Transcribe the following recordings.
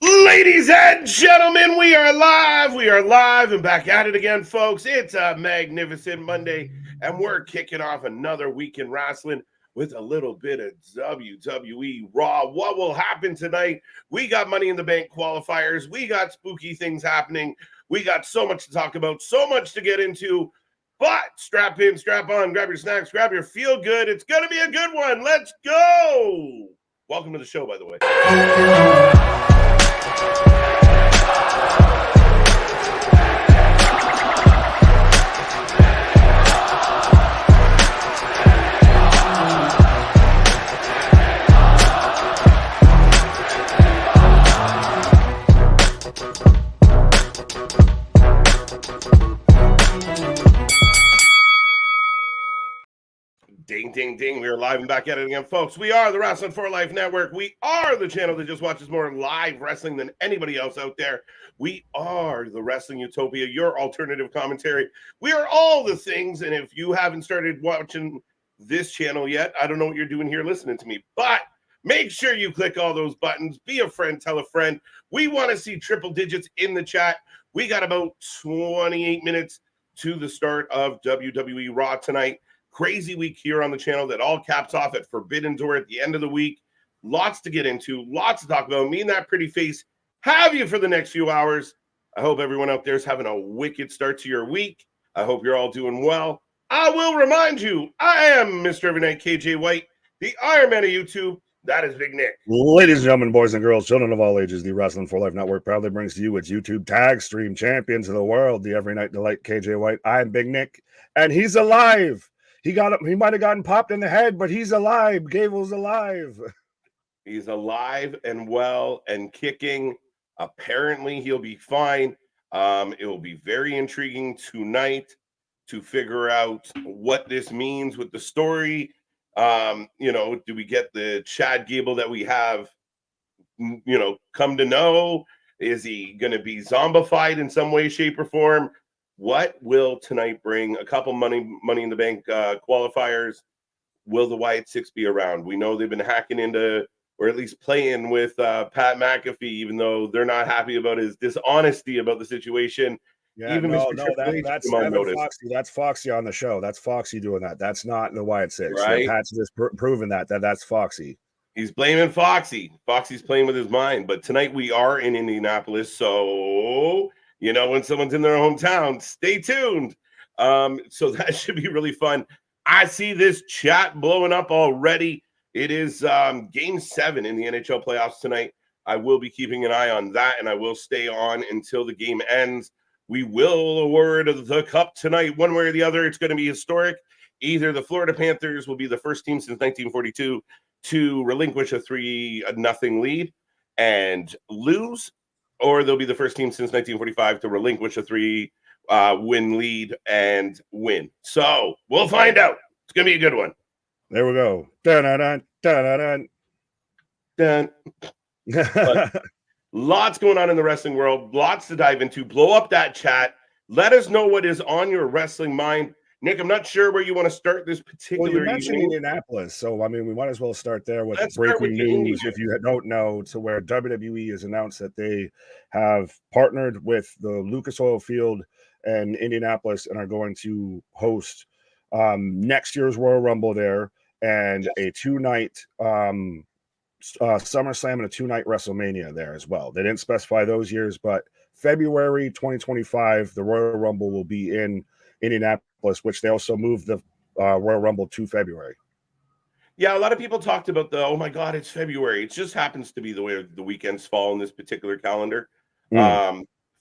Ladies and gentlemen, we are live. We are live and back at it again, folks. It's a magnificent Monday, and we're kicking off another week in wrestling with a little bit of WWE RAW. What will happen tonight? We got Money in the Bank qualifiers. We got spooky things happening. We got so much to talk about, so much to get into. But strap in, strap on, grab your snacks, grab your feel good. It's going to be a good one. Let's go. Welcome to the show, by the way. Ding, ding, ding. We are live and back at it again, folks. We are the Wrestling for Life Network. We are the channel that just watches more live wrestling than anybody else out there. We are the Wrestling Utopia, your alternative commentary. We are all the things, and if you haven't started watching this channel yet, I don't know what you're doing here listening to me, but make sure you click all those buttons. Be a friend, tell a friend. We want to see triple digits in the chat. We got about 28 minutes to the start of WWE RAW tonight. Crazy week here on the channel that all caps off at Forbidden Door at the end of the week. Lots to get into, lots to talk about. Me and that pretty face have you for the next few hours. I hope everyone out there is having a wicked start to your week. I hope you're all doing well. I will remind you, I am Mr. Everynight KJ White, the Iron Man of YouTube. That is Big Nick. Ladies and gentlemen, boys and girls, children of all ages, the Wrestling for Life Network proudly brings to you its YouTube tag stream champions of the world, the Every Night Delight KJ White. I'm Big Nick, and he's alive. He might have gotten popped in the head, but he's alive. Gable's alive. He's alive and well and kicking. Apparently, he'll be fine. It will be very intriguing tonight to figure out what this means with the story. Do we get the Chad Gable that we have, come to know? Is he going to be zombified in some way, shape, or form? What will tonight bring? A couple money in the bank qualifiers. Will the Wyatt Sick6 be around? We know they've been hacking into, or at least playing with Pat McAfee, even though they're not happy about his dishonesty about the situation. Yeah, even that's Foxy. That's Foxy on the show. That's Foxy doing that. That's not the Wyatt Sick6. Right? Pat's just proven that's Foxy. He's blaming Foxy. Foxy's playing with his mind. But tonight we are in Indianapolis, so when someone's in their hometown, stay tuned. So that should be really fun. I see this chat blowing up already. It is Game 7 in the NHL playoffs tonight. I will be keeping an eye on that, and I will stay on until the game ends. We will award the cup tonight, one way or the other. It's going to be historic. Either the Florida Panthers will be the first team since 1942 to relinquish a 3-0 lead and lose, or they'll be the first team since 1945 to relinquish a 3-win lead and win. So we'll find out. It's going to be a good one. There we go. Dun, dun, dun, dun. Lots going on in the wrestling world. Lots to dive into. Blow up that chat. Let us know what is on your wrestling mind. Nick, I'm not sure where you want to start this particular you mentioned Indianapolis, so we might as well start there with breaking news. If you don't know, to where WWE has announced that they have partnered with the Lucas Oil Field and Indianapolis and are going to host next year's Royal Rumble there and a 2-night SummerSlam and a 2-night WrestleMania there as well. They didn't specify those years, but February 2025, the Royal Rumble will be in Indianapolis, which they also moved the Royal Rumble to February. Yeah, a lot of people talked about oh my God, it's February. It just happens to be the way the weekends fall in this particular calendar.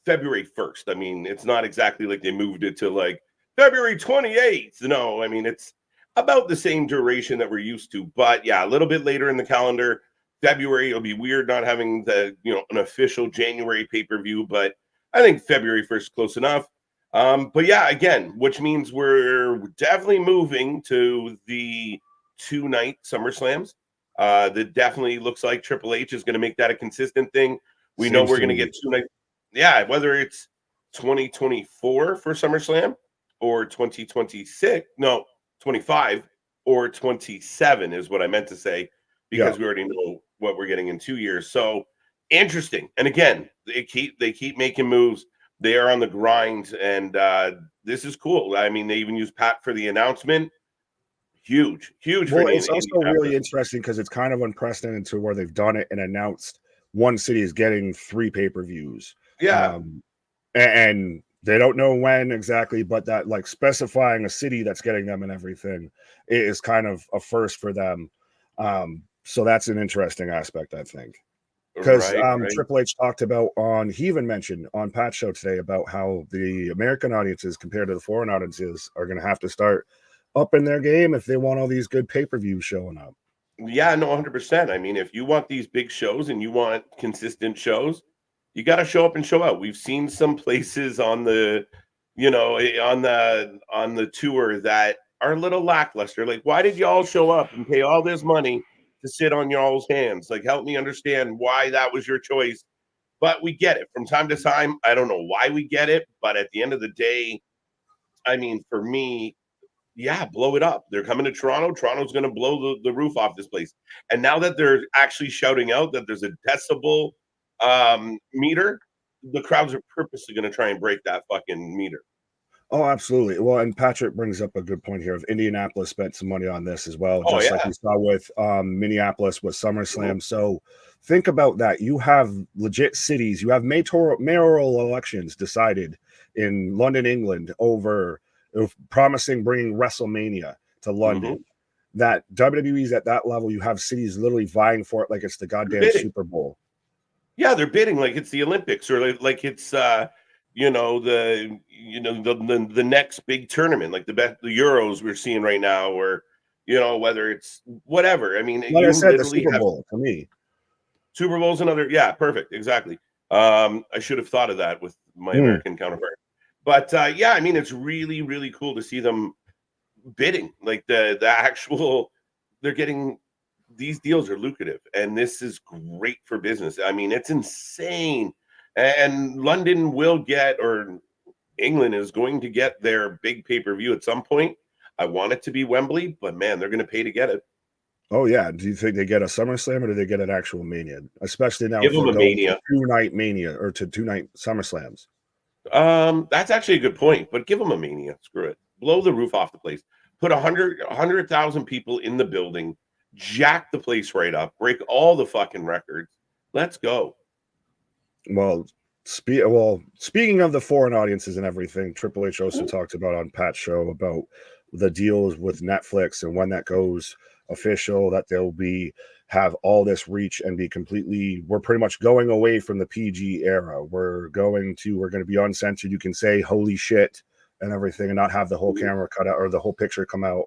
February 1st. I mean, it's not exactly like they moved it to like February 28th. No, I mean, it's about the same duration that we're used to. But yeah, a little bit later in the calendar, February. It'll be weird not having an official January pay-per-view, but I think February 1st close enough. But yeah, again, which means we're definitely moving to the 2-night SummerSlams. That definitely looks like Triple H is going to make that a consistent thing. We know we're going to get 2 nights. Yeah, whether it's 2024 for SummerSlam or 2026, no, 25 or 27 is what I meant to say, because we already know what we're getting in 2 years. So interesting. And again, they keep making moves. They are on the grind, and this is cool. I mean, they even use Pat for the announcement. Huge for Well, it's also really interesting because it's kind of unprecedented to where they've done it and announced one city is getting 3 pay-per-views. Yeah. And they don't know when exactly, but that like specifying a city that's getting them and everything is kind of a first for them. So that's an interesting aspect, I think. Because right. Triple H talked about he even mentioned on Pat's show today about how the American audiences compared to the foreign audiences are going to have to start up in their game if they want all these good pay-per-views showing up. Yeah, no, 100%. I mean, if you want these big shows and you want consistent shows, you got to show up and show out. We've seen some places on the, on the tour that are a little lackluster. Like, why did y'all show up and pay all this money to sit on y'all's hands? Like, help me understand why that was your choice. But we get it from time to time. I don't know why we get it, but at the end of the day, I mean, for me, yeah, blow it up. They're coming to Toronto. Toronto's going to blow the roof off this place. And now that they're actually shouting out that there's a decibel meter, the crowds are purposely going to try and break that fucking meter. Oh, absolutely. Well, and Patrick brings up a good point here. Of Indianapolis spent some money on this as well, just like we saw with Minneapolis with SummerSlam. So think about that. You have legit cities. You have mayoral elections decided in London, England over promising bringing WrestleMania to London. That WWE's at that level. You have cities literally vying for it like it's the goddamn Super Bowl. Yeah, they're bidding like it's the Olympics or like it's the next big tournament, like the Euros we're seeing right now, or whether it's whatever. I mean, like I said, the Super Bowl to me. Super Bowl's another, perfect, exactly. I should have thought of that with my American counterpart. But I mean, it's really, really cool to see them bidding. Like the actual, they're getting, these deals are lucrative, and this is great for business. I mean, it's insane. And London will get, or England is going to get their big pay-per-view at some point. I want it to be Wembley, but man, they're going to pay to get it. Oh yeah. Do you think they get a SummerSlam or do they get an actual Mania? Especially now, give them a Mania, 2-night Mania or to 2-night SummerSlams. That's actually a good point, but give them a Mania. Screw it. Blow the roof off the place. Put 100,000 people in the building, jack the place right up, break all the fucking records. Let's go. Well, speaking of the foreign audiences and everything, Triple H also talked about on Pat's show about the deals with Netflix and when that goes official, that they'll have all this reach and be completely, we're pretty much going away from the PG era. We're going to be uncensored. You can say holy shit and everything and not have the whole camera cut out or the whole picture come out.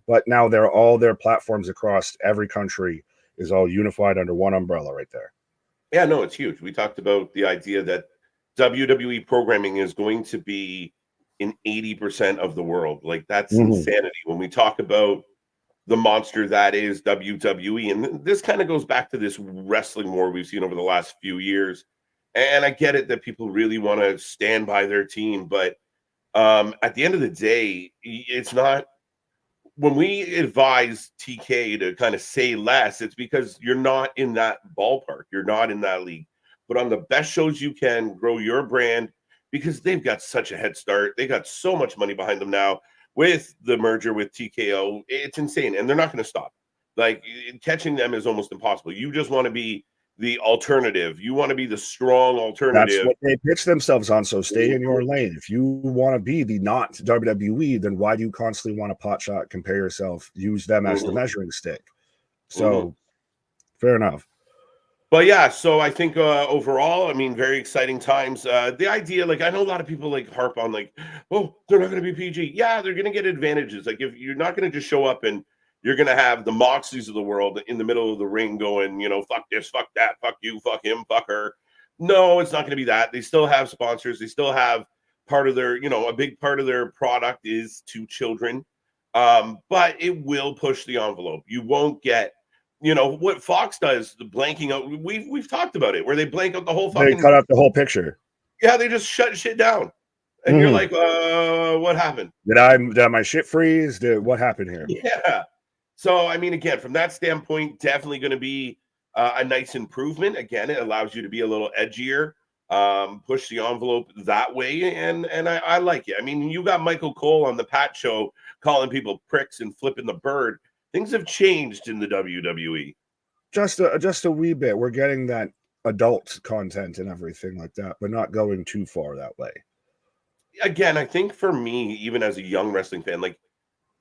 But now all their platforms across every country is all unified under one umbrella right there. Yeah, no, it's huge. We talked about the idea that WWE programming is going to be in 80% of the world. Like, that's insanity. When we talk about the monster that is WWE, and this kind of goes back to this wrestling war we've seen over the last few years. And I get it that people really want to stand by their team, but at the end of the day, it's not. When we advise TK to kind of say less, it's because you're not in that ballpark. You're not in that league. But on the best shows you can, grow your brand, because they've got such a head start. They got so much money behind them now with the merger with TKO. It's insane. And they're not going to stop. Like, catching them is almost impossible. You just want to be the alternative. You want to be the strong alternative. That's what they pitch themselves on. So stay in your lane. If you want to be the not WWE, then why do you constantly want to pot shot, compare yourself, use them as the measuring stick? So fair enough. But yeah, so I think overall, I mean, very exciting times. The idea, like, I know a lot of people like harp on like, oh, they're not going to be PG. Yeah, they're going to get advantages. Like, if you're not going to just show up and you're going to have the Moxleys of the world in the middle of the ring going, fuck this, fuck that, fuck you, fuck him, fuck her. No, it's not going to be that. They still have sponsors. They still have part of their, a big part of their product is to children. But it will push the envelope. You won't get, what Fox does, the blanking out. We've talked about it, where they blank out the whole fucking. They cut out the whole picture. Yeah, they just shut shit down. And you're like, what happened? Did my shit freeze? What happened here? Yeah. So, I mean, again, from that standpoint, definitely going to be a nice improvement. Again, it allows you to be a little edgier, push the envelope that way, and I like it. I mean, you got Michael Cole on the Pat show calling people pricks and flipping the bird. Things have changed in the WWE. Just a wee bit. We're getting that adult content and everything like that, but not going too far that way. Again, I think for me, even as a young wrestling fan, like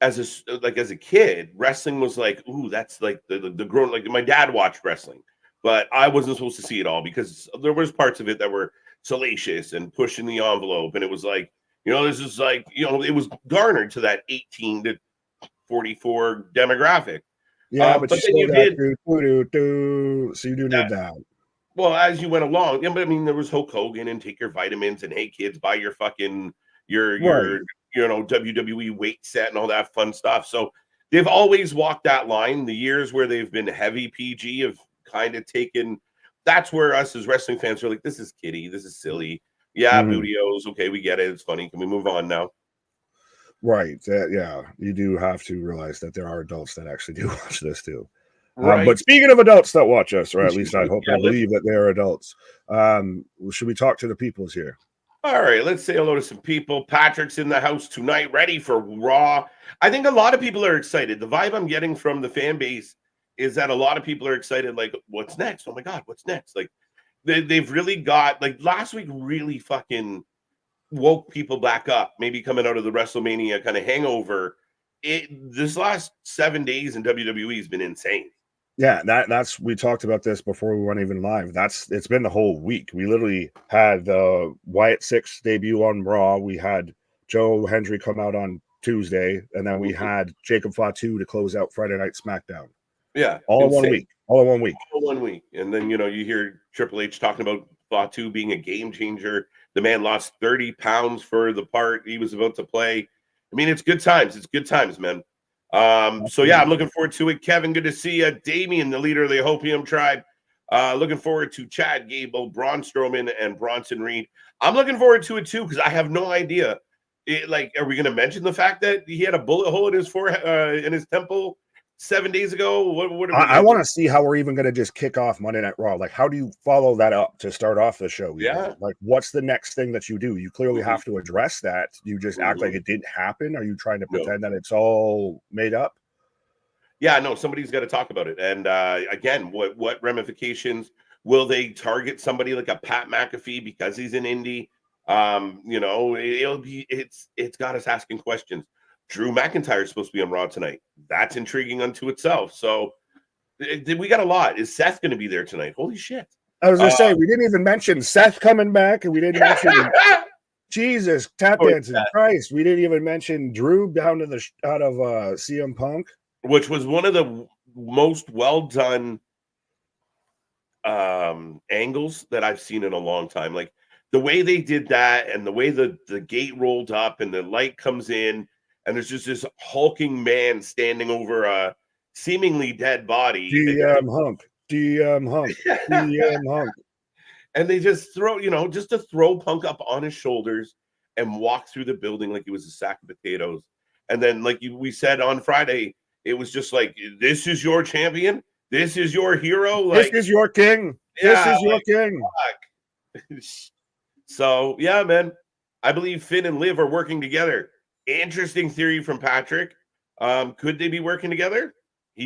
as a kid, wrestling was like, ooh, that's like the grown. Like my dad watched wrestling, but I wasn't supposed to see it all because there was parts of it that were salacious and pushing the envelope, and it was like, this is like, it was garnered to that 18 to 44 demographic. Yeah, but you did. So you do need that. Well, as you went along, yeah, but I mean, there was Hulk Hogan and take your vitamins and hey, kids, buy your fucking your WWE weight set and all that fun stuff. So they've always walked that line. The years where they've been heavy PG have kind of taken. That's where us as wrestling fans are like, this is kiddie, this is silly. Yeah, Bootios. Okay, we get it. It's funny. Can we move on now? Right. Yeah, you do have to realize that there are adults that actually do watch this too. Right. But speaking of adults that watch us, or at least I hope I believe that they are adults, should we talk to the peoples here? All right, let's say hello to some people. Patrick's in the house tonight, ready for Raw. I think a lot of people are excited. The vibe I'm getting from the fan base is that a lot of people are excited, like, what's next? Oh my God, what's next? Like, they've really got, like, last week really fucking woke people back up, maybe coming out of the WrestleMania kind of hangover. This last 7 days in WWE has been insane. Yeah, that's we talked about this before we went even live. It's been the whole week. We literally had the Wyatt Sick6 debut on Raw. We had Joe Hendry come out on Tuesday, and then we had Jacob Fatu to close out Friday Night SmackDown. Yeah, all in 1 week. All in 1 week. All in 1 week, and then you hear Triple H talking about Fatu being a game changer. The man lost 30 pounds for the part he was about to play. I mean, it's good times. It's good times, man. So yeah, I'm looking forward to it. Kevin, good to see you. Damien, the leader of the Hopium tribe. Looking forward to Chad Gable, Braun Strowman, and Bronson Reed. I'm looking forward to it too because I have no idea. Are we going to mention the fact that he had a bullet hole in his forehead, in his temple 7 days ago? What I want to see how we're even going to just kick off Monday Night Raw. Like, how do you follow that up to start off the show? Yeah. Like, what's the next thing that you do? You clearly have to address that. You just act like it didn't happen. Are you trying to pretend that it's all made up? Yeah, no, somebody's got to talk about it. And again, what ramifications will they target somebody like a Pat McAfee because he's an indie? It's got us asking questions. Drew McIntyre is supposed to be on Raw tonight. That's intriguing unto itself. So we got a lot. Is Seth going to be there tonight? Holy shit. I was going to say, we didn't even mention Seth coming back, and we didn't mention Jesus, tap dancing Christ. We didn't even mention Drew down to out of CM Punk. Which was one of the most well-done angles that I've seen in a long time. Like, the way they did that and the way the gate rolled up and the light comes in, and there's just this hulking man standing over a seemingly dead body. DM Hunk. And they just throw, just to throw Punk up on his shoulders and walk through the building like he was a sack of potatoes. And then, like we said on Friday, it was just like, this is your champion. This is your hero. Like, this is your king. Yeah, this is your king. So, yeah, man. I believe Finn and Liv are working together. Interesting theory from Patrick. Could they be working together?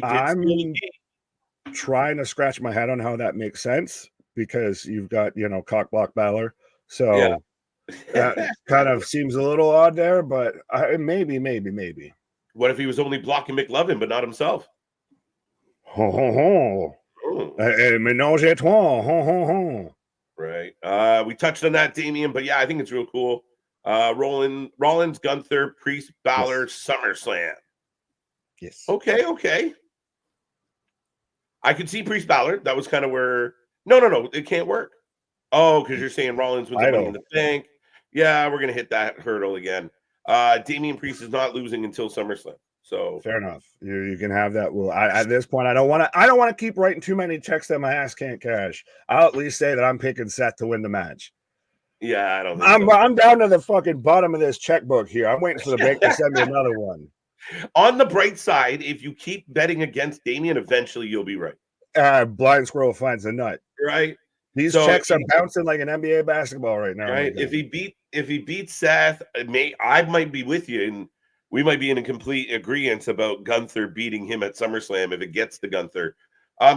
I'm trying to scratch my head on how that makes sense because you've got, cockblock Baszler. So that kind of seems a little odd there, but maybe. What if he was only blocking McLovin, but not himself? Ho, ho, ho. Ménage à trois. Ho, ho, ho. Right. We touched on that, Damien, but yeah, I think it's real cool. Rollins, Gunther, Priest, Baszler, SummerSlam. Yes. Okay. I could see Priest Baszler. That was kind of where. No, it can't work. Oh, because you're saying Rollins with the Money in the Bank. Yeah, we're gonna hit that hurdle again. Damian Priest is not losing until SummerSlam. So fair enough. You can have that. Well, at this point, I don't want to keep writing too many checks that my ass can't cash. I'll at least say that I'm picking Seth to win the match. Yeah, I don't. I'm down to the fucking bottom of this checkbook here. I'm waiting for the bank to send me another one. On the bright side, if you keep betting against Damian, eventually you'll be right. Blind squirrel finds a nut. Right. These checks are bouncing like an NBA basketball right now. Right. If he beats Seth, I might be with you, and we might be in a complete agreement about Gunther beating him at SummerSlam if it gets to Gunther.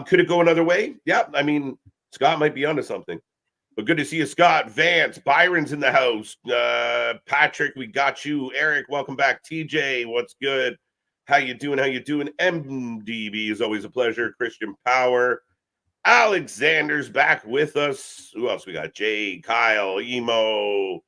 Could it go another way? Yeah. I mean, Scott might be onto something. But good to see you, Scott. Vance, Byron's in the house. Patrick, we got you. Eric, welcome back. TJ, what's good? How you doing? MDB is always a pleasure. Christian Power. Alexander's back with us. Who else we got? Jay, Kyle, Emo.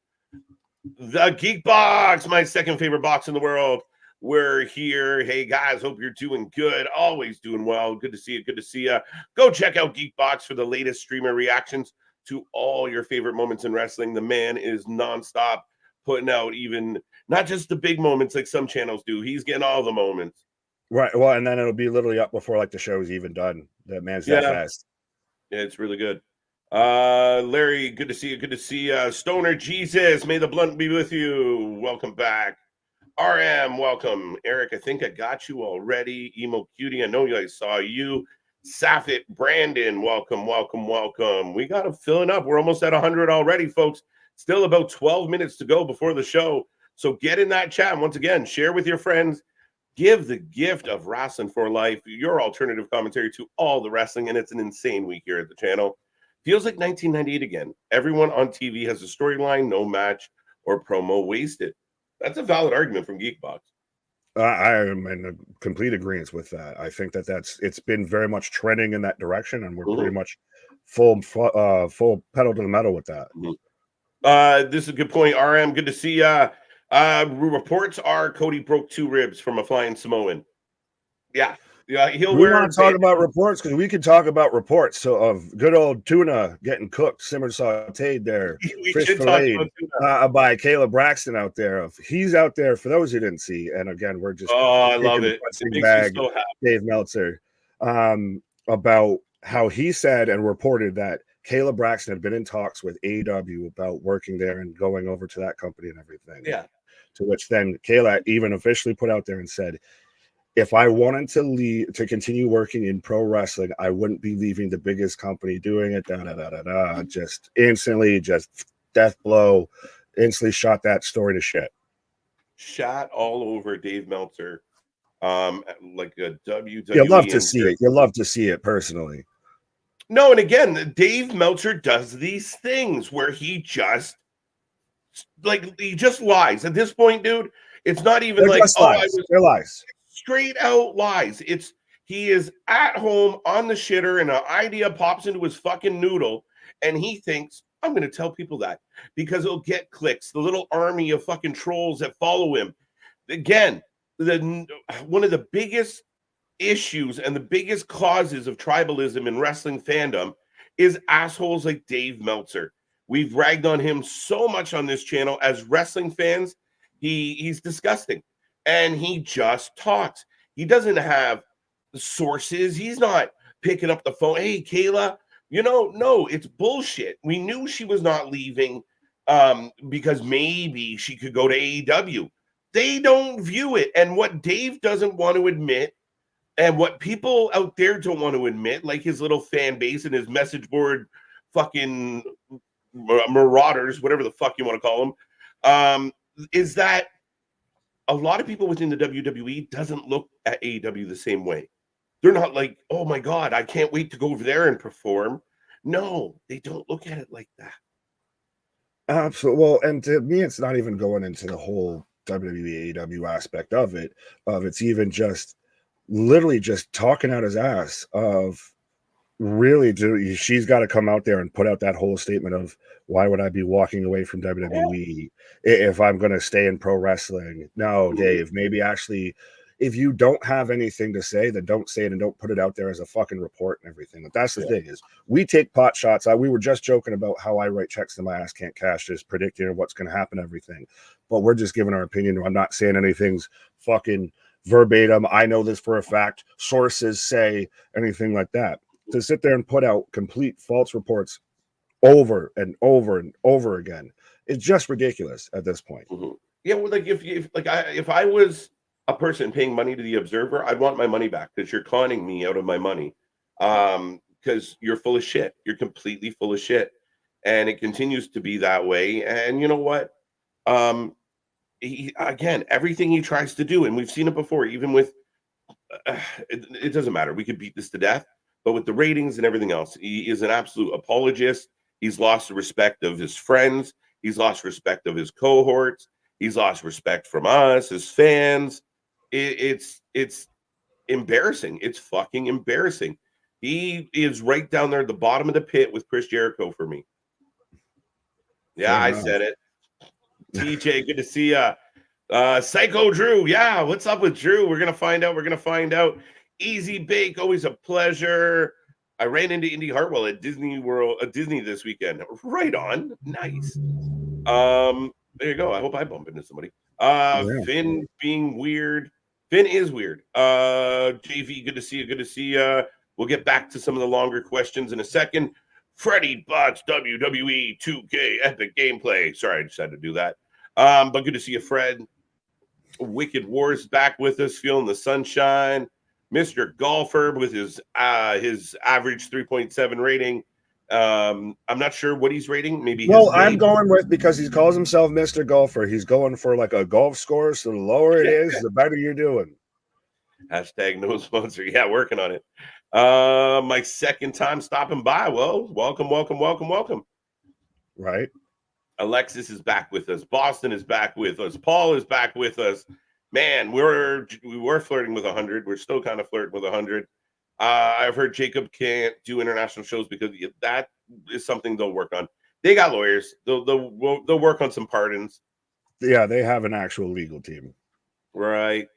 The Geek Box, my second favorite box in the world. We're here. Hey, guys, hope you're doing good. Always doing well. Good to see you. Go check out Geek Box for the latest streamer reactions to all your favorite moments in wrestling. The man is nonstop putting out even not just the big moments like some channels do. He's getting all the moments. Right. Well, and then it'll be literally up before like the show's even done. That man's that fast. Yeah, it's really good. Larry, good to see you. Stoner Jesus, may the blunt be with you. Welcome back. RM, welcome. Eric, I think I got you already. Emo Cutie, I know I saw you. Saffit, Brandon, welcome. We got them filling up. We're almost at 100 already, folks. Still about 12 minutes to go before the show. So get in that chat. And once again, share with your friends. Give the gift of Wrestling for Life, your alternative commentary to all the wrestling. And it's an insane week here at the channel. Feels like 1998 again. Everyone on TV has a storyline, no match or promo wasted. That's a valid argument from Geekbox. I am in a complete agreement with that. I think it's been very much trending in that direction, and we're pretty much full pedal to the metal with that. This is a good point. RM, good to see ya. Reports are Cody broke 2 ribs from a flying Samoan. Yeah, we want to talk about reports because we can talk about reports. So of good old tuna getting cooked, simmered, sauteed there, fish filleted by Caleb Braxton out there. He's out there for those who didn't see. And again, we're just I love it. Bag, so Dave Meltzer about how he said and reported that Caleb Braxton had been in talks with AEW about working there and going over to that company and everything. Yeah. To which then Kayla even officially put out there and said, if I wanted to leave to continue working in pro wrestling, I wouldn't be leaving the biggest company doing it. Just instantly, just death blow, instantly shot that story to shit. Shot all over Dave Meltzer, like a WWE. You love to see it. You love to see it personally. No, and again, Dave Meltzer does these things where he just lies. At this point, dude, it's not even they're like they're lies. Straight out lies. He is at home on the shitter and an idea pops into his fucking noodle and he thinks, I'm going to tell people that because it'll get clicks. The little army of fucking trolls that follow him. Again, one of the biggest issues and the biggest causes of tribalism in wrestling fandom is assholes like Dave Meltzer. We've ragged on him so much on this channel as wrestling fans. He's disgusting. And he just talks. He doesn't have sources. He's not picking up the phone. Hey, Kayla, no, it's bullshit. We knew she was not leaving because maybe she could go to AEW. They don't view it. And what Dave doesn't want to admit and what people out there don't want to admit, like his little fan base and his message board fucking marauders, whatever the fuck you want to call them, is that a lot of people within the WWE doesn't look at AEW the same way. They're not like, oh my God, I can't wait to go over there and perform. No, they don't look at it like that. Absolutely. Well, and to me, it's not even going into the whole WWE AEW aspect of it. It's even just literally just talking out his ass of really she's got to come out there and put out that whole statement of why would I be walking away from WWE if I'm going to stay in pro wrestling? No, Dave, maybe actually if you don't have anything to say, then don't say it and don't put it out there as a fucking report and everything. But that's the thing is we take pot shots. We were just joking about how I write checks that my ass can't cash, just predicting what's going to happen, everything. But we're just giving our opinion. I'm not saying anything's fucking verbatim. I know this for a fact. Sources say anything like that. To sit there and put out complete false reports over and over and over again, it's just ridiculous at this point. Yeah, well, like if I was a person paying money to the Observer, I'd want my money back because you're conning me out of my money. because you're full of shit. You're completely full of shit, and it continues to be that way. And you know what? Again, everything he tries to do, and we've seen it before, even with it doesn't matter. We could beat this to death, but with the ratings and everything else, he is an absolute apologist. He's lost the respect of his friends. He's lost respect of his cohorts. He's lost respect from us, his fans. It's embarrassing. It's fucking embarrassing. He is right down there at the bottom of the pit with Chris Jericho for me. Yeah, I said it. TJ, good to see ya. Psycho Drew, yeah, what's up with Drew? We're gonna find out. Easy Bake, always a pleasure. I ran into Indy Hartwell at Disney this weekend. Right on, nice. There you go. I hope I bump into somebody. Finn being weird. Finn is weird. JV, good to see you. We'll get back to some of the longer questions in a second. Freddie Bots, WWE 2K epic gameplay. Sorry, I just had to do that. But good to see you, Fred. Wicked Wars back with us, feeling the sunshine. Mr. Golfer with his average 3.7 rating. I'm not sure what he's rating. Maybe I'm going with, because he calls himself Mr. Golfer. He's going for like a golf score. So the lower it is, the better you're doing. Hashtag no sponsor. Yeah, working on it. My second time stopping by. Well, welcome. Right. Alexis is back with us. Boston is back with us. Paul is back with us. Man, we were flirting with 100. We're still kind of flirting with 100. I've heard Jacob can't do international shows because that is something they'll work on. They got lawyers. They'll work on some pardons. Yeah, they have an actual legal team. Right.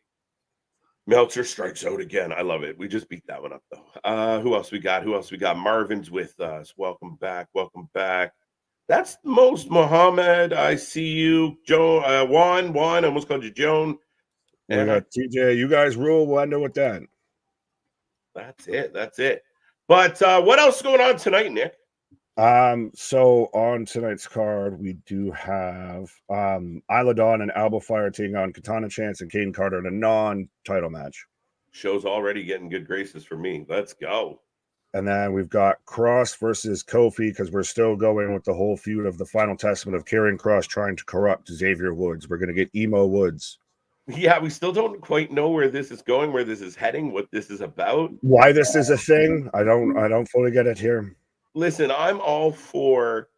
Meltzer strikes out again. I love it. We just beat that one up, though. Who else we got? Marvin's with us. Welcome back. That's the most Muhammad. I see you. Joan, Juan. I almost called you Joan. We got TJ. You guys rule. We'll end it with that. That's it. But what else is going on tonight, Nick? So on tonight's card, we do have Isla Dawn and Alba Fire taking on Katana Chance and Kane Carter in a non-title match. Show's already getting good graces for me. Let's go. And then we've got Cross versus Kofi, because we're still going with the whole feud of the Final Testament of Karrion Kross trying to corrupt Xavier Woods. We're going to get Emo Woods. Yeah, we still don't quite know where this is going, where this is heading, what this is about. Why this is a thing, I don't fully get it here. Listen, I'm all for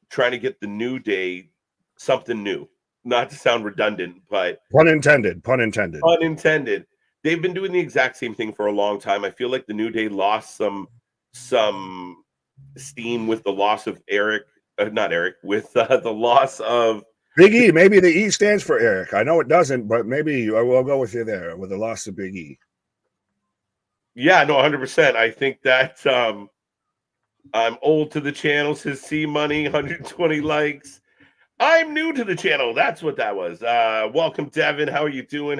trying to get the New Day something new. Not to sound redundant, but pun intended. They've been doing the exact same thing for a long time. I feel like the New Day lost some steam with the loss of the loss of Big E. Maybe the E stands for Eric. I know it doesn't, but maybe I will go with you there with the loss of Big E. Yeah, no, 100%. I think that I'm old to the channel, says C Money, 120 likes. I'm new to the channel. That's what that was. Welcome, Devin. How are you doing?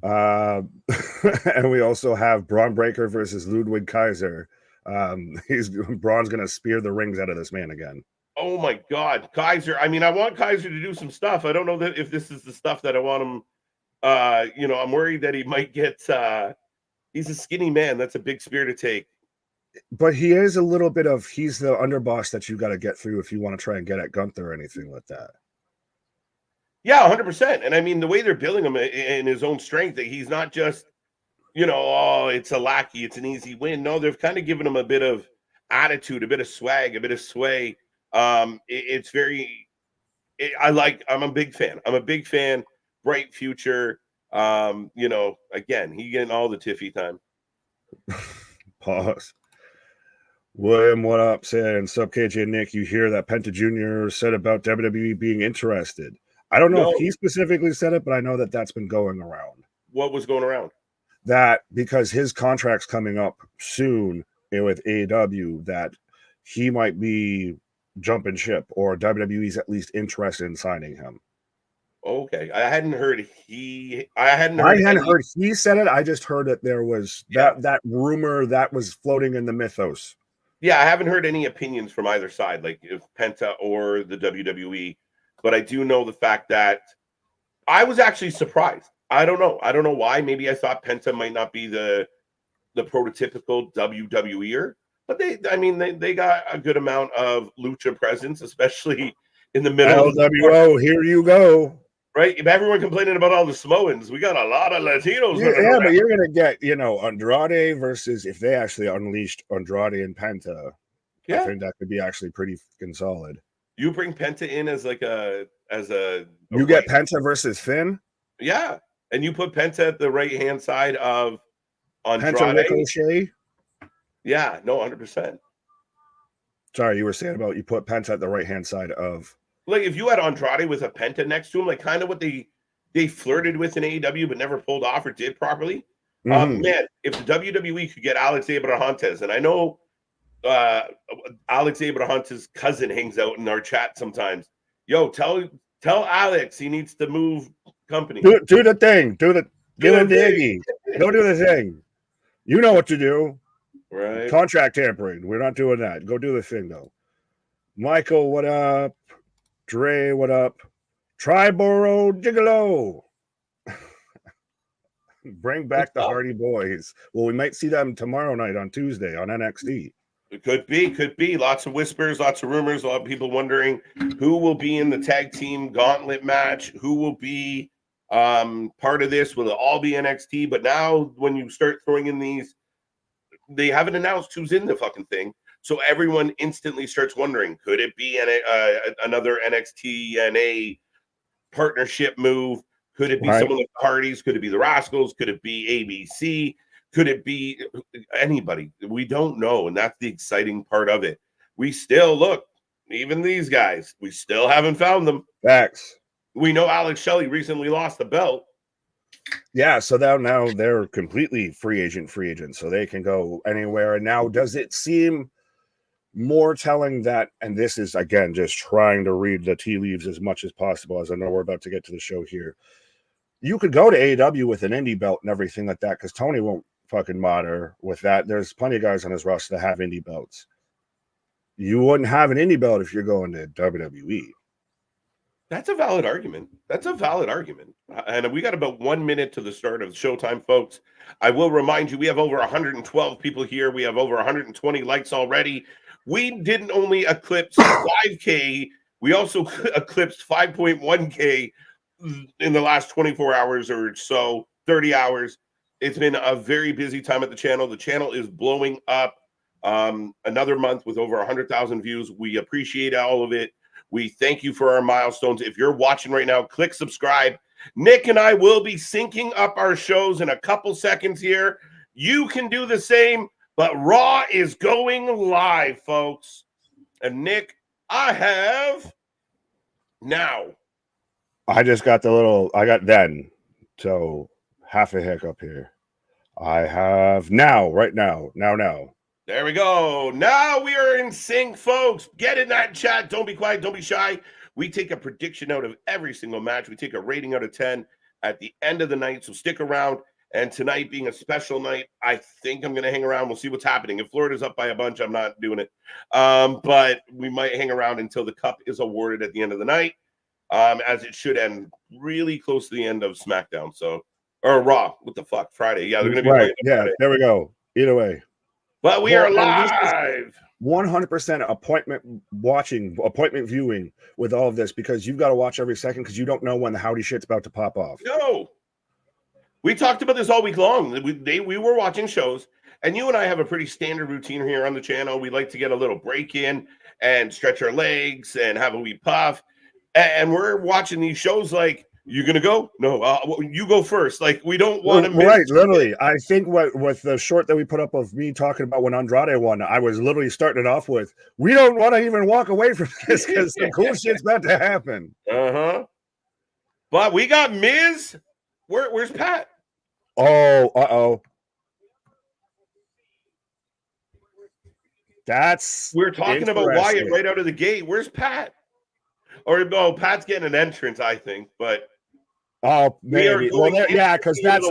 And we also have Braun Breaker versus Ludwig Kaiser. Braun's going to spear the rings out of this man again. Oh my God, Kaiser. I mean, I want Kaiser to do some stuff. I don't know if this is the stuff that I want him. I'm worried that he might get. He's a skinny man. That's a big spear to take. But he is a little bit of. He's the underboss that you got to get through if you want to try and get at Gunther or anything like that. Yeah, 100%. And I mean, the way they're building him in his own strength, that he's not just, it's a lackey, it's an easy win. No, they've kind of given him a bit of attitude, a bit of swag, a bit of sway. I'm a big fan. Bright future. Again, he getting all the Tiffy time. Pause. William, what up? Saying, sub KJ Nick, you hear that Penta Jr. said about WWE being interested. I don't know if he specifically said it, but I know that that's been going around. What was going around? That because his contract's coming up soon with AEW, that he might be jumping ship, or WWE's at least interested in signing him. Okay, I hadn't heard he said it. I just heard that there was that rumor that was floating in the mythos. Yeah, I haven't heard any opinions from either side, like if Penta or the WWE. But I do know the fact that I was actually surprised. I don't know. I don't know why. Maybe I thought Penta might not be the prototypical WWEer, but they got a good amount of lucha presence, especially in the middle of the LWO. Here you go. Right? If everyone complaining about all the Samoans, we got a lot of Latinos. Yeah, but you're gonna get, Andrade versus, if they actually unleashed Andrade and Penta. Yeah. I think that could be actually pretty fucking solid. You bring Penta in as like you get Penta versus Finn? Yeah. And you put Penta at the right-hand side of Andrade. Penta Ricochet? Yeah, no, 100%. Sorry, you were saying about you put Penta at the right-hand side of. Like if you had Andrade with a Penta next to him, like kind of what they flirted with in AEW but never pulled off or did properly. Man, if the WWE could get Alex Abrahantes, and I know Alex Abrahantes' cousin hangs out in our chat sometimes. Yo, tell Alex he needs to move company. Do the thing. Give him the Iggy. Go do the thing. You know what to do. Right. Contract tampering. We're not doing that. Go do the thing though. Michael, what up? Dre, what up? Triboro Gigolo. Bring back the Hardy Boys. Well, we might see them tomorrow night on Tuesday on NXT. It could be. Lots of whispers, lots of rumors, a lot of people wondering who will be in the tag team gauntlet match, who will be part of this. Will it all be NXT? But now when you start throwing in these, they haven't announced who's in the fucking thing. So everyone instantly starts wondering, could it be another NXT NA partnership move? Could it be some of the parties? Could it be the Rascals? Could it be ABC? Could it be anybody? We don't know. And that's the exciting part of it. We still look, even these guys, we still haven't found them. Facts. We know Alex Shelley recently lost the belt. Yeah, so now they're completely free agent, so they can go anywhere. And now does it seem more telling that, and this is, again, just trying to read the tea leaves as much as possible, as I know we're about to get to the show here. You could go to AEW with an indie belt and everything like that, because Tony won't fucking matter with that. There's plenty of guys on his roster that have indie belts. You wouldn't have an indie belt if you're going to WWE. That's a valid argument. And we got about 1 minute to the start of Showtime, folks. I will remind you, we have over 112 people here. We have over 120 likes already. We didn't only eclipse 5K, we also eclipsed 5.1K in the last 24 hours or so, 30 hours. It's been a very busy time at the channel. The channel is blowing up. Another month with over 100,000 views. We appreciate all of it. We thank you for our milestones. If you're watching right now, click subscribe. Nick and I will be syncing up our shows in a couple seconds here. You can do the same, but Raw is going live, folks. And Nick, I have now. I just got then. So half a hiccup here. I have now. There we go. Now we are in sync, folks. Get in that chat. Don't be quiet. Don't be shy. We take a prediction out of every single match. We take a rating out of 10 at the end of the night. So stick around. And tonight being a special night, I think I'm going to hang around. We'll see what's happening. If Florida's up by a bunch, I'm not doing it. But we might hang around until the cup is awarded at the end of the night, as it should end really close to the end of SmackDown. Or Raw. What the fuck? Friday. Yeah, they're going to be right. Yeah, Friday. There we go. Either way. But we are live. 100% appointment viewing with all of this, because you've got to watch every second, because you don't know when the howdy shit's about to pop off. No. We talked about this all week long. We were watching shows, and you and I have a pretty standard routine here on the channel. We like to get a little break in and stretch our legs and have a wee puff. And we're watching these shows like, you gonna go? No, you go first. Like, we don't want to miss. Right, literally. I think with the short that we put up of me talking about when Andrade won, I was literally starting it off with, we don't want to even walk away from this because the cool shit's about to happen. But we got Miz. Where's Pat? Oh, We're talking about Wyatt right out of the gate. Where's Pat? Or no, Pat's getting an entrance, I think, but maybe. Well, because that's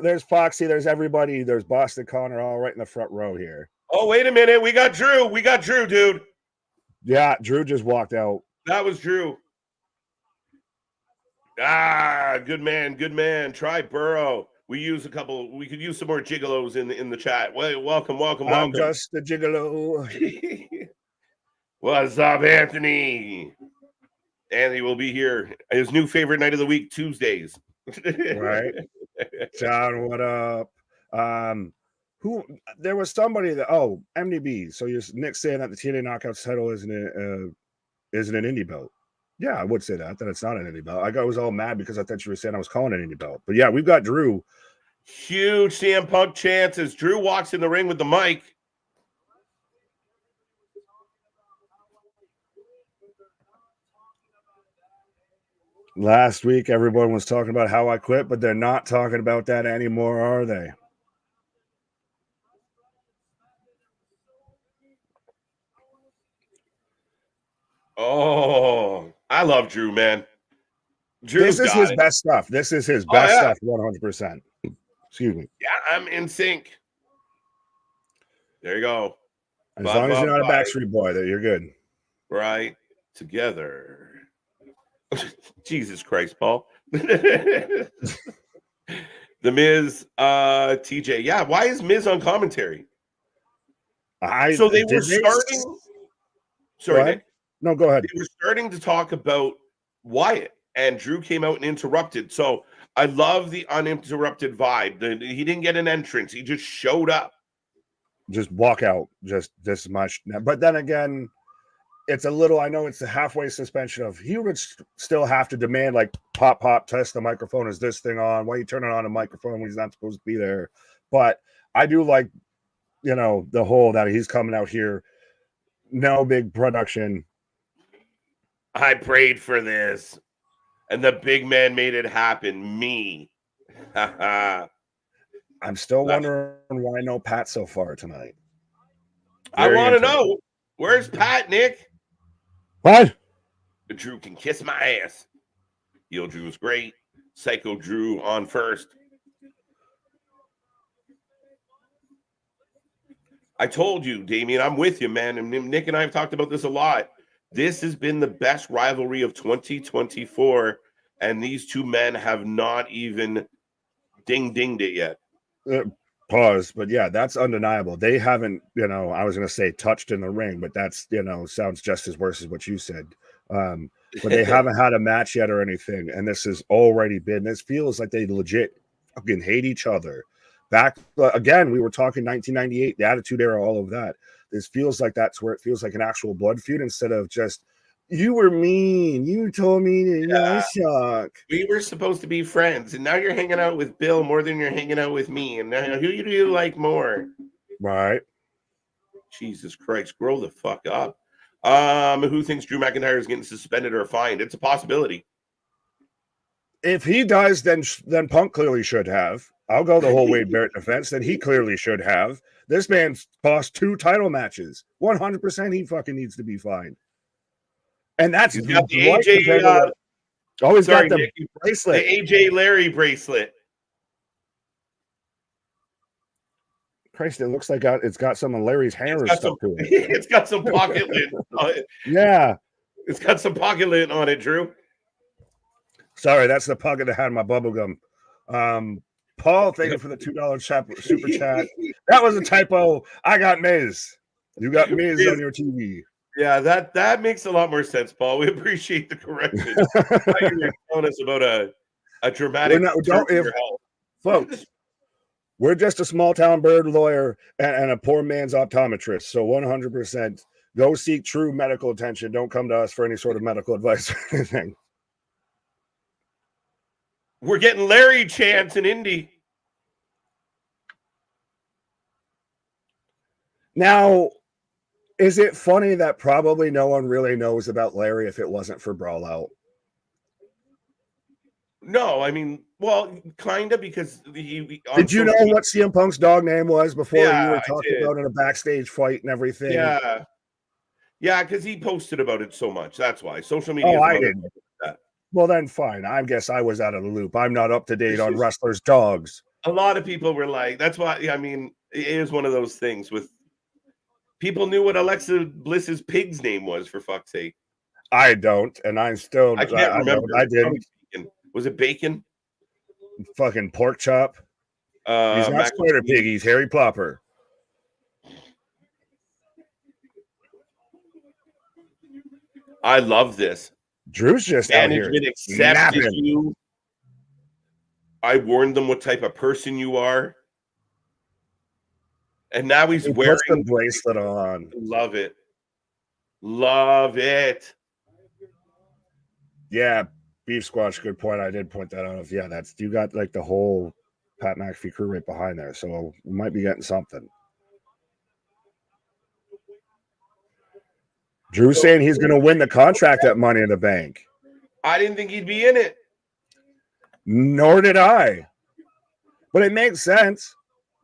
there's Foxy, there's everybody, there's Boston Connor, all right in the front row here. Oh, wait a minute, we got Drew, dude. Yeah, Drew just walked out. That was Drew. Good man, good man. Try Burrow. We could use some more gigolos in the chat. Well, welcome. I'm just a gigolo. What's up, Anthony? Anthony will be here. His new favorite night of the week, Tuesdays. Right. John, what up? Who there was somebody that MDB. So you're Nick saying that the TNA Knockouts title isn't an indie belt. Yeah, I would say that it's not an indie belt. I was all mad because I thought you were saying I was calling it an indie belt. But yeah, we've got Drew. Huge CM Punk chance as Drew walks in the ring with the mic. Last week, everyone was talking about how I quit, but they're not talking about that anymore, are they? Oh, I love Drew, man. This is his best stuff. This is his best stuff, 100%. Excuse me. Yeah, I'm in sync. There you go. As long as you're not a Backstreet Boy, that you're good. Right. Together. Jesus Christ, Paul. The Miz, TJ. Yeah, why is Miz on commentary? So they were starting. Sorry, Nick. No, go ahead. They were starting to talk about Wyatt, and Drew came out and interrupted. So I love the uninterrupted vibe. He didn't get an entrance. He just showed up. Just walk out. Just this much. But then again, it's a little, I know it's a halfway suspension of he would still have to demand like pop, test the microphone. Is this thing on? Why are you turning on a microphone when he's not supposed to be there? But I do like, the whole that he's coming out here. No big production. I prayed for this, and the big man made it happen. Me. I'm still wondering why no Pat so far tonight. I want to know, where's Pat, Nick? What? Drew can kiss my ass. Heel Drew is great. Psycho Drew on first. I told you, Damien, I'm with you, man. And Nick and I have talked about this a lot. This has been the best rivalry of 2024, and these two men have not even dinged it yet. Pause, but yeah, that's undeniable. They haven't, I was going to say touched in the ring, but that's, sounds just as worse as what you said. But they haven't had a match yet or anything, and this has already been, this feels like they legit fucking hate each other. Back, again, we were talking 1998, the Attitude Era, all of that. This feels like that's where it feels like an actual blood feud instead of just, you were mean. You told me to suck. We were supposed to be friends, and now you're hanging out with Bill more than you're hanging out with me. And now who do you like more? Right. Jesus Christ, grow the fuck up. Who thinks Drew McIntyre is getting suspended or fined? It's a possibility. If he does, then Punk clearly should have. I'll go the whole Wade Barrett defense. Then he clearly should have. This man's lost 2 title matches. 100% he fucking needs to be fined. And that's he's got the AJ. He's got the bracelet. The AJ Larry bracelet. Christ, it looks like it's got some of Larry's hair stuck to it. It's got some pocket lint on it. Yeah. It's got some pocket lint on it, Drew. Sorry, that's the pocket that had my bubble gum. Paul, thank you for the $2 super chat. That was a typo. I got Miz. You got Miz on your TV. Yeah, that makes a lot more sense, Paul. We appreciate the correction. You're telling us about a dramatic folks. We're just a small town bird lawyer and a poor man's optometrist. So 100% go seek true medical attention. Don't come to us for any sort of medical advice or anything. We're getting Larry chants in Indy. Now, is it funny that probably no one really knows about Larry if it wasn't for Brawl Out? No, I mean, well, kind of, because did you know what CM Punk's dog name was before you were talking about in a backstage fight and everything? Yeah, because he posted about it so much. That's why social media. Oh, I didn't. Well, then fine. I guess I was out of the loop. I'm not up to date on wrestlers' dogs. A lot of people were like, that's why. I mean, it is one of those things with people knew what Alexa Bliss's pig's name was, for fuck's sake. I don't, and I'm still. I can't remember. I didn't. Was it bacon? Fucking pork chop. He's not Spider Pig. He's Harry Plopper. I love this. Drew's just management out here accepted you. I warned them what type of person you are, and now he's wearing the bracelet on. Love it, love it. Yeah, Beef Squash. Good point. I did point that out. Yeah, that's you got like the whole Pat McAfee crew right behind there, so we might be getting something. Drew's saying he's going to win the contract at Money in the Bank. I didn't think he'd be in it. Nor did I. But it makes sense.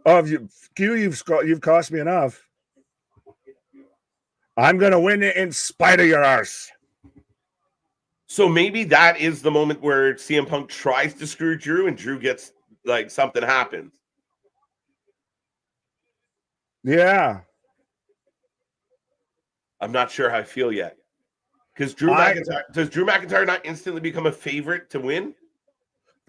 Oh, you've cost me enough. I'm going to win it in spite of your arse. So maybe that is the moment where CM Punk tries to screw Drew and Drew gets like something happens. Yeah. I'm not sure how I feel yet. Because does Drew McIntyre not instantly become a favorite to win?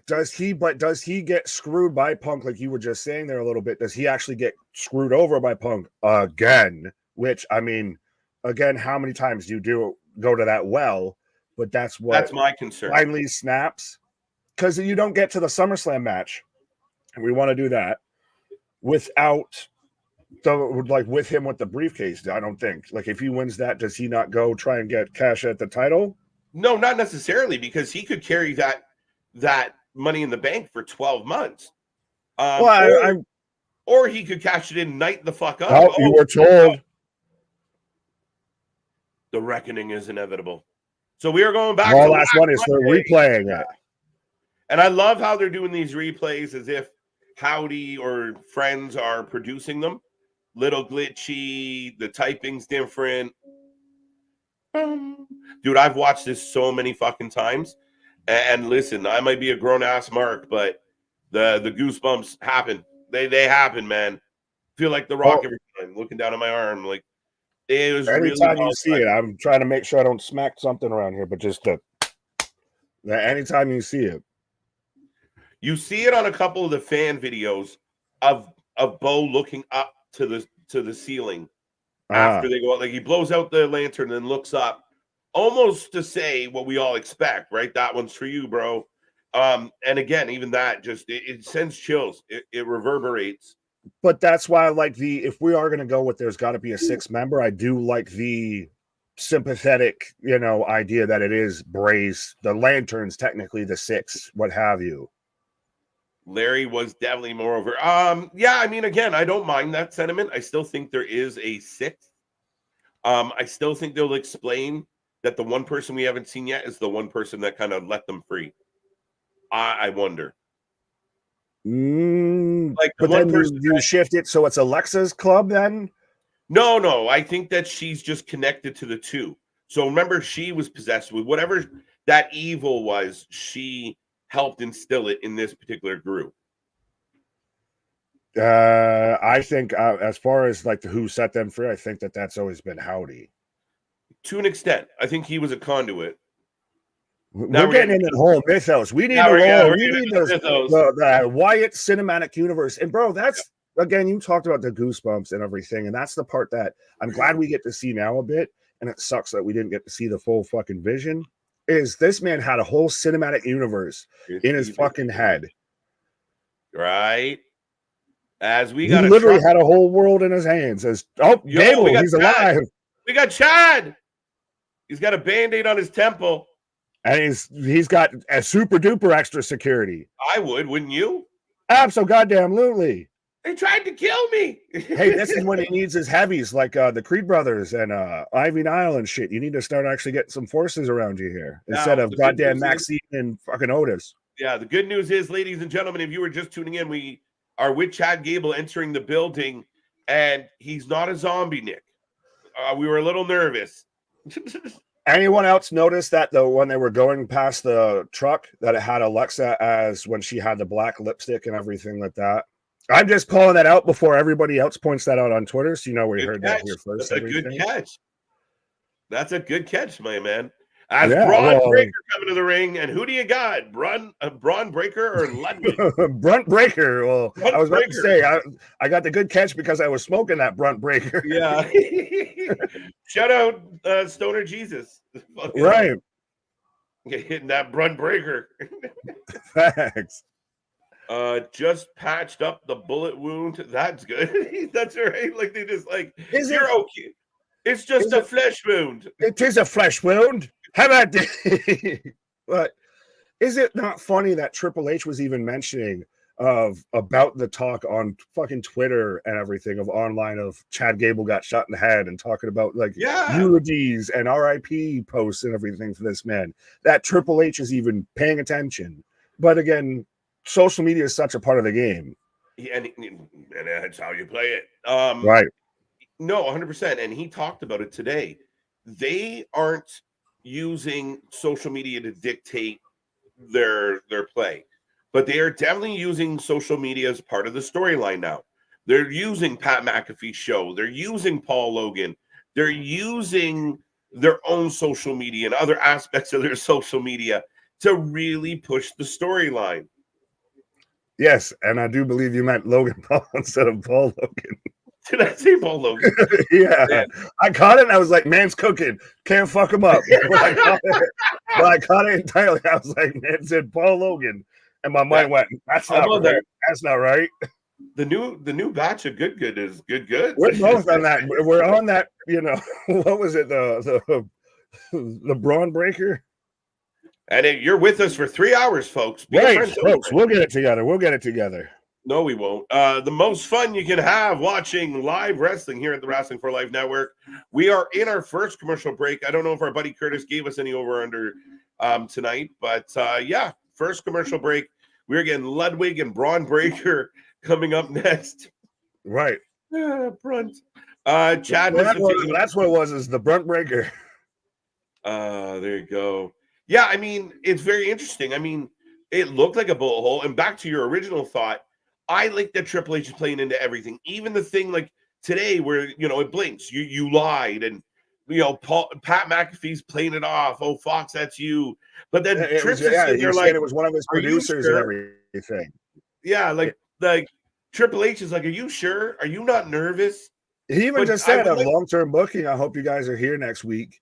Does he get screwed by Punk like you were just saying there a little bit? Does he actually get screwed over by Punk again? Which, I mean, again, how many times do you go to that well? But that's my concern. Finally snaps. Because you don't get to the SummerSlam match. And we want to do that without with him with the briefcase. I don't think. Like, if he wins that, does he not go try and get cash at the title? No, not necessarily, because he could carry that Money in the Bank for 12 months. Or he could cash it in night the fuck up. Oh, you were told. The reckoning is inevitable. So we are going back. The last one is they're replaying it. And I love how they're doing these replays as if Howdy or friends are producing them. Little glitchy, the typing's different. Dude, I've watched this so many fucking times. And listen, I might be a grown-ass mark, but the goosebumps happen. They happen, man. Feel like The Rock every time, looking down at my arm. Like, it was anytime really you see it, I'm trying to make sure I don't smack something around here, but just anytime you see it. You see it on a couple of the fan videos of Bo looking up to the ceiling after they go out. Like, he blows out the lantern and then looks up, almost to say what we all expect, right? That one's for you, bro. And again, even that just it sends chills. It reverberates. But that's why I like if we are going to go with there's got to be a 6 member, I do like the sympathetic, idea that it is Bray's, the lantern's technically the 6, what have you. Larry was definitely more over. Yeah, I mean, again, I don't mind that sentiment. I still think there is a 6th. I still think they'll explain that the one person we haven't seen yet is the one person that kind of let them free. I wonder. Like, but then you shift it so it's Alexa's club then? No. I think that she's just connected to the 2. So remember, she was possessed with whatever that evil was. She helped instill it in this particular group. I think as far as like who set them free, I think that's always been Howdy. To an extent. I think he was a conduit. We're getting into the whole mythos. We need the Wyatt cinematic universe. And bro, that's again, you talked about the goosebumps and everything, and that's the part that I'm glad we get to see now a bit. And it sucks that we didn't get to see the full fucking vision. Is this man had a whole cinematic universe in his fucking head, right? As we got literally had a whole world in his hands. Gable, he's alive. We got Chad. He's got a band-aid on his temple. And he's got a super duper extra security. I would, wouldn't you? Absolutely. They tried to kill me. Hey, this is when he needs his heavies, like the Creed brothers and Ivy Nile and shit. You need to start actually getting some forces around you here instead of goddamn Maxine and fucking Otis. Yeah, the good news is, ladies and gentlemen, if you were just tuning in, we are with Chad Gable entering the building, and he's not a zombie, Nick. We were a little nervous. Anyone else notice that though when they were going past the truck that it had Alexa as when she had the black lipstick and everything like that? I'm just calling that out before everybody else points that out on Twitter, so we heard that here first. That's a good catch. That's a good catch, my man. As Braun Breaker coming to the ring, and who do you got? Braun Breaker or Ludwig? Braun Breaker. Well, I was about Breaker. to say I got the good catch because I was smoking that Braun Breaker. Yeah. Shout out Stoner Jesus. Right. Hitting that Braun Breaker. Facts. Just patched up the bullet wound. That's good. That's right. Like they just like you're okay. It's just a flesh wound. It is a flesh wound. How about this? But is it not funny that Triple H was even mentioning about the talk on fucking Twitter and everything of online of Chad Gable got shot in the head and talking about like eulogies and RIP posts and everything for this man, that Triple H is even paying attention. But again, social media is such a part of the game. Yeah, and that's how you play it. Right. No, 100%. And he talked about it today. They aren't using social media to dictate their play, but they are definitely using social media as part of the storyline now. They're using Pat McAfee's show. They're using Paul Logan. They're using their own social media and other aspects of their social media to really push the storyline. Yes, and I do believe you meant Logan Paul instead of Paul Logan. Did I say Paul Logan? Yeah. I caught it and I was like, man's cooking. Can't fuck him up. But I caught it entirely. I was like, man said Paul Logan. And my mind went, that's not right. That's not right. The new batch of good is good. We're both on that. We're on that, what was it? The Braun Breaker? And you're with us for 3 hours, folks. Right, folks. We'll get it together. No, we won't. The most fun you can have watching live wrestling here at the Wrestling for Life Network. We are in our first commercial break. I don't know if our buddy Curtis gave us any over-under tonight, but first commercial break. We're getting Ludwig and Braun Breaker coming up next. Right. Brunt. Chad. That's what it was, is the Braun Breaker. There you go. Yeah, I mean, it's very interesting. I mean, it looked like a bullet hole. And back to your original thought, I like that Triple H is playing into everything. Even the thing like today where, it blinks. You lied. And, Pat McAfee's playing it off. Oh, Fox, that's you. But then Trips is sitting there like, it was one of his producers and everything. Yeah, like Triple H is like, are you sure? Are you not nervous? He even just said of long-term booking, I hope you guys are here next week.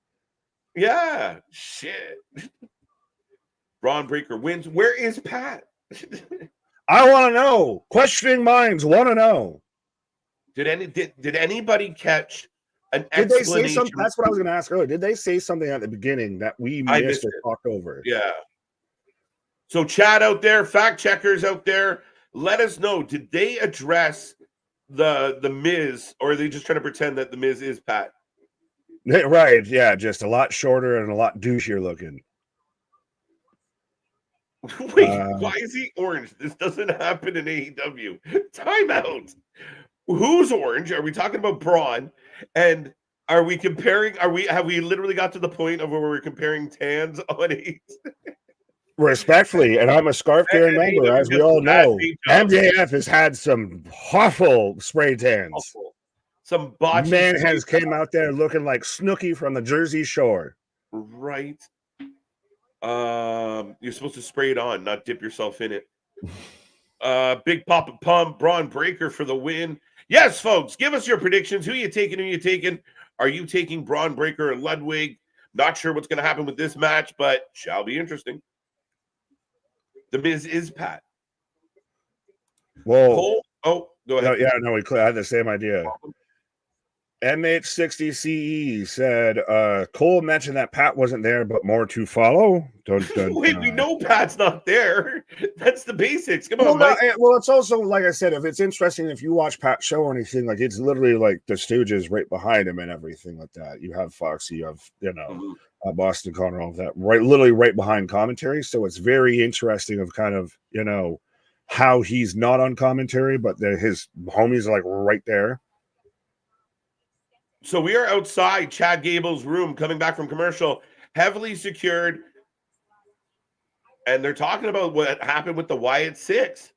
Yeah, shit. Braun Breaker wins. Where is Pat? I want to know. Questioning minds want to know. Did anybody catch an explanation? Did they say something? That's what I was going to ask earlier. Did they say something at the beginning that we missed or talked over? Yeah. So chat out there, fact checkers out there, let us know. Did they address the Miz, or are they just trying to pretend that the Miz is Pat? Right. Yeah. Just a lot shorter and a lot douchier looking. Wait, why is he orange? This doesn't happen in AEW. Timeout. Who's orange? Are we talking about Braun? And are we comparing? Have we literally got to the point of where we're comparing tans on it? Respectfully, and I'm a scarf carrying member, as we all know. MJF has had some awful spray tans. Awful. Some botched. Man has came out there looking like Snooki from the Jersey Shore. Right. You're supposed to spray it on, not dip yourself in it. Big Papa Pump, Braun Breaker for the win. Yes, folks, give us your predictions. Who you taking? Are you taking Braun Breaker and Ludwig? Not sure what's going to happen with this match, but shall be interesting. The Miz is Pat. Whoa. Go ahead. I had the same idea. MH60CE said Cole mentioned that Pat wasn't there, but more to follow. Wait, we know Pat's not there. That's the basics. Come on, Mike. Well, it's also, like I said, if it's interesting, if you watch Pat's show or anything, like it's literally like the Stooges right behind him and everything like that. You have Foxy, you have Boston Connor, all of that, literally right behind commentary. So it's very interesting of kind of, how he's not on commentary, but his homies are like right there. So we are outside Chad Gable's room coming back from commercial, heavily secured. And they're talking about what happened with the Wyatt Sick6.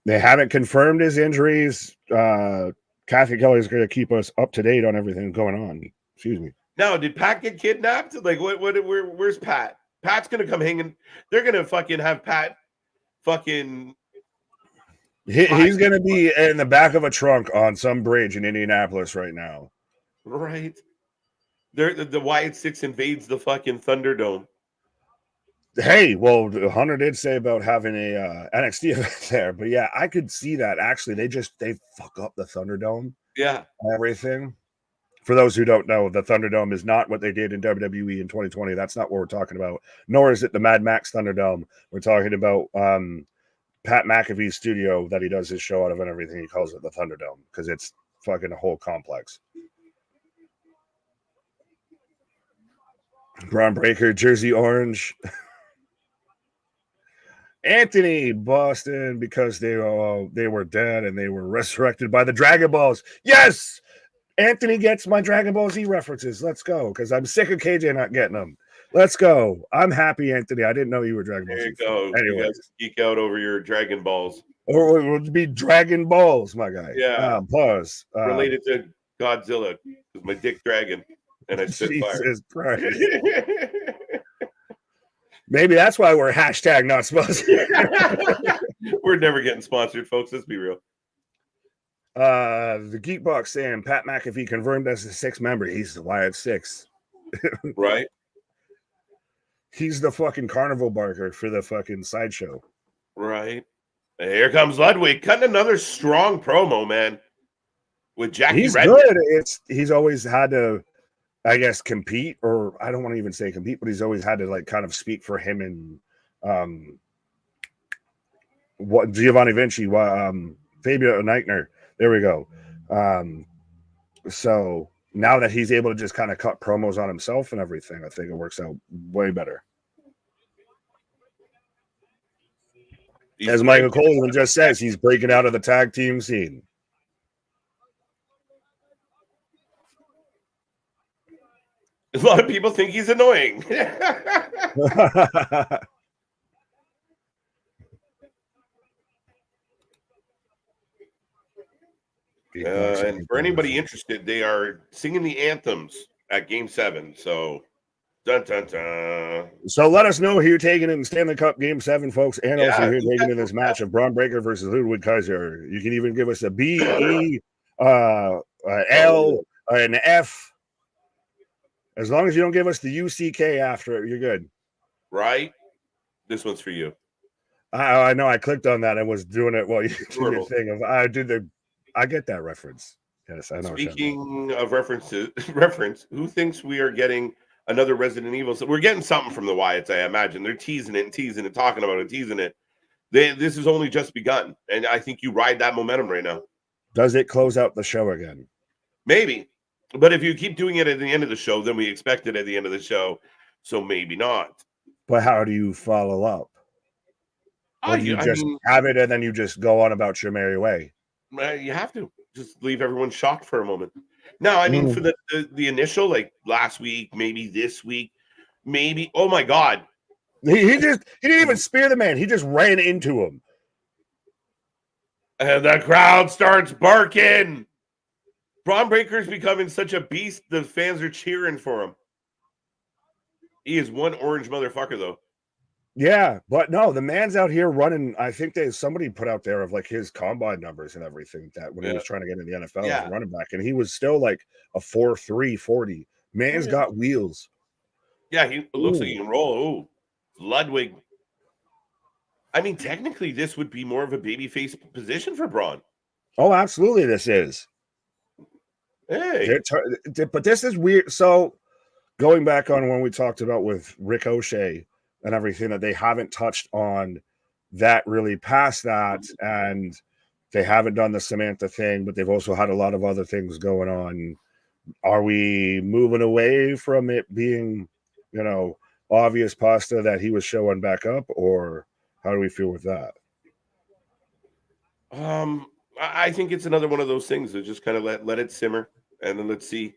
They haven't confirmed his injuries. Kathy Kelly is going to keep us up to date on everything going on. Excuse me. Now, did Pat get kidnapped? Like, where's Pat? Pat's gonna come hanging. They're gonna fucking have Pat fucking. He's gonna be in the back of a trunk on some bridge in Indianapolis right now. Right. The Wyatt Sick6 invades the fucking Thunderdome. Hey, well, Hunter did say about having a NXT event there, but yeah, I could see that. Actually, they fuck up the Thunderdome. Yeah, everything. For those who don't know, the Thunderdome is not what they did in WWE in 2020. That's not what we're talking about. Nor is it the Mad Max Thunderdome. We're talking about Pat McAfee's studio that he does his show out of and everything. He calls it the Thunderdome because it's fucking a whole complex. Braun Breaker, Jersey Orange. Anthony, Boston, because they were dead and they were resurrected by the Dragon Balls. Yes! Anthony gets my Dragon Ball Z references. Let's go, because I'm sick of KJ not getting them. Let's go. I'm happy, Anthony. I didn't know you were Dragon Ball Z. There you go. Anyway, you guys geek out over your Dragon Balls. Or it would be Dragon Balls, my guy. Yeah. Pause. Related to Godzilla, because my dick dragon, and I spit fire. Jesus Christ. Maybe that's why we're hashtag not sponsored. We're never getting sponsored, folks. Let's be real. The Geekbox saying Pat McAfee confirmed as the 6th member. He's the Wyatt Sick6. Right. He's the fucking carnival barker for the fucking sideshow. Right. And here comes Ludwig cutting another strong promo, man. With Jackie He's Redmond. good. He's always had to, I guess, compete, or I don't want to even say compete, but he's always had to like kind of speak for him and what Giovanni Vinci, Fabio Eichner. There we go. So now that he's able to just kind of cut promos on himself and everything, I think it works out way better. As Michael Coleman just says, he's breaking out of the tag team scene. A lot of people think he's annoying. And for anybody interested, they are singing the anthems at Game 7. So, dun, dun, dun. So let us know who you're taking in Stanley Cup Game 7, folks, and also who you're taking in this match of Braun Breaker versus Ludwig Kaiser. You can even give us a B, E, L, an F. As long as you don't give us the UCK after it, you're good. Right? This one's for you. I know. I clicked on that and was doing it while you did your thing of I get that reference. Yes, I know. Speaking of reference, who thinks we are getting another Resident Evil? So we're getting something from the Wyatts, I imagine. They're teasing it, talking about it, teasing it. This has only just begun, and I think you ride that momentum right now. Does it close out the show again? Maybe. But if you keep doing it at the end of the show, then we expect it at the end of the show. So maybe not. But how do you follow up? Or do you just have it and then you just go on about your merry way? You have to just leave everyone shocked for a moment. Now, I mean, for the initial, like last week, maybe this week, maybe. Oh my God. He didn't even spear the man. He just ran into him. And the crowd starts barking. Braun Breaker's becoming such a beast, the fans are cheering for him. He is one orange motherfucker, though. Yeah, but no, the man's out here running. I think somebody put out there of like his combine numbers and everything that when he was trying to get in the NFL as a running back, and he was still like a 4.3 40. Man's got wheels. Yeah, he looks like he can roll. Ooh, Ludwig. I mean, technically, this would be more of a babyface position for Braun. Oh, absolutely, this is. Hey, but this is weird. So going back on when we talked about with Ricochet and everything, that they haven't touched on that really past that, and they haven't done the Samantha thing, but they've also had a lot of other things going on. Are we moving away from it being, obvious pasta that he was showing back up, or how do we feel with that? I think it's another one of those things that just kind of let it simmer, and then let's see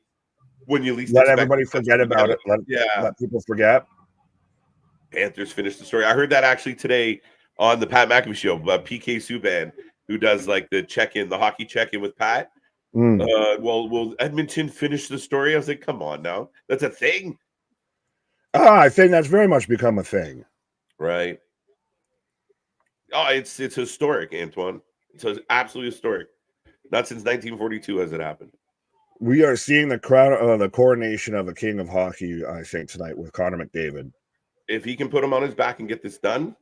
when you least let everybody forget about it. Let people forget. Panthers finished the story. I heard that actually today on the Pat McAfee show. PK Subban, who does like the check-in, the hockey check-in with Pat, Well, will Edmonton finish the story? I was like, come on now. That's a thing. I think that's very much become a thing. Right. Oh, it's historic, Antoine. It's absolutely historic. Not since 1942 has it happened. We are seeing the coronation of a king of hockey, I think, tonight with Connor McDavid. If he can put him on his back and get this done,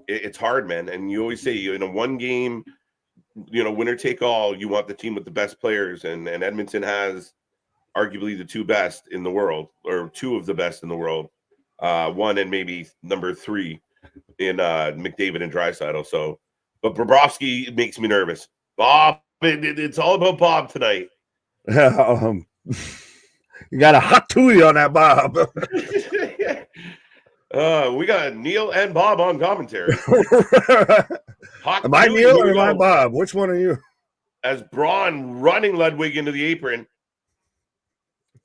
it's hard, man. And you always say, in a one game, winner take all, you want the team with the best players. And Edmonton has arguably the two best in the world, or two of the best in the world. One and maybe number three in McDavid and Draisaitl. So, but Bobrovsky makes me nervous. Bob, it's all about Bob tonight. You got a hot tootie on that, Bob. We got Neil and Bob on commentary. Am I Neil or am I Bob? Which one are you? As Braun running Ludwig into the apron.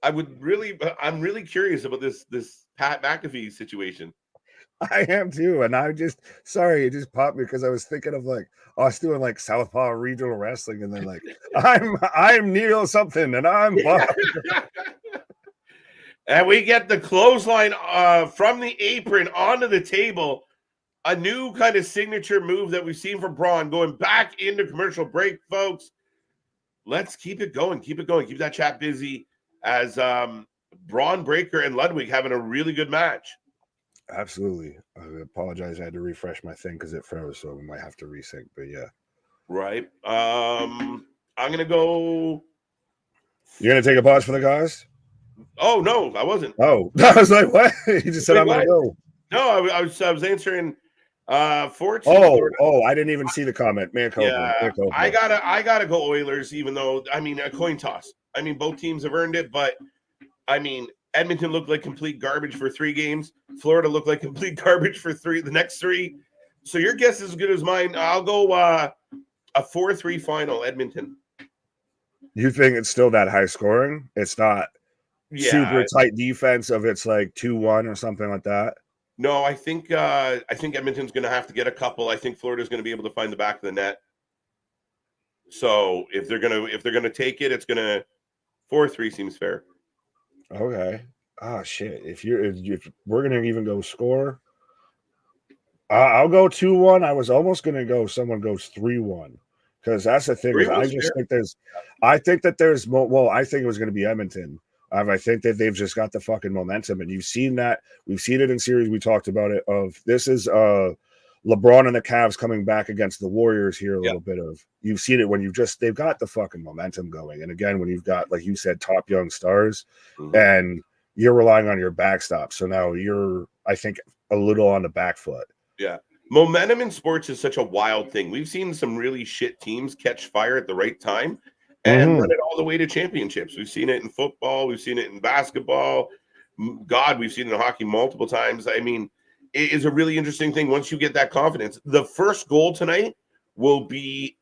I'm really curious about this Pat McAfee situation. I am too, and it just popped me because I was thinking of us doing like Southpaw regional wrestling, and then like I'm Neil something, and I'm Bob. And we get the clothesline from the apron onto the table, a new kind of signature move that we've seen from Braun. Going back into commercial break, folks. Let's keep it going, keep that chat busy as Braun Breaker and Ludwig having a really good match. Absolutely. I apologize. I had to refresh my thing because it froze, so we might have to resync. But yeah. Right. I'm gonna go. You're gonna take a pause for the guys? Oh no, I wasn't. Oh, I was like, what? You just said I'm gonna go. No, I was answering. 14. Oh, I didn't even see the comment. Man, yeah, I gotta go Oilers. Even though a coin toss. Both teams have earned it, but Edmonton looked like complete garbage for 3 games. Florida looked like complete garbage for the next 3. So your guess is as good as mine. I'll go a 4-3 final, Edmonton. You think it's still that high scoring? It's not super tight defense of it's like 2-1 or something like that? No, I think Edmonton's going to have to get a couple. I think Florida's going to be able to find the back of the net. So if they're gonna take it, it's gonna 4-3 seems fair. Okay. Oh shit! If we're gonna even go score, I'll go 2-1. I was almost gonna go. Someone goes 3-1 because that's the thing. I think there's. Well, I think it was gonna be Edmonton. I think that they've just got the fucking momentum, and you've seen that. We've seen it in series. We talked about it. This is LeBron and the Cavs coming back against the Warriors here a little bit of. You've seen it when they've got the fucking momentum going. And again, when you've got, like you said, top young stars and you're relying on your backstop. So now you're, I think, a little on the back foot. Yeah. Momentum in sports is such a wild thing. We've seen some really shit teams catch fire at the right time and run it all the way to championships. We've seen it in football. We've seen it in basketball. God, we've seen it in hockey multiple times. It is a really interesting thing once you get that confidence. The first goal tonight will be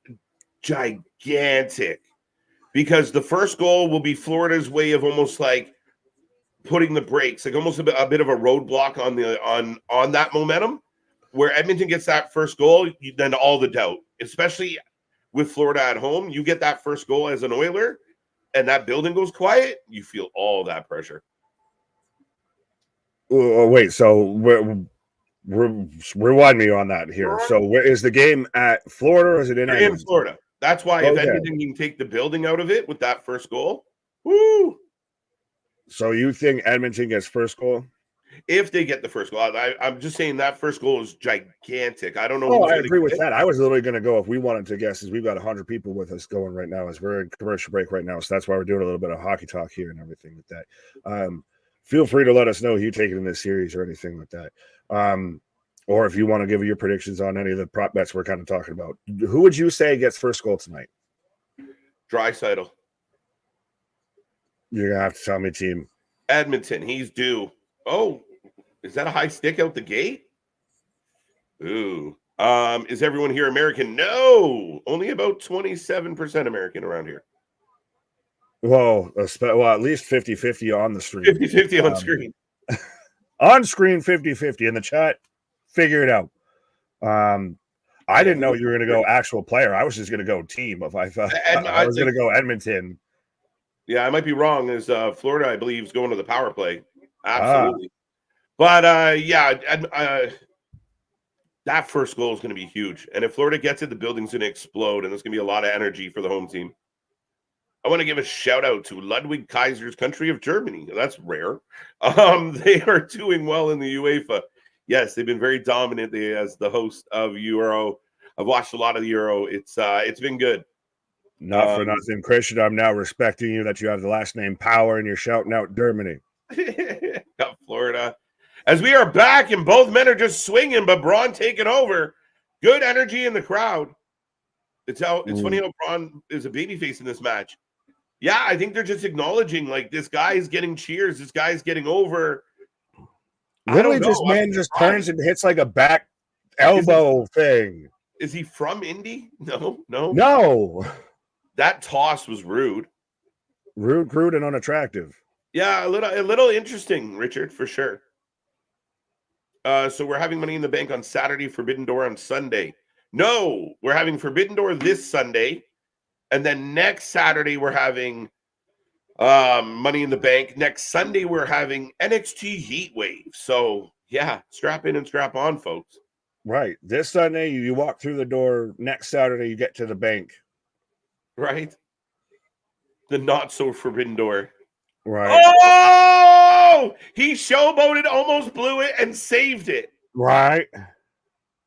gigantic because the first goal will be Florida's way of almost like putting the brakes, like almost a bit of a roadblock on that momentum. Where Edmonton gets that first goal, then all the doubt, especially with Florida at home, you get that first goal as an Oiler and that building goes quiet, you feel all that pressure. Oh, wait, so rewind me on that here. So is the game at Florida or is it in Edmonton? Florida? That's why if Edmonton can take the building out of it with that first goal, woo! So you think Edmonton gets first goal? If they get the first goal. I'm just saying that first goal is gigantic. I don't know. Oh, I agree with that. I was literally going to go, if we wanted to guess, is we've got 100 people with us going right now as we're in commercial break right now. So that's why we're doing a little bit of hockey talk here and everything with that. Feel free to let us know who you take in this series or anything like that. Or if you want to give your predictions on any of the prop bets we're kind of talking about. Who would you say gets first goal tonight? Draisaitl. You're going to have to tell me, team. Edmonton, he's due. Oh, is that a high stick out the gate? Ooh. Is everyone here American? No. Only about 27% American around here. Well, at least 50-50 on the stream. 50-50 on screen. On screen, 50-50. In the chat, figure it out. I didn't know you were going to go actual player. I was just going to go team. If I thought I was going to go Edmonton. Yeah, I might be wrong. Is Florida, I believe, is going to the power play. Absolutely. But that first goal is going to be huge. And if Florida gets it, the building's going to explode, and there's going to be a lot of energy for the home team. I want to give a shout out to Ludwig Kaiser's country of Germany. That's rare. They are doing well in the UEFA. Yes, they've been very dominant as the host of Euro. I've watched a lot of the Euro. It's been good. Not for nothing, Christian. I'm now respecting you that you have the last name Power and you're shouting out Germany. Got Florida. As we are back and both men are just swinging, but Braun taking over. Good energy in the crowd. It's funny how Braun is a babyface in this match. Yeah, I think they're just acknowledging like this guy is getting cheers. This guy's getting over. Literally, this man just turns and hits like a back elbow thing. Is he from Indy? No. That toss was rude. Rude, crude, and unattractive. Yeah, a little interesting, Richard, for sure. So we're having Money in the Bank on Saturday, Forbidden Door on Sunday. No, we're having Forbidden Door this Sunday. And then next Saturday, we're having Money in the Bank. Next Sunday, we're having NXT Heatwave. So, yeah, strap in and strap on, folks. Right. This Sunday, you walk through the door. Next Saturday, you get to the bank. Right. The not-so-forbidden door. Right. Oh! He showboated, almost blew it, and saved it. Right.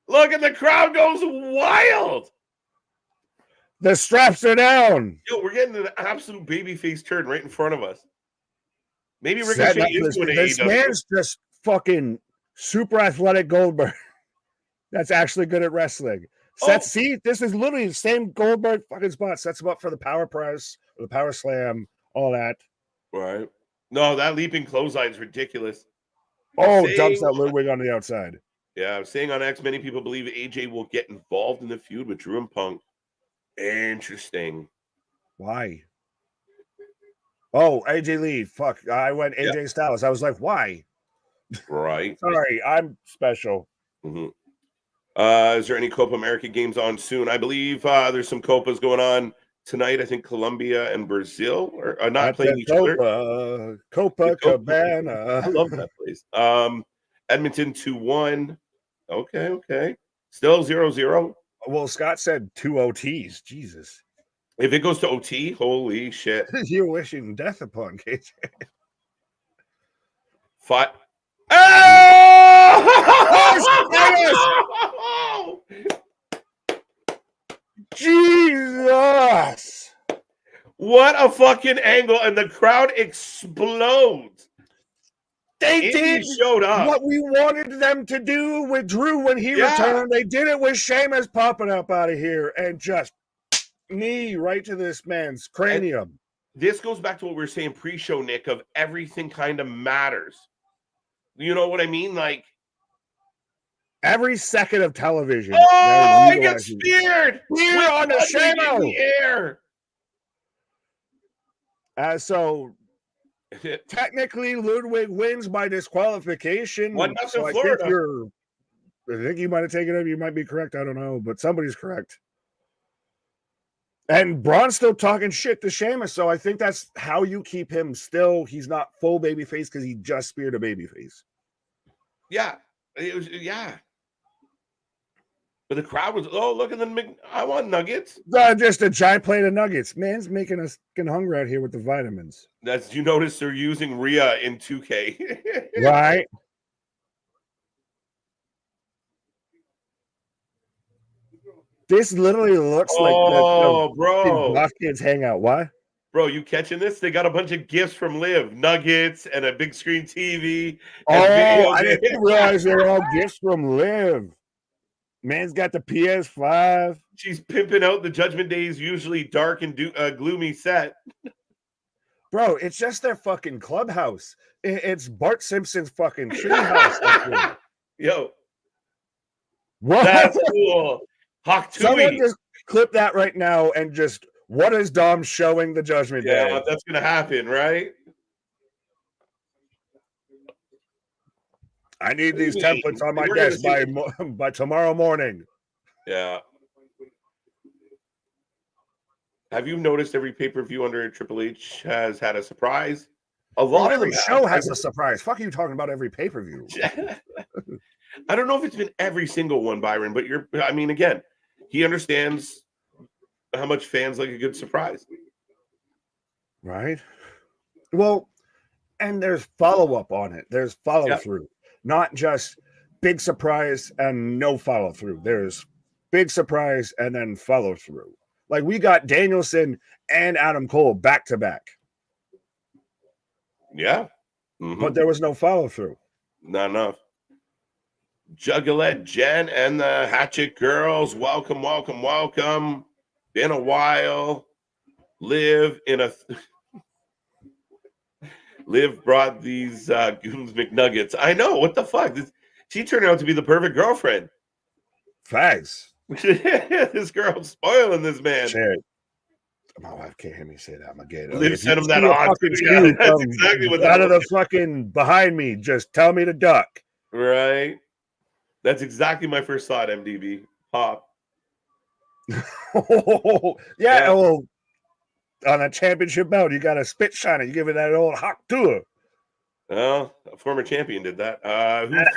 Look, and the crowd goes wild. The straps are down. Yo, we're getting an absolute babyface turn right in front of us. Maybe Ricochet is going to This man's just fucking super athletic Goldberg. That's actually good at wrestling. See, this is literally the same Goldberg fucking spot. Sets him up for the power press, or the power slam, all that. Right. No, that leaping clothesline is ridiculous. Dumps that Ludwig on the outside. Yeah, I'm saying on X, many people believe AJ will get involved in the feud with Drew and Punk. Interesting. Why? Oh, AJ Lee. Fuck. I went AJ Styles. I was like, why? Right. Sorry, I'm special. Mm-hmm. Is there any Copa America games on soon? I believe there's some Copas going on tonight. I think Colombia and Brazil are not playing each other. Copacabana. I love that place. Edmonton 2-1. Okay. Still 0-0. Well, Scott said 2 OTs. Jesus. If it goes to OT, holy shit. You're wishing death upon KJ. Fight. Oh! Jesus. What a fucking angle. And the crowd explodes. They did showed up. What we wanted them to do with Drew when he returned. They did it with Sheamus popping up out of here and just knee right to this man's cranium. And this goes back to what we were saying pre-show, Nick, of everything kind of matters. You know what I mean? Like every second of television. Oh, he gets speared! Spear on the shadow in the air. So technically, Ludwig wins by disqualification. 1-0 so Florida. I think you might have taken it. You might be correct. I don't know, but somebody's correct. And Braun's still talking shit to Sheamus, so I think that's how you keep him still. He's not full babyface because he just speared a babyface. Yeah, it was. Yeah, but the crowd was. Oh, look at the. I want nuggets. Just a giant plate of nuggets. Man's making us getting hungry out here with the vitamins. That's you notice they're using Rhea in 2K, right? This literally looks like the bro. Buff kids hang out. Why? Bro, you catching this? They got a bunch of gifts from Liv, nuggets and a big screen TV. I didn't realize they're all gifts from Liv. Man's got the PS5. She's pimping out the Judgment Day's usually dark and gloomy set. Bro, it's just their fucking clubhouse. It's Bart Simpson's fucking treehouse. Yo. What? That's cool. Hawk Someone just clip that right now and just, what is Dom showing the Judgment Day? Yeah, that's going to happen, right? I need these templates on my desk by tomorrow morning. Yeah. Have you noticed every pay-per-view under Triple H has had a surprise? A lot of them show has a surprise. Fuck, are you talking about every pay-per-view? I don't know if it's been every single one, Byron, but I mean, again, he understands how much fans like a good surprise. Right. Well, and there's follow-up on it. There's follow-through. Not just big surprise and no follow-through. There's big surprise and then follow-through. Like, we got Danielson and Adam Cole back-to-back. Yeah. But there was no follow-through. Not enough. Juggalette Jen and the Hatchet Girls. Welcome, welcome, welcome. Been a while. Liv brought these Goons McNuggets. I know. What the fuck? She turned out to be the perfect girlfriend. Facts. This girl's spoiling this man. Shit. My wife can't hear me say that. I'm gonna get it. Liv sent him that on. Yeah, that's exactly what out of the fucking behind me. Just tell me to duck. Right. That's exactly my first thought, MDB. Pop. Yeah. Well, on a championship belt, you got to spit shine it. You give it that old hawk tour. Well, a former champion did that.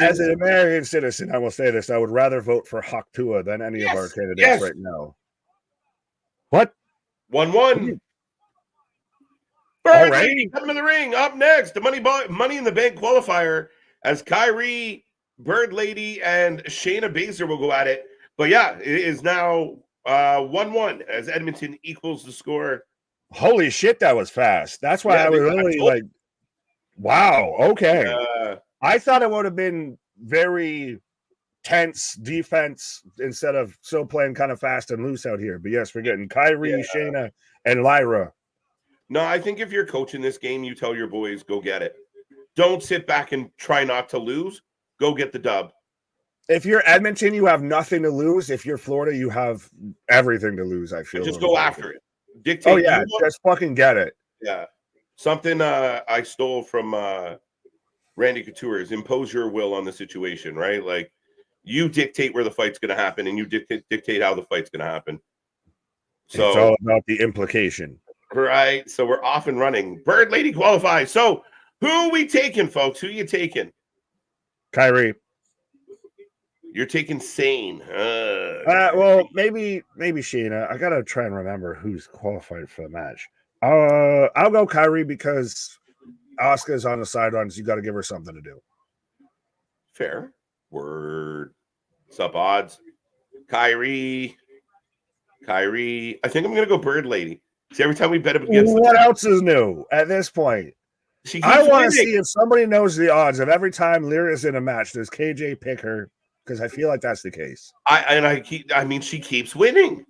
As an American citizen, I will say this: I would rather vote for Hawk Tua than any of our candidates right now. What? 1-1. Bird Lady coming to the ring. Up next, the Money in the Bank qualifier as Kairi, Bird Lady, and Shayna Baszler will go at it. But yeah, it is now 1-1 as Edmonton equals the score. Holy shit, that was fast. That's why I was really like, wow, okay. I thought it would have been very tense defense instead of still playing kind of fast and loose out here. But yes, we're getting Kairi, Shayna, and Lyra. No, I think if you're coaching this game, you tell your boys, go get it. Don't sit back and try not to lose. Go get the dub. If you're Edmonton, you have nothing to lose. If you're Florida, you have everything to lose, I feel. Just go after it. Dictate. Oh, yeah, just fucking get it. Yeah. Something I stole from Randy Couture is impose your will on the situation, right? Like, you dictate where the fight's going to happen, and you dictate how the fight's going to happen. So it's all about the implication. Right. So we're off and running. Bird Lady qualifies. So who are we taking, folks? Who are you taking? Kairi. You're taking Sane. Well, maybe Shayna. I gotta try and remember who's qualified for the match. I'll go Kairi because Asuka's on the sidelines. You got to give her something to do. Fair. Word. Sup odds? Kairi. I think I'm gonna go Bird Lady. See, every time we bet up against what else is new at this point? I want to see if somebody knows the odds of every time Lyra's in a match. Does KJ pick her? Because I feel like that's the case. She keeps winning.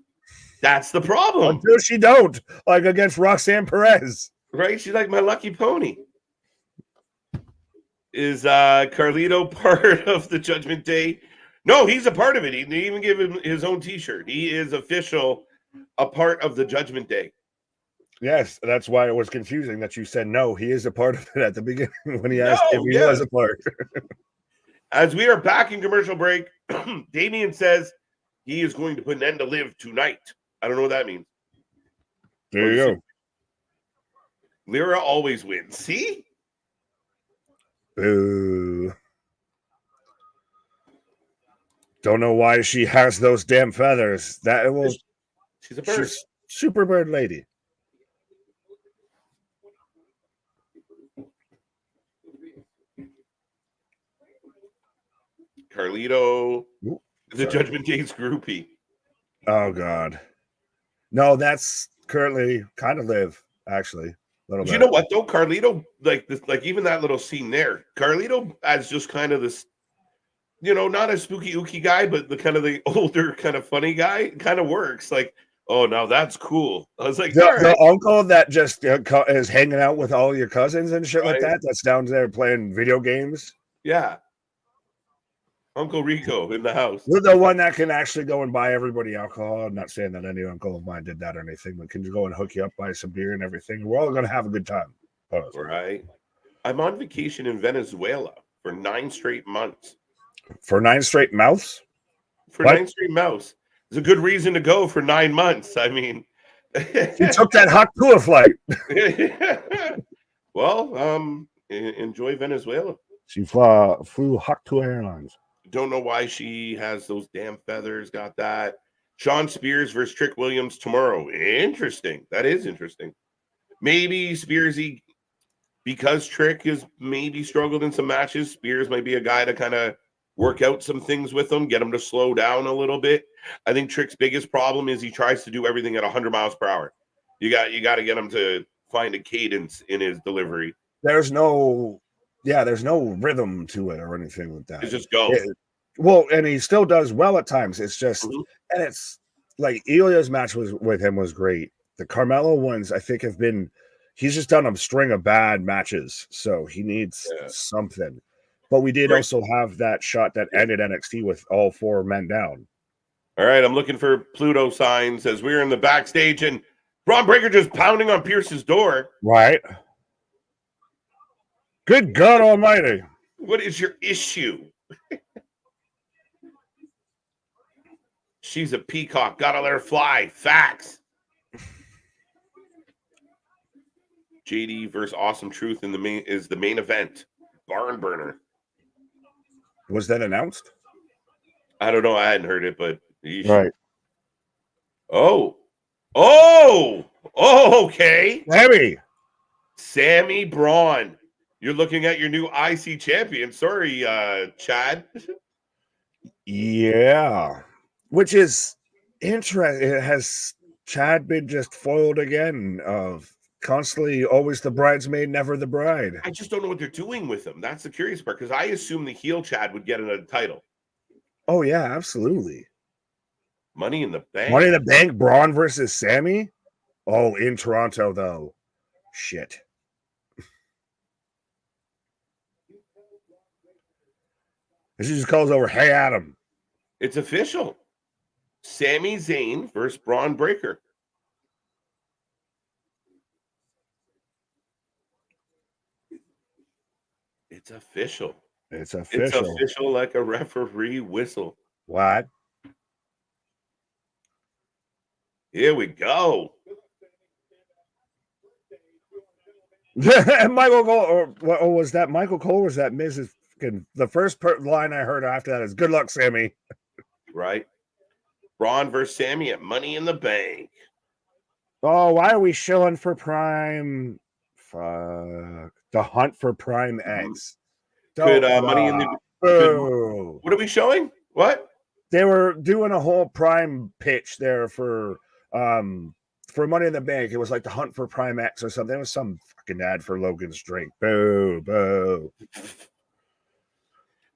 That's the problem. Until she don't, like against Roxanne Perez. Right? She's like my lucky pony. Is Carlito part of the Judgment Day? No, he's a part of it. He didn't even give him his own T-shirt. He is official, a part of the Judgment Day. Yes, that's why it was confusing that you said no. He is a part of it at the beginning when he asked if he was a part. As we are back in commercial break, Damien says he is going to put an end to Liv tonight. I don't know what that means. There you go. Lyra always wins. See? Boo. Don't know why she has those damn feathers. She's a bird. She's super bird lady. Carlito, the Judgment Day's groupie. Oh God, no, that's currently kind of Liv actually. You know what though, Carlito, like even that little scene there, Carlito as just kind of this, not a spooky ooky guy, but the kind of the older kind of funny guy kind of works. Like, oh, now that's cool. I was like, the uncle that just is hanging out with all your cousins and shit like that. That's down there playing video games. Yeah. Uncle Rico in the house. We're the one that can actually go and buy everybody alcohol. I'm not saying that any uncle of mine did that or anything, but can go and hook you up, buy some beer and everything. We're all going to have a good time. Right. I'm on vacation in Venezuela for 9 straight months. For 9 straight months? For what? 9 straight months. It's a good reason to go for 9 months. I mean, he took that hot tour flight. Well, enjoy Venezuela. She flew Hot Tour Airlines. Don't know why she has those damn feathers. Got that. Sean Spears versus Trick Williams tomorrow. Interesting. That is interesting. Maybe Spearsy, because Trick has maybe struggled in some matches, Spears might be a guy to kind of work out some things with him, get him to slow down a little bit. I think Trick's biggest problem is he tries to do everything at 100 miles per hour. You got to get him to find a cadence in his delivery. There's no rhythm to it or anything like that. It's just go. Well, and he still does well at times. It's just, and it's like Ilya's match with him was great. The Carmelo ones, I think, he's just done a string of bad matches, so he needs something. But we did also have that shot that ended NXT with all 4 men down. All right, I'm looking for Pluto signs as we're in the backstage, and Braun Breaker just pounding on Pierce's door. Right. Good God Almighty! What is your issue? She's a peacock. Gotta let her fly. Facts. JD versus Awesome Truth is the main event. Barn burner. Was that announced? I don't know. I hadn't heard it, but right. Oh, okay. Sami Braun. You're looking at your new IC champion. Sorry, Chad. Yeah. Which is interesting. Has Chad been just foiled again of constantly always the bridesmaid, never the bride? I just don't know what they're doing with him. That's the curious part, because I assume the heel Chad would get another title. Oh, yeah, absolutely. Money in the Bank. Money in the Bank, Braun versus Sami? Oh, in Toronto, though. Shit. This just calls over, hey, Adam. It's official. Sami Zayn versus Braun Breaker. It's official. It's official. It's official like a referee whistle. What? Here we go. Michael Cole, or was that Michael Cole? Or was that Mrs. The first line I heard after that is "Good luck, Sami." Right. Braun versus Sami at Money in the Bank. Oh, why are we shilling for Prime? Fuck. The hunt for Prime X. Good Money in the. Good, what are we showing? What? They were doing a whole Prime pitch there for Money in the Bank. It was like the hunt for Prime X or something. It was some fucking ad for Logan's drink. Boo, boo.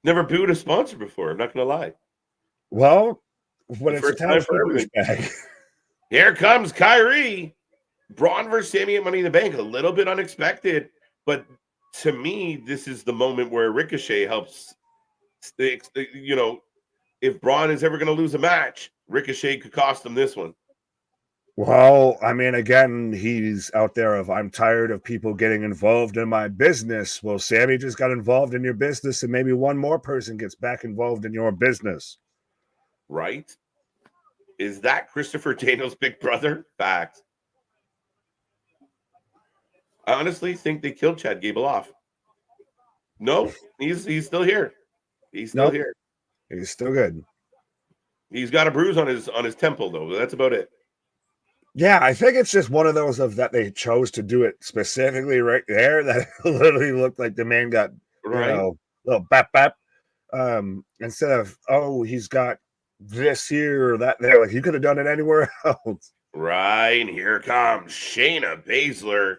Never booed a sponsor before. I'm not gonna lie. Well, when the it's time for everything. Here comes Kairi. Braun versus Sami at Money in the Bank. A little bit unexpected, but to me, this is the moment where Ricochet helps. You know, if Braun is ever going to lose a match, Ricochet could cost him this one. Well, I mean, again, he's out there of, I'm tired of people getting involved in my business. Well, Sami just got involved in your business, and maybe one more person gets back involved in your business. Right? Is that Christopher Daniels' big brother? Facts. I honestly think they killed Chad Gable off. No, he's still here. He's still here. He's still good. He's got a bruise on his temple, though. That's about it. Yeah, I think it's just one of those of that they chose to do it specifically right there that literally looked like the man got little bap bap. Instead of, oh, he's got this here or that there. Like, you could have done it anywhere else. Right, and here comes Shayna Baszler.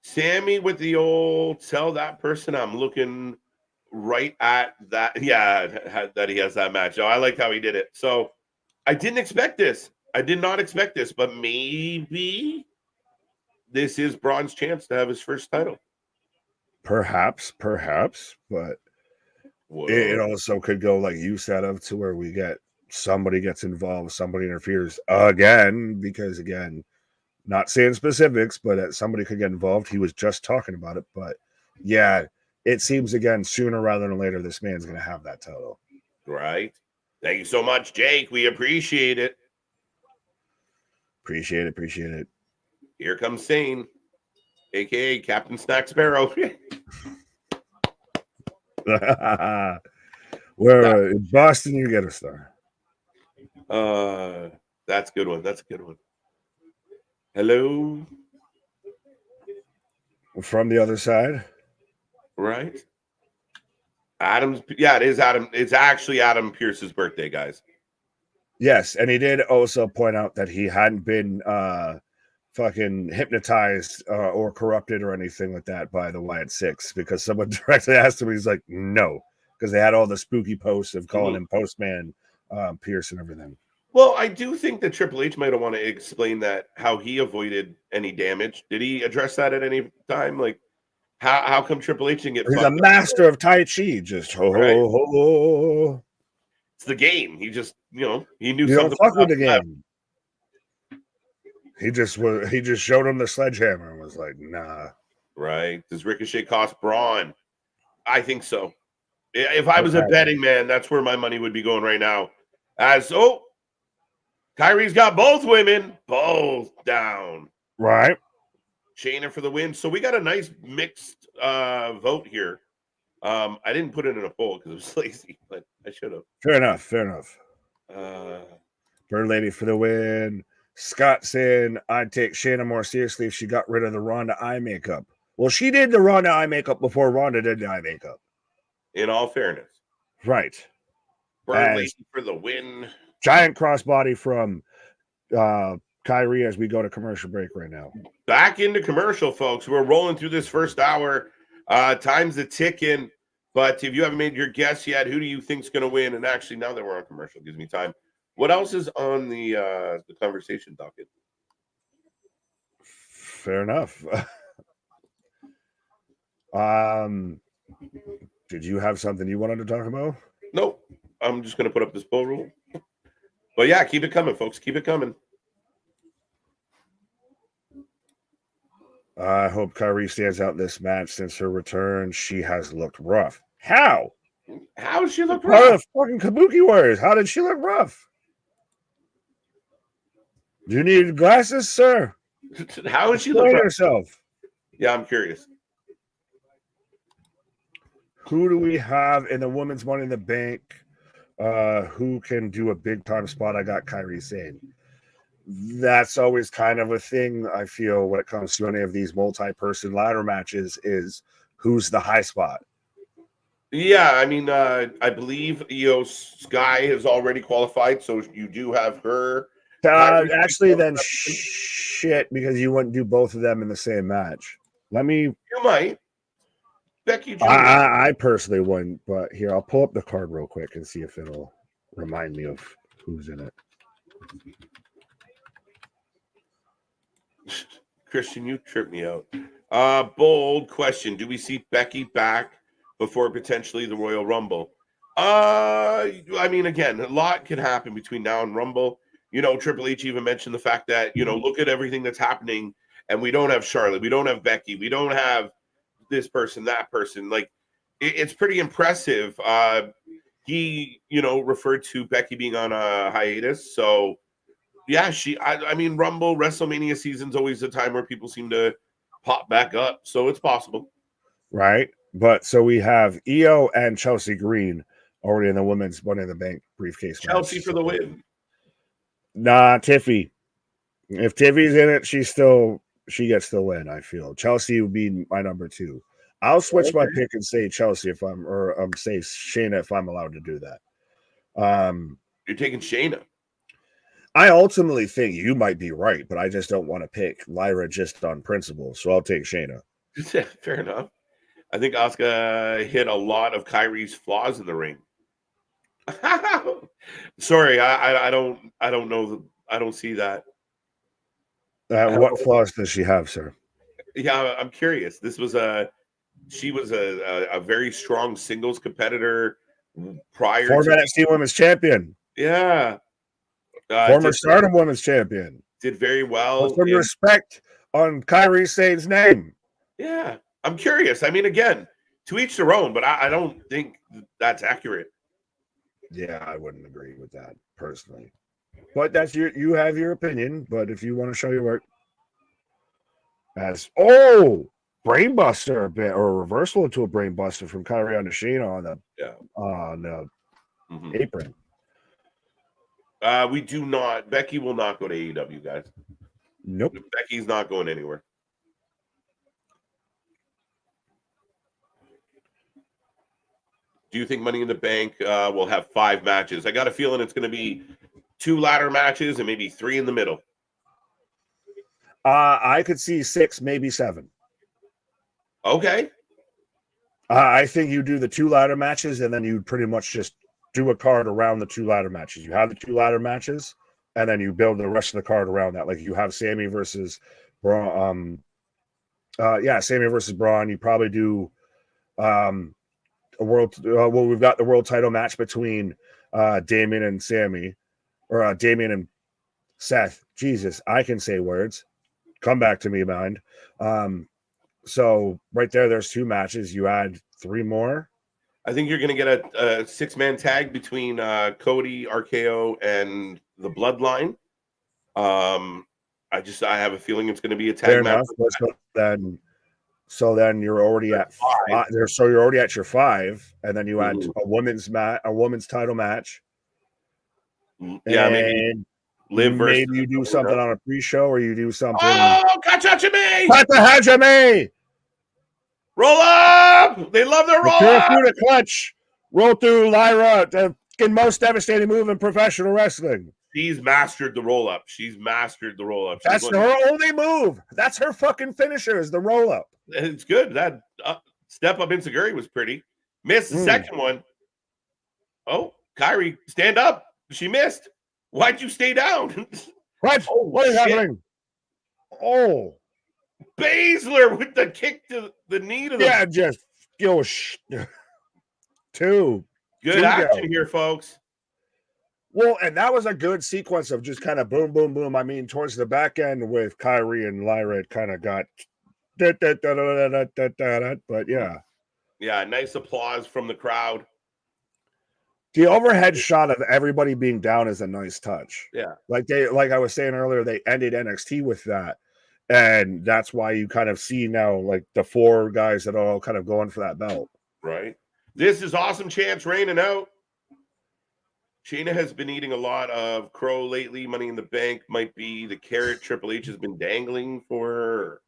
Sami with the old tell that person I'm looking right at that. Yeah, that he has that match. Oh, I like how he did it. So I didn't expect this. I did not expect this, but maybe this is Braun's chance to have his first title. Perhaps, but it also could go like you said of to where we get somebody gets involved, somebody interferes again, because again, not saying specifics, but that somebody could get involved. He was just talking about it, but yeah, it seems again sooner rather than later this man's going to have that title. Right. Thank you so much, Jake. We appreciate it. Appreciate it. Here comes Sane, aka Captain Snack Sparrow. Where in Boston you get a star. That's a good one. That's a good one. Hello. From the other side. Right. Adam's, yeah, it is Adam. It's actually Adam Pierce's birthday, guys. Yes, and he did also point out that he hadn't been fucking hypnotized or corrupted or anything like that by the Wyatt Sick6, because someone directly asked him. He's like, no, because they had all the spooky posts of calling him Postman Pierce and everything. Well, I do think that Triple H might have want to explain that, how he avoided any damage. Did he address that at any time? Like, how come Triple H didn't get? He's a master of Tai Chi. Just ho. It's the game. He just, he knew you something. Don't fuck with the game. He just showed him the sledgehammer and was like, nah. Right. Does Ricochet cost Braun? I think so. If I was a betting man, that's where my money would be going right now. Kairi's got both women, both down. Right. Shayna for the win. So we got a nice mixed vote here. I didn't put it in a poll because I was lazy, but I should have. Fair enough. Bird Lady for the win. Scott saying I'd take Shayna more seriously if she got rid of the Ronda eye makeup. Well, she did the Ronda eye makeup before Ronda did the eye makeup. In all fairness. Right. Bird Lady for the win. Giant crossbody from Kairi as we go to commercial break right now. Back into commercial, folks. We're rolling through this first hour. Time's a ticking. But if you haven't made your guess yet, who do you think's going to win? And actually, now that we're on commercial, it gives me time. What else is on the conversation docket? Fair enough. Did you have something you wanted to talk about? Nope. I'm just going to put up this poll rule. But yeah, keep it coming, folks. Keep it coming. I hope Kairi stands out this match. Since her return, she has looked rough. How? How did she look rough? Part of the fucking Kabuki Warriors. How did she look rough? Do you need glasses, sir? How did she look rough? Herself. Yeah, I'm curious. Who do we have in the women's Money in the Bank? Who can do a big time spot? I got Kairi Sane. That's always kind of a thing, I feel, when it comes to any of these multi-person ladder matches, is who's the high spot. Yeah, I mean, I believe Io Sky has already qualified, so you do have her. Actually, then shit, because you wouldn't do both of them in the same match. You might. Becky Jr. I personally wouldn't, but here, I'll pull up the card real quick and see if it'll remind me of who's in it. Christian, you tripped me out. Bold question. Do we see Becky back before potentially the Royal Rumble? I mean, again, a lot can happen between now and Rumble. Triple H even mentioned the fact that, look at everything that's happening, and we don't have Charlotte, we don't have Becky, we don't have this person, that person. Like, it's pretty impressive. He, referred to Becky being on a hiatus. So, yeah, I mean, Rumble, WrestleMania season's always a time where people seem to pop back up. So it's possible. Right. But so we have Io and Chelsea Green already in the women's Money in the Bank briefcase. Chelsea for the win. Nah, Tiffy. If Tiffy's in it, she gets the win, I feel. Chelsea would be my number 2. I'll switch my pick and say Chelsea say Shayna if I'm allowed to do that. You're taking Shayna. I ultimately think you might be right, but I just don't want to pick Lyra just on principle, so I'll take Shayna. Fair enough. I think Asuka hit a lot of Kairi's flaws in the ring. Sorry, I don't know. I don't see that. What flaws does she have, sir? Yeah, I'm curious. She was a very strong singles competitor prior. Former NXT Women's Champion. Yeah. Former Stardom Women's Champion. Did very well. Put some respect on Kairi Sane's name. Yeah. I'm curious. I mean, again, to each their own, but I don't think that's accurate. Yeah, I wouldn't agree with that personally. But that's you have your opinion. But if you want to show your work, as brainbuster or reversal into a brainbuster from Kairi on Shayna on the apron. We do not. Becky will not go to AEW, guys. Nope. Becky's not going anywhere. Do you think Money in the Bank will have 5 matches? I got a feeling it's going to be 2 ladder matches and maybe 3 in the middle. I could see 6, maybe 7. Okay. I think you do the 2 ladder matches, and then you pretty much just do a card around the 2 ladder matches. You have the 2 ladder matches, and then you build the rest of the card around that. Like you have Sami versus Braun. Sami versus Braun. You probably do a world. We've got the world title match between Damian and Sami, or Damian and Seth. Jesus, I can say words. Come back to me, mind. So right there's 2 matches. You add 3 more. I think you're going to get a 6-man tag between Cody, RKO, and the Bloodline. I have a feeling it's going to be a tag match. So then you're already at 5. So you're already at your 5, and then you add a women's title match. Yeah, maybe Liv versus. Maybe you do something on a pre-show, or you do something. Oh, Katachime! Katachime! Roll up! They love their roll up! The clutch. Roll through Lyra, the most devastating move in professional wrestling. She's mastered the roll up. That's her only move. That's her fucking finisher, is the roll up. It's good. That step up Enziguri was pretty. Missed the second one. Oh, Kairi, stand up. She missed. Why'd you stay down? What? What is happening? Oh. Baszler with the kick to the knee to the. Yeah, just go. 2. Good action here, folks. Well, and that was a good sequence of just kind of boom, boom, boom. I mean, towards the back end with Kairi and Lyra, it kind of got. But yeah. Yeah, nice applause from the crowd. The overhead shot of everybody being down is a nice touch. Yeah. Like I was saying earlier, they ended NXT with that. And that's why you kind of see now like the 4 guys that are all kind of going for that belt. Right. This is Awesome Champs reigning out. Shayna has been eating a lot of crow lately. Money in the Bank might be the carrot Triple H has been dangling for her.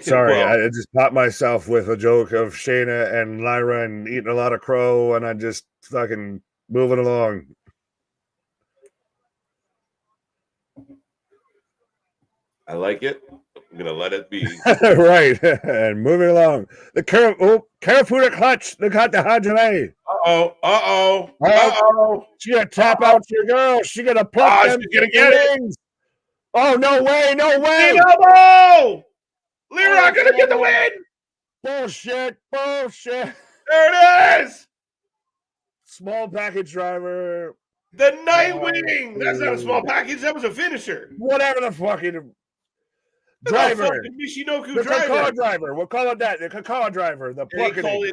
Sorry, I just popped myself with a joke of Shayna and Lyra and eating a lot of crow, and I just fucking moving along. I like it. I'm gonna let it be. Right, and moving along. The Karafuda clutch. Look at the Hajime. She gonna tap out your girl. She gonna pluck them. She's gonna get it. Oh, no way. Elbow! Lyra gonna get the win. Bullshit. There it is. Small package driver. The Nightwing. That's not a small package. That was a finisher. Whatever the fucking driver. Mishinoku the driver. Kakao driver. We'll call it that. The Kakao driver. The they call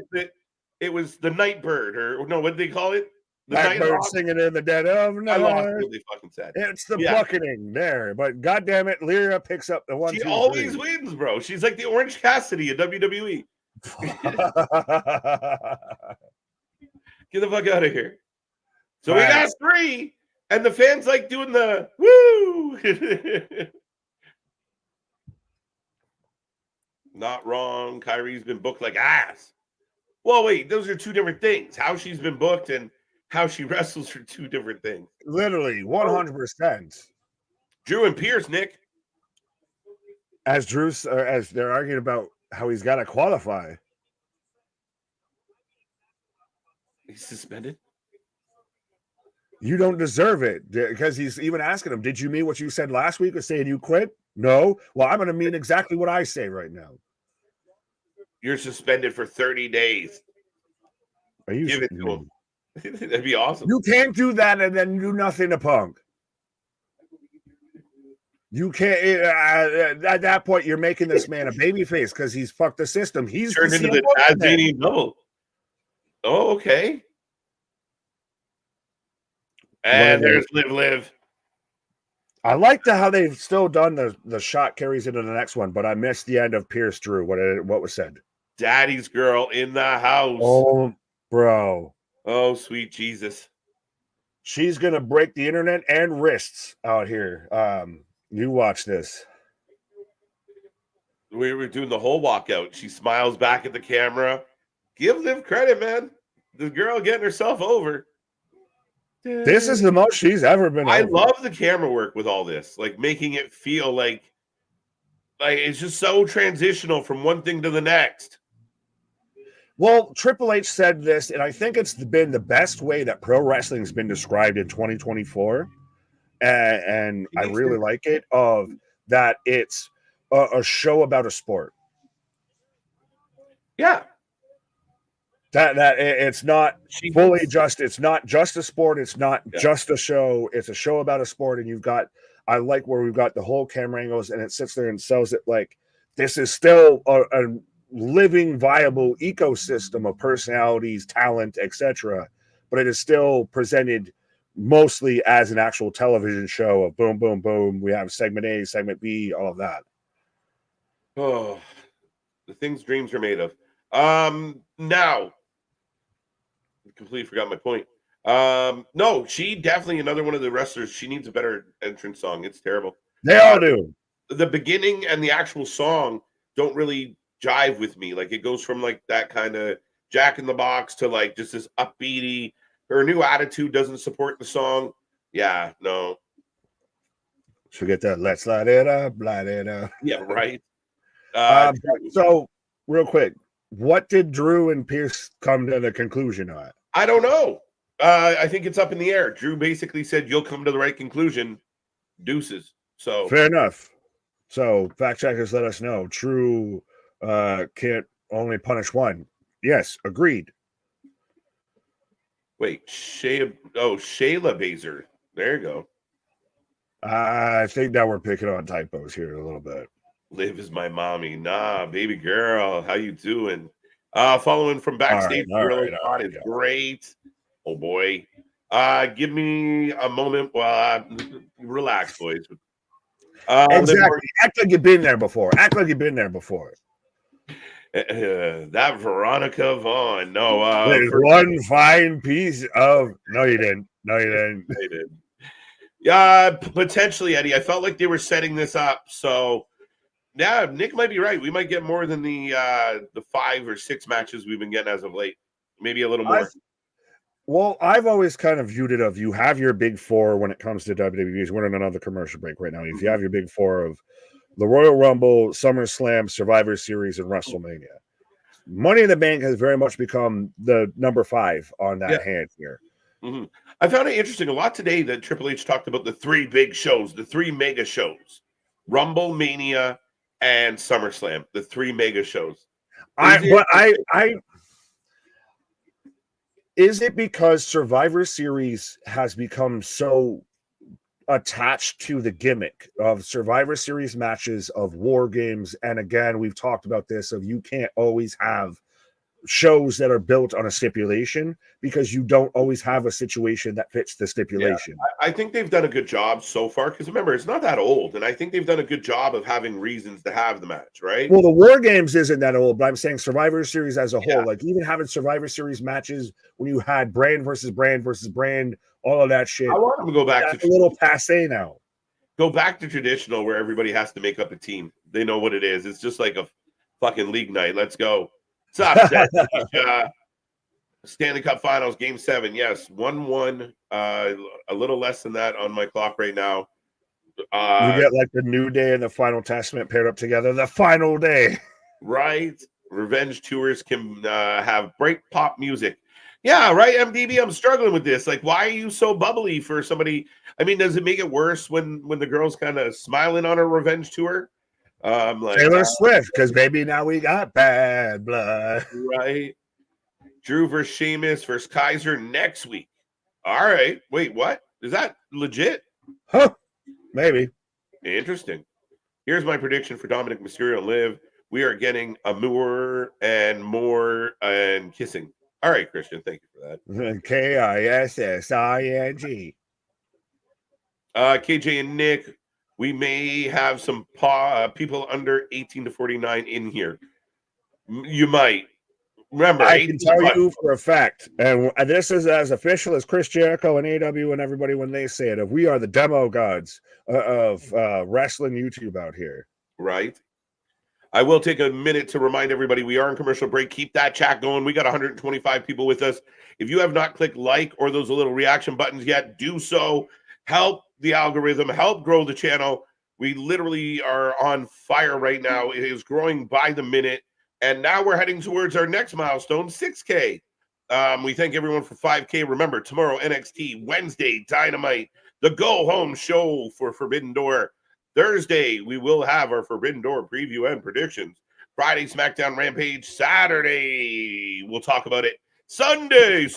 it was the Nightbird, or no, what did they call it? The Nightbird singing in the dead of night. I lost what they fucking said. It's the plucking there, but goddamn it, Lyra picks up the 1. She always wins, bro. She's like the Orange Cassidy of WWE. Get the fuck out of here. So we got 3, and the fans like doing the woo. Not wrong. Kairi's been booked like ass. Well, wait, those are 2 different things. How she's been booked and how she wrestles are 2 different things. Literally, 100%. Drew and Pierce, Nick. As they're arguing about how he's got to qualify. He's suspended. You don't deserve it, because he's even asking him, did you mean what you said last week or saying you quit? No. Well, I'm going to mean exactly what I say right now. You're suspended for 30 days. Are you? Give it to him. That'd be awesome. You can't do that and then do nothing to Punk. You can't. At that point, you're making this man a babyface because he's fucked the system. He's turned into the Tasmanian devil. Oh, okay. And there's Liv. I like how they've still done the shot carries into the next one, but I missed the end of Pierce Drew. What was said? Daddy's girl in the house. Oh, bro. Oh, sweet Jesus. She's gonna break the internet and wrists out here. You watch this. We were doing the whole walkout. She smiles back at the camera. Give Liv credit, man. The girl getting herself over. This is the most she's ever been. I love the camera work with all this, like making it feel like it's just so transitional from one thing to the next. Well, Triple H said this, and I think it's been the best way that pro wrestling's been described in 2024, and I really like it. Of that, it's a show about a sport. Yeah. That it's not fully just. It's not just a sport. It's not just a show. It's a show about a sport, and you've got. I like where we've got the whole camera angles, and it sits there and sells it like this is still a living, viable ecosystem of personalities, talent, etc. But it is still presented mostly as an actual television show of boom, boom, boom. We have segment A, segment B, all of that. Oh, the things dreams are made of. Now. Completely forgot my point. No, she definitely another one of the wrestlers. She needs a better entrance song. It's terrible. They all do. The beginning and the actual song don't really jive with me. Like it goes from like that kind of Jack in the Box to like just this upbeaty. Her new attitude doesn't support the song. Yeah, no. Forget that. Let's light it up, light it up. Yeah, right. So real quick. What did Drew and Pierce come to the conclusion on? I don't know. I think it's up in the air. Drew basically said, you'll come to the right conclusion. Deuces. So fair enough. So fact checkers let us know. Drew can't only punish one. Yes, agreed. Wait, Shayla Baszler. There you go. I think that we're picking on typos here a little bit. Liv is my mommy. Nah, baby girl. How you doing? Following from backstage. It's great. Oh boy. Give me a moment. Relax, boys. Exactly. Act like you've been there before. That Veronica Vaughn. No. One fine piece of. No, you didn't. I did. Yeah, potentially, Eddie. I felt like they were setting this up. So. Yeah, Nick might be right. We might get more than the 5 or 6 matches we've been getting as of late. Maybe a little more. I've always kind of viewed it of you have your big 4 when it comes to WWE. We're in another commercial break right now. If you have your big 4 of the Royal Rumble, SummerSlam, Survivor Series, and WrestleMania. Money in the Bank has very much become the number 5 on that hand here. Mm-hmm. I found it interesting a lot today that Triple H talked about the 3 big shows, the 3 mega shows. Rumble, Mania, and SummerSlam, the 3 mega shows. Is it because Survivor Series has become so attached to the gimmick of Survivor Series matches, of war games? And again, we've talked about this of you can't always have shows that are built on a stipulation because you don't always have a situation that fits the stipulation. Yeah, I think they've done a good job so far because remember, it's not that old, and I think they've done a good job of having reasons to have the match, right? Well, the War Games isn't that old, but I'm saying Survivor Series as a whole, like even having Survivor Series matches when you had brand versus brand, all of that shit. I want them to go back to a little passe now. Go back to traditional where everybody has to make up a team. They know what it is. It's just like a fucking league night. Let's go. What's up, Seth? Stanley Cup Finals, Game 7. Yes, 1-1. A little less than that on my clock right now. You get like the New Day and the Final Testament paired up together. The final day. Right. Revenge tours can have break pop music. Yeah, right, MDB. I'm struggling with this. Like, why are you so bubbly for somebody? I mean, does it make it worse when the girl's kind of smiling on her revenge tour? Like Taylor Swift, because maybe now we got bad blood. Right. Drew versus Sheamus versus Kaiser next week. All right. Wait, what? Is that legit? Huh. Maybe. Interesting. Here's my prediction for Dominic Mysterio and Liv. We are getting a more and kissing. All right, Christian. Thank you for that. Kissing. KJ and Nick, we may have some people under 18 to 49 in here. You might. Remember, I can tell you for a fact, and this is as official as Chris Jericho and AW and everybody when they say it, if we are the demo gods of wrestling YouTube out here. Right. I will take a minute to remind everybody we are in commercial break. Keep that chat going. We got 125 people with us. If you have not clicked like or those little reaction buttons yet, do so. Help the algorithm, help grow the channel. We literally are on fire right now. It is growing by the minute. And now we're heading towards our next milestone, 6K. We thank everyone for 5K. Remember, tomorrow, NXT, Wednesday, Dynamite, the go-home show for Forbidden Door. Thursday, we will have our Forbidden Door preview and predictions. Friday, SmackDown Rampage. Saturday, we'll talk about it. Sunday,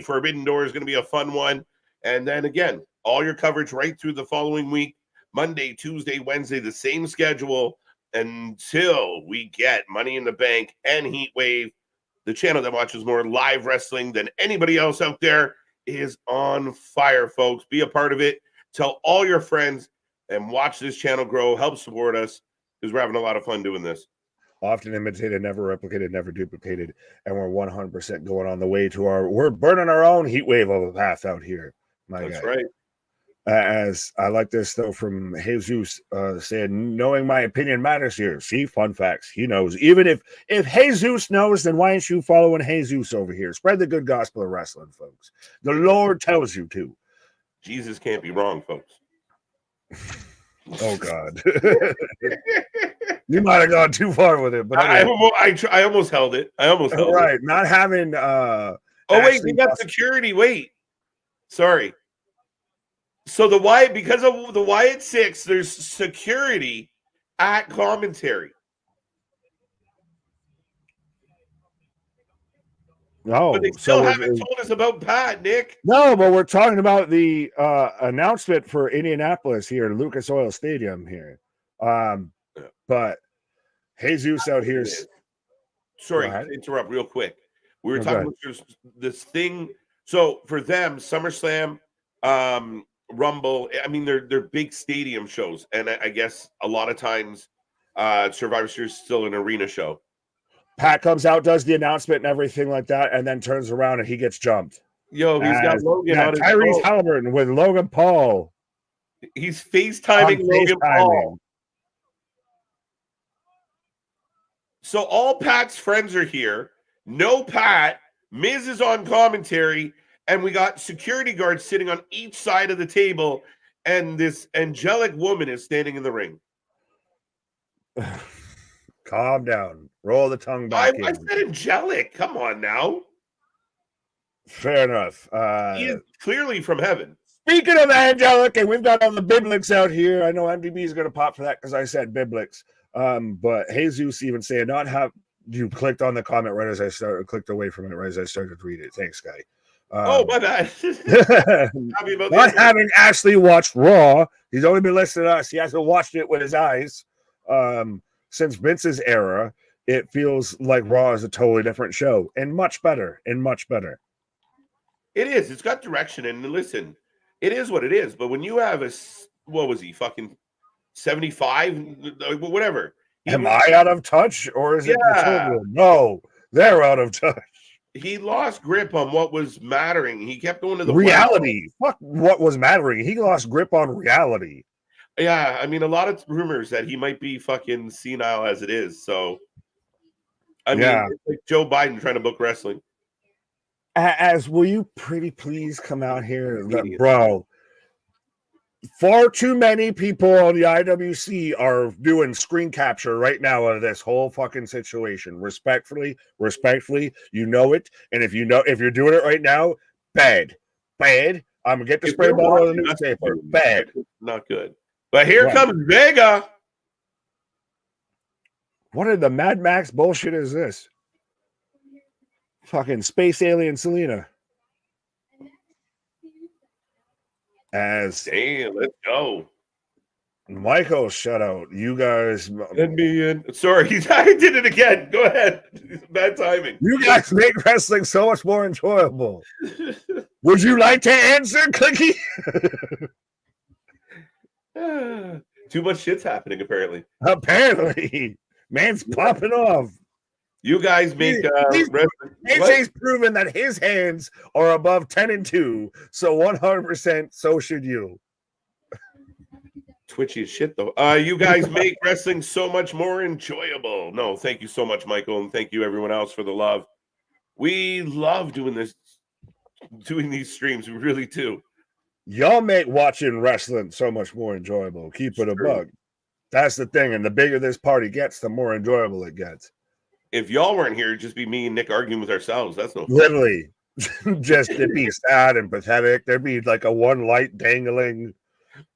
Forbidden Door is going to be a fun one. And then again, all your coverage right through the following week. Monday, Tuesday, Wednesday, the same schedule until we get Money in the Bank and Heatwave. The channel that watches more live wrestling than anybody else out there is on fire, folks. Be a part of it. Tell all your friends and watch this channel grow. Help support us because we're having a lot of fun doing this. Often imitated, never replicated, never duplicated. And we're 100% going on the way to we're burning our own heat wave of a path out here. That's right. As I like this, though, from Jesus saying, knowing my opinion matters here. See, fun facts. He knows. Even if Jesus knows, then why aren't you following Jesus over here? Spread the good gospel of wrestling, folks. The Lord tells you to. Jesus can't be wrong, folks. Oh God, you might have gone too far with it, but I almost held it. Right, not having. Oh wait, we got security. Wait, sorry. So because of the Wyatt 6, there's security at commentary. No, but they still haven't told us about Pat, Nick. No, but we're talking about the announcement for Indianapolis here, Lucas Oil Stadium here. But Jesus out here. Sorry to interrupt real quick. We were talking about this thing. So for them, SummerSlam, Rumble, I mean, they're big stadium shows. And I guess a lot of times Survivor Series is still an arena show. Pat comes out, does the announcement and everything like that, and then turns around and he gets jumped. Yo, he's got Logan on his Tyrese Halliburton with Logan Paul. He's FaceTiming Logan Paul. So all Pat's friends are here. No Pat. Miz is on commentary, and we got security guards sitting on each side of the table, and this angelic woman is standing in the ring. Calm down. Roll the tongue back in. I said angelic. Come on now. Fair enough. He is clearly from heaven. Speaking of angelic, and we've got all the biblics out here. I know MDB is going to pop for that because I said biblics. But Jesus even saying not have you clicked on the comment right as I started, clicked away from it right as I started to read it. Thanks, guy. Oh, my bad. Not having actually watched Raw. He's only been listening to us. He hasn't watched it with his eyes. Since Vince's era, it feels like Raw is a totally different show and much better. It is. It's got direction. And listen, it is what it is. But when you have what was he, fucking 75? Whatever. Am I out of touch or is it the children? No, they're out of touch. He lost grip on what was mattering. He kept going to the reality. Fuck what was mattering. He lost grip on reality. Yeah, I mean, a lot of rumors that he might be fucking senile as it is. So, I mean, it's like Joe Biden trying to book wrestling. Will you pretty please come out here, bro? Far too many people on the IWC are doing screen capture right now of this whole fucking situation. Respectfully, you know it. And if you're doing it right now, bad. I'm gonna get the spray bottle of the newspaper. Bad. Not good. But here comes Vega. What in the Mad Max bullshit is this? Fucking space alien Selena. Damn, let's go. Michael, shut out. You guys. Let me in. Sorry, I did it again. Go ahead. Bad timing. You guys make wrestling so much more enjoyable. Would you like to answer, Clicky? Too much shit's happening, apparently. Apparently. Man's popping off. You guys make AJ's proven that his hands are above 10-2, so 100% so should you. Twitchy as shit, though. You guys make wrestling so much more enjoyable. No, thank you so much, Michael, and thank you everyone else for the love. We love doing these streams. We really do. Y'all make watching wrestling so much more enjoyable. Keep it a bug. That's the thing, and the bigger this party gets, the more enjoyable it gets. If y'all weren't here, it'd just be me and Nick arguing with ourselves. That's no fun. Literally. Just it'd be sad and pathetic. There'd be like a one light dangling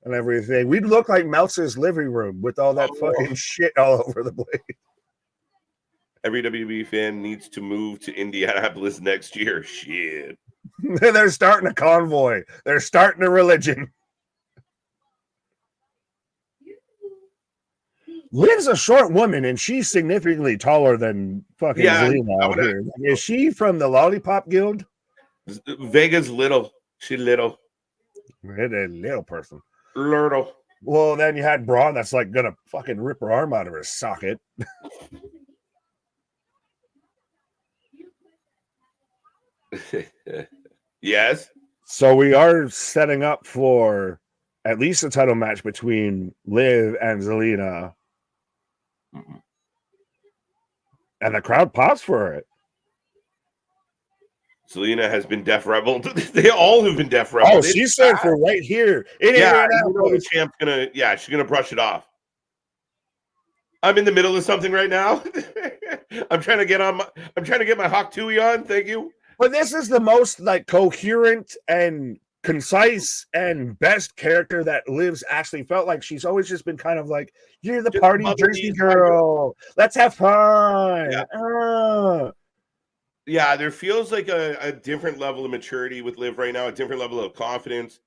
and everything. We'd look like Meltzer's living room with all that fucking shit all over the place. Every WWE fan needs to move to Indianapolis next year. Shit. They're starting a convoy. They're starting a religion. Liv's a short woman, and she's significantly taller than fucking Zelina out here. Is she from the Lollipop Guild? Vega's little. She's little. A little person. Little. Well, then you had Braun that's like gonna fucking rip her arm out of her socket. Yes. So we are setting up for at least a title match between Liv and Zelina. And the crowd pops for it. Zelina has been Def Rebel. They all have been Def Rebel. Oh, she said for right here. The champ's gonna. Yeah, she's gonna brush it off. I'm in the middle of something right now. I'm trying to get my Hawk Tui on. Thank you. But this is the most like coherent and concise and best character that Liv's actually felt like. She's always just been kind of like, you're the party Jersey girl. Let's have fun. Yeah. Yeah, there feels like a different level of maturity with Liv right now, a different level of confidence.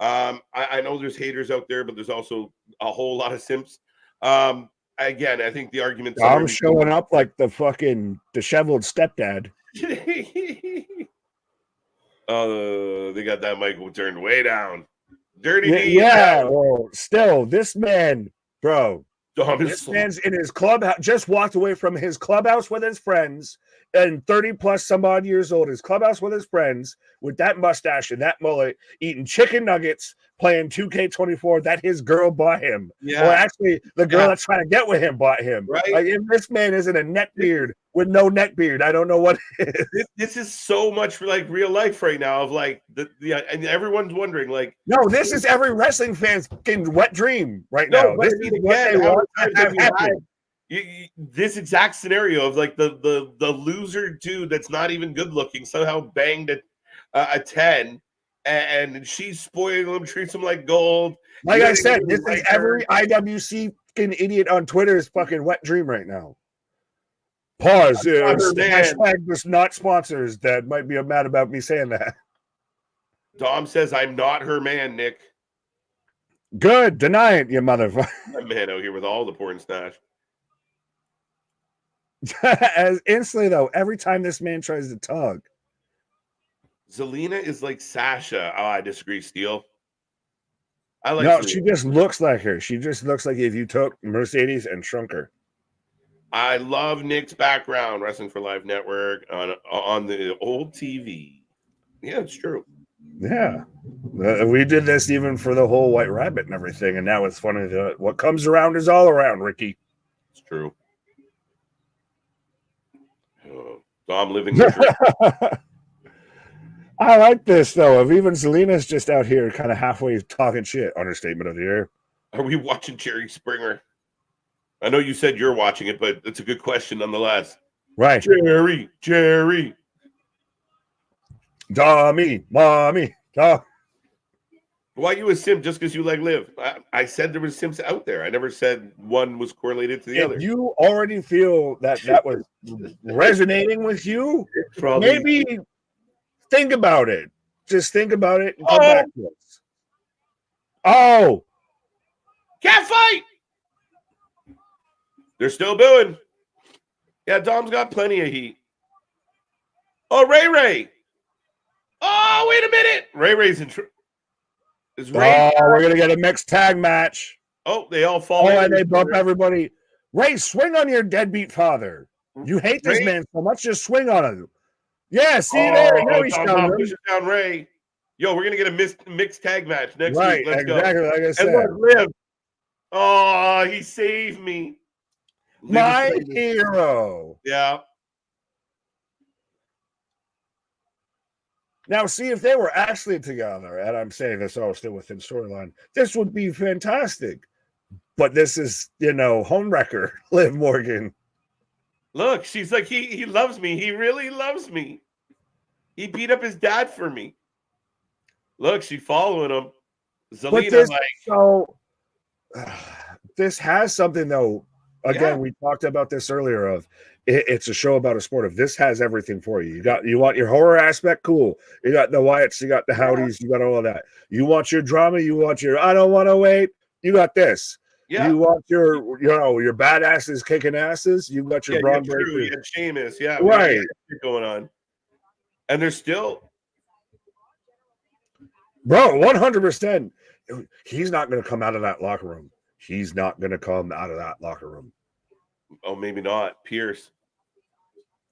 I know there's haters out there, but there's also a whole lot of simps. Again, I think the argument. I'm showing up like the fucking disheveled stepdad. They got that mic turned way down. Dirty D. Yeah, well, still, this man, bro. This man's in his clubhouse, just walked away from his clubhouse with his friends, and 30 plus some odd years old, his clubhouse with his friends, with that mustache and that mullet, eating chicken nuggets, playing 2K24 that his girl bought him. Yeah. Or actually, the girl that's trying to get with him bought him. Right. Like, if this man isn't a neck beard with no neck beard, I don't know what it is. This is so much for like real life right now of like and everyone's wondering like, no, this is every wrestling fan's fucking wet dream right now. This is what they want to have happen. This exact scenario of like the loser dude that's not even good looking somehow banged a 10 and she's spoiling him, treats him like gold. Like I said, this is every IWC fucking idiot on Twitter's fucking wet dream right now. Pause. Hashtag just not sponsors that might be mad about me saying that. Dom says I'm not her man, Nick. Good. Deny it, you motherfucker. My man out here with all the porn stash. As instantly though, every time this man tries to tug. Zelina is like Sasha. Oh, I disagree, Steele. I like. No, Zelina. she just looks like her. She just looks like if you took Mercedes and shrunk her. I love Nick's background, Wrestling for Life Network on the old TV. Yeah, it's true. Yeah, we did this even for the whole White Rabbit and everything, and now it's funny that what comes around is all around, Ricky. It's true. So I'm living the I like this though. If even Zelina's just out here kind of halfway talking shit, understatement of the year. Are we watching Jerry Springer? I know you said you're watching it, but it's a good question nonetheless. Right. Jerry. Mommy. Why you a simp just because you like Liv? I said there was simps out there. I never said one was correlated to the other. You already feel that was resonating with you, maybe think about it. Just think about it and come back to us. Oh. Cat fight! They're still booing. Yeah, Dom's got plenty of heat. Oh, Ray. Oh, wait a minute. Ray Ray's in we're gonna get a mixed tag match. Oh, they all fall. Oh, and they bump everybody. Ray, swing on your deadbeat father. You hate this man so much, just swing on him. Yeah, see there. Now he's down Ray. Yo, we're gonna get a mixed tag match next week. Let's go. Exactly like I said. And look, Liv. Oh, he saved me. My hero. Yeah. Now, see, if they were actually together, and I'm saying this all still within storyline, this would be fantastic. But this is, homewrecker, Liv Morgan. Look, she's like, he loves me. He really loves me. He beat up his dad for me. Look, she's following him. Zelina, this has something, though. Again, we talked about this earlier of it's a show about a sport. If this has everything for you, you want your horror aspect, cool. You got the Wyatts, you got the Howdies, you got all of that. You want your drama, you want your I don't want to wait. You got this. Yeah. You want your badasses kicking asses. You got your Braun Breaker. You got Sheamus, right. Going on, and there's still, bro, 100%. He's not going to come out of that locker room. He's not going to come out of that locker room. Oh, maybe not. Pierce.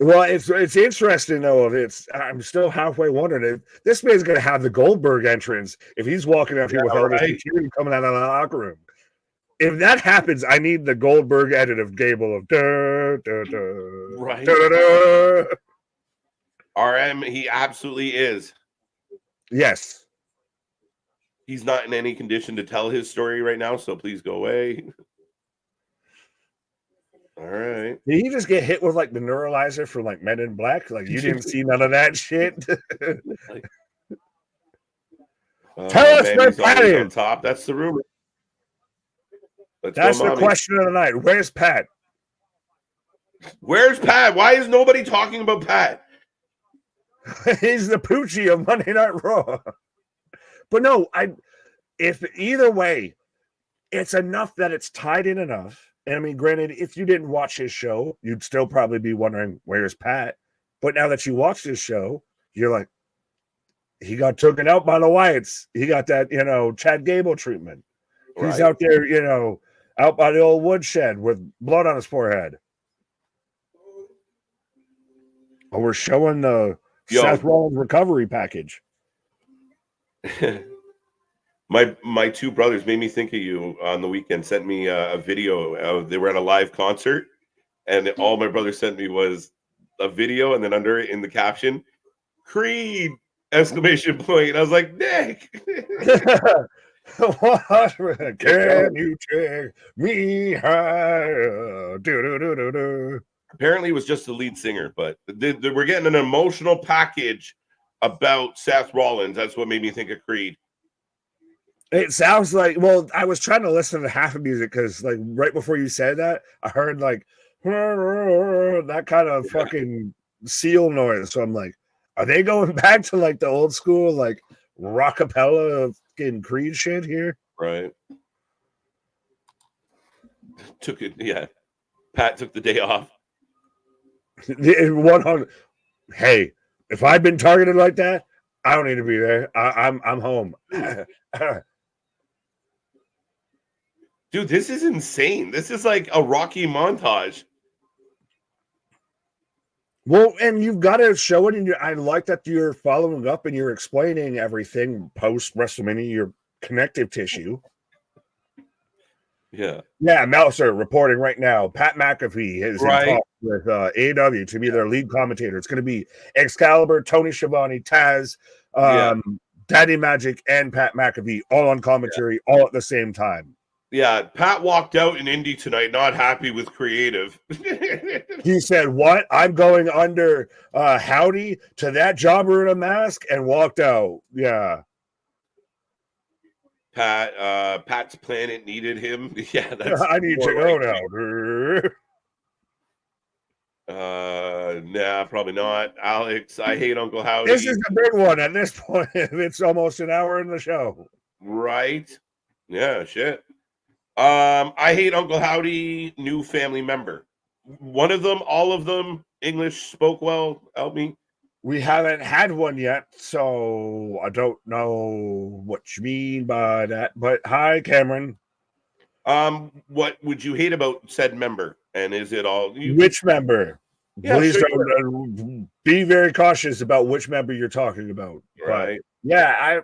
Well, it's interesting though. I'm still halfway wondering if this man's going to have the Goldberg entrance if he's walking out here with all this security coming out of the locker room. If that happens, I need the Goldberg edit of Gable of right. Da. RM, he absolutely is. Yes. He's not in any condition to tell his story right now, so please go away. All right. Did he just get hit with like the neuralizer for like Men in Black? Like you didn't see none of that shit? Tell us where Pat is. On top. That's the rumor. That's the question of the night. Where's Pat? Where's Pat? Why is nobody talking about Pat? He's the Poochie of Monday Night Raw. But no, if either way, it's enough that it's tied in enough. And I mean, granted, if you didn't watch his show, you'd still probably be wondering, where's Pat? But now that you watched his show, you're like, he got taken out by the Wyatts. He got that, Chad Gable treatment. He's out there, out by the old woodshed with blood on his forehead. Oh, we're showing the Seth Rollins recovery package. My two brothers made me think of you on the weekend. Sent me a video. They were at a live concert, and all my brother sent me was a video, and then under it in the caption, Creed! ! And I was like, Nick. What? Can you take me higher? Apparently, it was just the lead singer, but we're getting an emotional package about Seth Rollins. That's what made me think of Creed. It sounds like, well, I was trying to listen to half of music because, like, right before you said that, I heard like that kind of fucking seal noise. So I'm like, are they going back to like the old school, like rockapella fucking Creed shit here? Right. Pat took the day off. 100. Hey, if I've been targeted like that, I don't need to be there. I'm home. Dude, this is insane. This is like a Rocky montage. Well, and you've got to show it. And I like that you're following up and you're explaining everything post WrestleMania, your connective tissue. Yeah. Yeah, Meltzer reporting right now. Pat McAfee is in talks with AEW to be their lead commentator. It's going to be Excalibur, Tony Schiavone, Taz, Daddy Magic, and Pat McAfee all on commentary all at the same time. Yeah, Pat walked out in Indy tonight, not happy with creative. He said, "What? I'm going under Howdy to that jobber in a mask," and walked out. Yeah. Pat's planet needed him. Yeah, that's I need to go now. Nah, probably not. Alex, I hate Uncle Howdy. This is the big one at this point. It's almost an hour in the show. Right? Yeah, shit. I hate Uncle Howdy, new family member. One of them, all of them, English spoke well. Help me. We haven't had one yet, so I don't know what you mean by that. But hi, Cameron. What would you hate about said member? And is it all which member? Yeah, please don't be very cautious about which member you're talking about. Right. But yeah,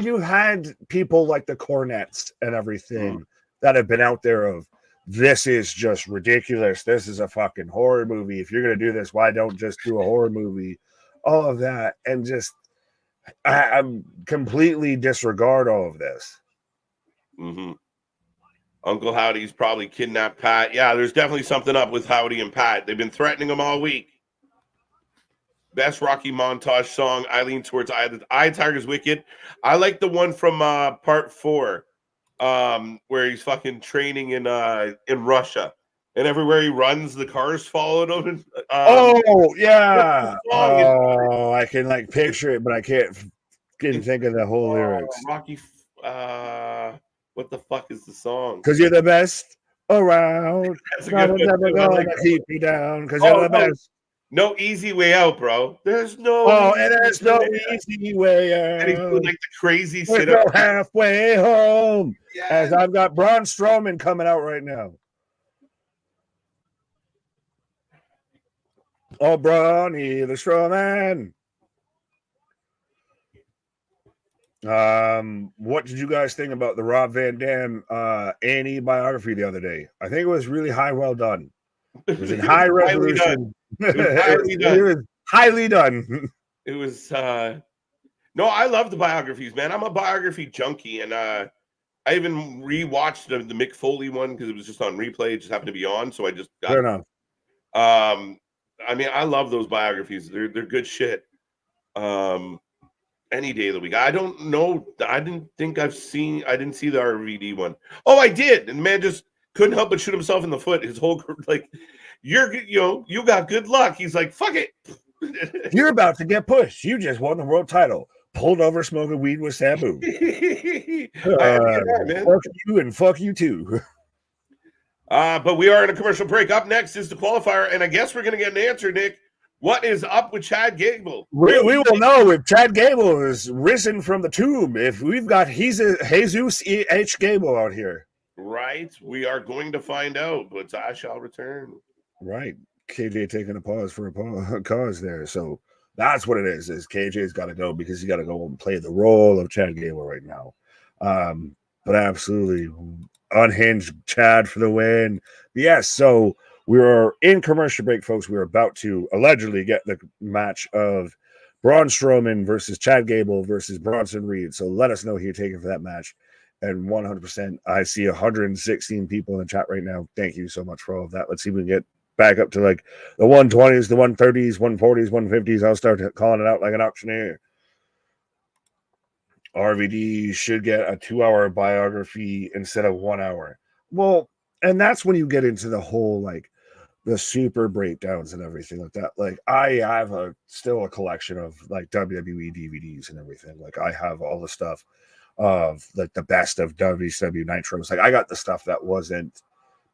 you had people like the Cornettes and everything that have been out there of this is just ridiculous. This is a fucking horror movie. If you're gonna do this, why don't just do a horror movie? All of that, and just I'm completely disregard all of this. Uncle Howdy's probably kidnapped Pat. Yeah, there's definitely something up with Howdy and Pat. They've been threatening him all week. Best Rocky montage song. I lean towards Eye Tiger's Wicked. I like the one from part 4, where he's fucking training in Russia, and everywhere he runs, the cars followed him. Oh yeah. Oh, I can like picture it, but I can't think of the whole lyrics. Rocky. What the fuck is the song? Because you're the best around. That's a good one. Gonna keep you down because you're the best. No easy way out, bro. There's no. Oh, and there's no easy way out. And he's doing like the crazy sit up halfway home. Yes. As I've got Braun Strowman coming out right now. Oh, Brawny the Strowman. What did you guys think about the Rob Van Dam Annie biography the other day? I think it was really well done. It was in high resolution. It was highly done. It was no, I love the biographies, man. I'm a biography junkie, and I even rewatched the Mick Foley one because it was just on replay. It just happened to be on, so I just got fair enough. I mean, I love those biographies. They're good shit. Any day of the week. I don't know. I didn't see the RVD one. Oh, I did. And the man just couldn't help but shoot himself in the foot. His whole like, you got good luck. He's like, fuck it. You're about to get pushed. You just won the world title. Pulled over smoking weed with Sabu. Fuck you and fuck you too. But we are in a commercial break. Up next is the qualifier, and I guess we're gonna get an answer, Nick. What is up with Chad Gable? We will know if Chad Gable is risen from the tomb. If we've got Jesus H. Gable out here. Right. We are going to find out, but I shall return. Right. KJ taking a pause for a cause there. So that's what it is KJ's got to go because he's got to go and play the role of Chad Gable right now. But absolutely unhinged Chad for the win. But yes, so we are in commercial break, folks. We're about to allegedly get the match of Braun Strowman versus Chad Gable versus Bronson Reed. So let us know who you're taking for that match. And 100%, I see 116 people in the chat right now. Thank you so much for all of that. Let's see if we can get back up to like the 120s, the 130s, 140s, 150s. I'll start calling it out like an auctioneer. RVD should get a 2-hour biography instead of 1 hour. Well, and that's when you get into the whole like the super breakdowns and everything like that. Like I have still a collection of like WWE DVDs and everything. Like I have all the stuff of like the best of WCW Nitros. Like I got the stuff that wasn't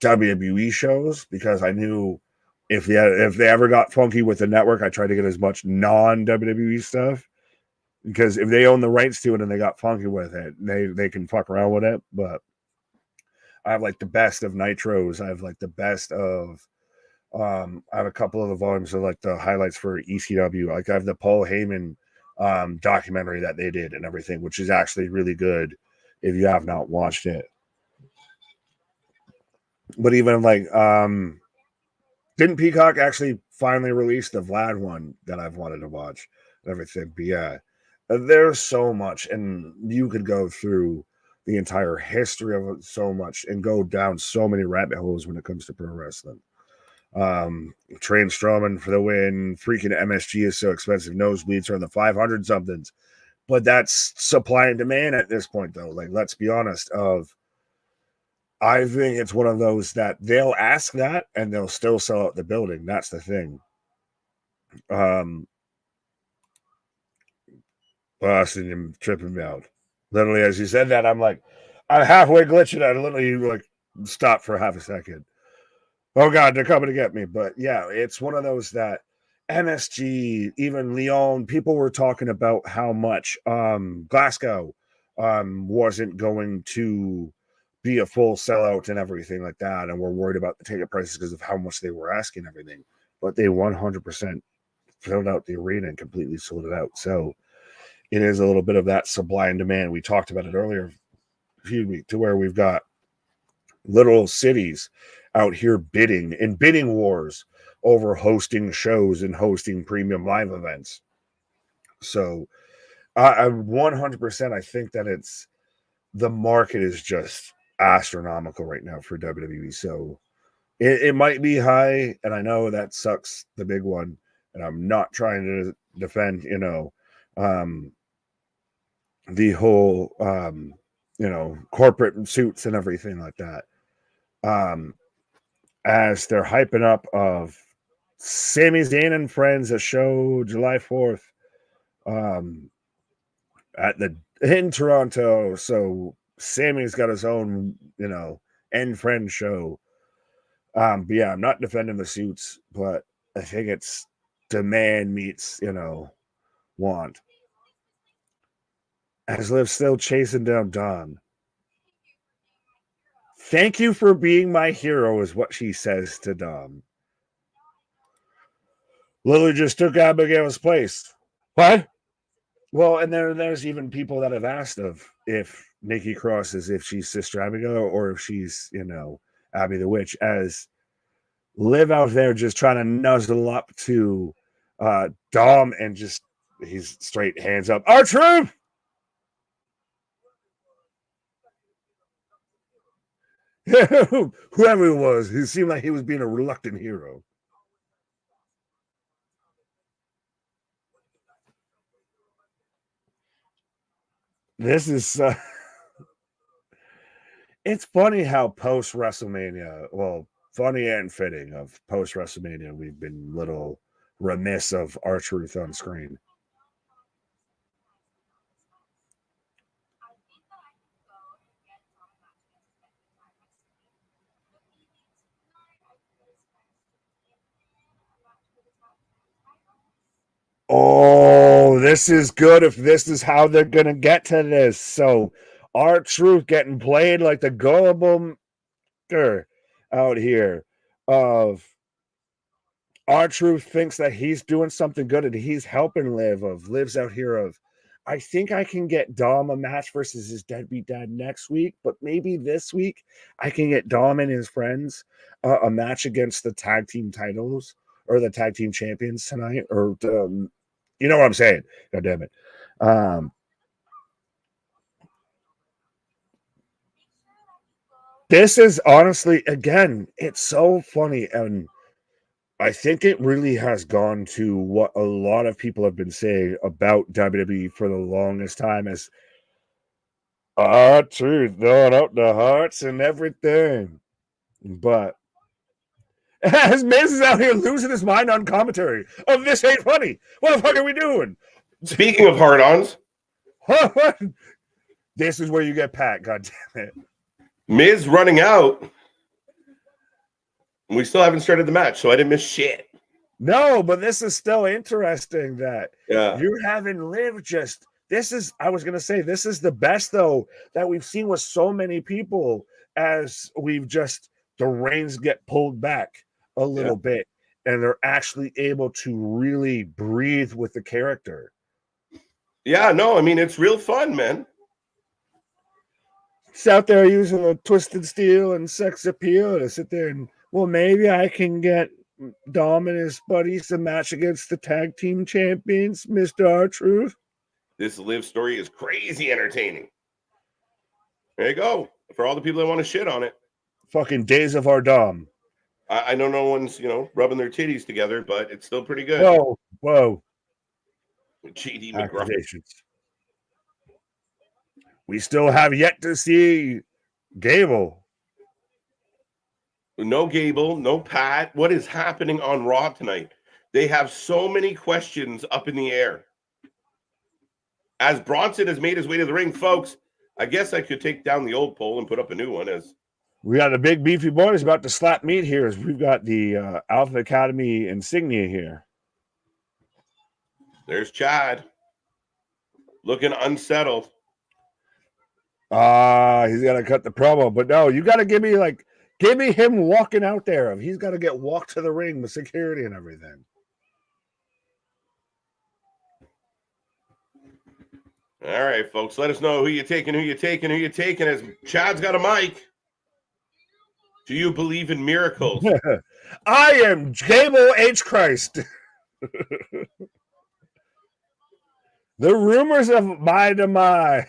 WWE shows because I knew if they ever got funky with the network, I tried to get as much non-WWE stuff because if they own the rights to it and they got funky with it, they can fuck around with it. But I have like the best of Nitros. I have like the best of I have a couple of the volumes of like the highlights for ECW. Like I have the Paul Heyman documentary that they did and everything, which is actually really good if you have not watched it. But even like didn't Peacock actually finally release the Vlad one that I've wanted to watch and everything? But yeah, there's so much, and you could go through the entire history of it so much and go down so many rabbit holes when it comes to pro wrestling. Train Strowman for the win. Freaking MSG is so expensive. Nosebleeds are in the 500 somethings, but that's supply and demand at this point, though. Like, let's be honest. I think it's one of those that they'll ask that and they'll still sell out the building. That's the thing. Boston, you're tripping me out. Literally, as you said that, I'm halfway glitching. I literally like stopped for half a second. Oh God, they're coming to get me. But yeah, it's one of those that MSG, even Leon, people were talking about how much Glasgow wasn't going to be a full sellout and everything like that, and we're worried about the ticket prices because of how much they were asking everything. But they 100% filled out the arena and completely sold it out. So it is a little bit of that supply and demand. We talked about it earlier, to where we've got little cities out here bidding in bidding wars over hosting shows and hosting premium live events. So I 100%, I think that it's the market is just astronomical right now for WWE. So it might be high, and I know that sucks, the big one, and I'm not trying to defend, the whole, corporate suits and everything like that. As they're hyping up of Sami Zayn and Friends, a show July 4th in Toronto. So Sammy's got his own, end friend show. But yeah, I'm not defending the suits, but I think it's demand meets, want. As Liv's still chasing down Dom. Thank you for being my hero, is what she says to Dom. Lily just took Abigail's place. What? Well, and there's even people that have asked of if Nikki Cross is if she's Sister Abigail or if she's, Abby the Witch, as Liv out there just trying to nuzzle up to Dom and just he's straight hands up. R-Truth! Whoever it was, he seemed like he was being a reluctant hero. This is it's funny how post WrestleMania, well, funny and fitting of post WrestleMania, we've been little remiss of R-Truth on screen. Oh, this is good if this is how they're going to get to this. So R-Truth getting played like the gullible out here of R-Truth thinks that he's doing something good and he's helping Liv's out here of, I think I can get Dom a match versus his deadbeat dad next week, but maybe this week I can get Dom and his friends a match against the tag team titles or the tag team champions tonight, or you know what I'm saying? God damn it. This is honestly, again, it's so funny. And I think it really has gone to what a lot of people have been saying about WWE for the longest time as R-Truth throwing out the hearts and everything. But as Miz is out here losing his mind on commentary. Oh, this ain't funny. What the fuck are we doing? Speaking of hard-ons. This is where you get Pat, god damn it. Miz running out. We still haven't started the match, so I didn't miss shit. No, but this is still interesting that you're having Liv just... This is, I was going to say, this is the best, though, that we've seen with so many people as we've just... The reins get pulled back a little bit, and they're actually able to really breathe with the character. Yeah, no, I mean, it's real fun, man. It's out there using the twisted steel and sex appeal to sit there and, well, maybe I can get Dom and his buddies a match against the tag team champions, Mr. R-Truth. This Liv story is crazy entertaining. There you go. For all the people that want to shit on it. Fucking days of our Dom. I know no one's, rubbing their titties together, but it's still pretty good. Whoa. GD accusations. We still have yet to see Gable. No Gable, no Pat. What is happening on Raw tonight? They have so many questions up in the air. As Bronson has made his way to the ring, folks, I guess I could take down the old poll and put up a new one. As we got the big beefy boys about to slap meat here as we've got the Alpha Academy insignia here. There's Chad. Looking unsettled. He's got to cut the promo. But no, you got to give me him walking out there. He's got to get walked to the ring with security and everything. All right, folks. Let us know who you're taking, as Chad's got a mic. Do you believe in miracles? I am Gable H. Christ. The rumors of my demise.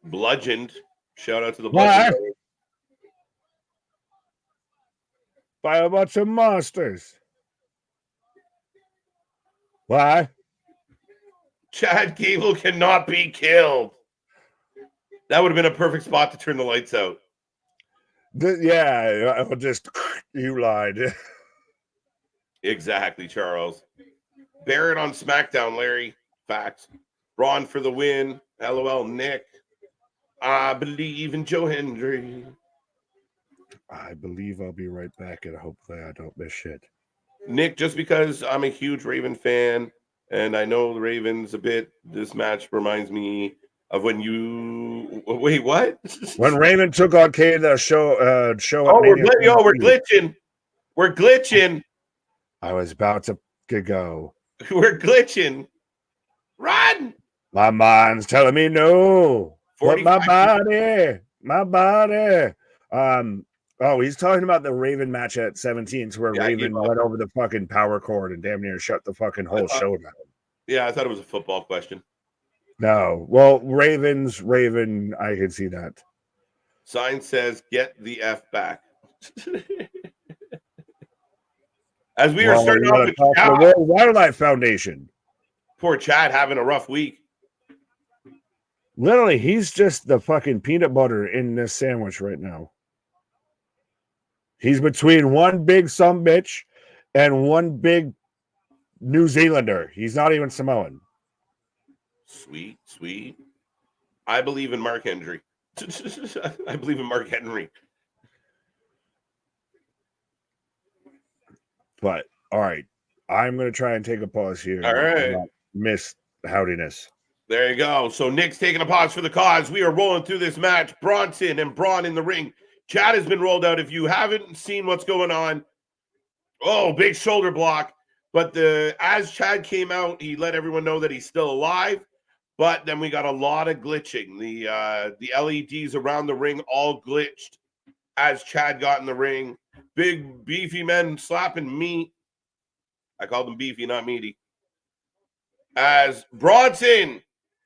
Bludgeoned. Shout out to the bludgeoned. By a bunch of monsters. Why? Chad Gable cannot be killed. That would have been a perfect spot to turn the lights out. Yeah, you lied. Exactly, Charles. Barrett on SmackDown, Larry. Facts. Braun for the win. LOL, Nick. I believe in Joe Hendry. I believe I'll be right back, and hopefully I don't miss shit. Nick, just because I'm a huge Raven fan, and I know the Ravens a bit, this match reminds me of when you... Wait, what? When Raven took on Kane at show at we're glitching. We're glitching. I was about to go. We're glitching. Run! My mind's telling me no. But my body. Oh, he's talking about the Raven match at 17, where Raven went over the fucking power cord and damn near shut the fucking whole show down. Yeah, I thought it was a football question. No. Well, Raven, I can see that. Sign says, get the F back. As we are starting off with the World Wildlife Foundation. Poor Chad having a rough week. Literally, he's just the fucking peanut butter in this sandwich right now. He's between one big sumbitch and one big New Zealander. He's not even Samoan. Sweet, sweet. I believe in Mark Henry. I believe in Mark Henry. But, all right. I'm going to try and take a pause here. All right. Miss Howdiness. There you go. So Nick's taking a pause for the cause. We are rolling through this match. Bronson and Braun in the ring. Chad has been rolled out. If you haven't seen what's going on, big shoulder block. But as Chad came out, he let everyone know that he's still alive. But then we got a lot of glitching. The LEDs around the ring all glitched as Chad got in the ring. Big, beefy men slapping meat. I called them beefy, not meaty. As Bronson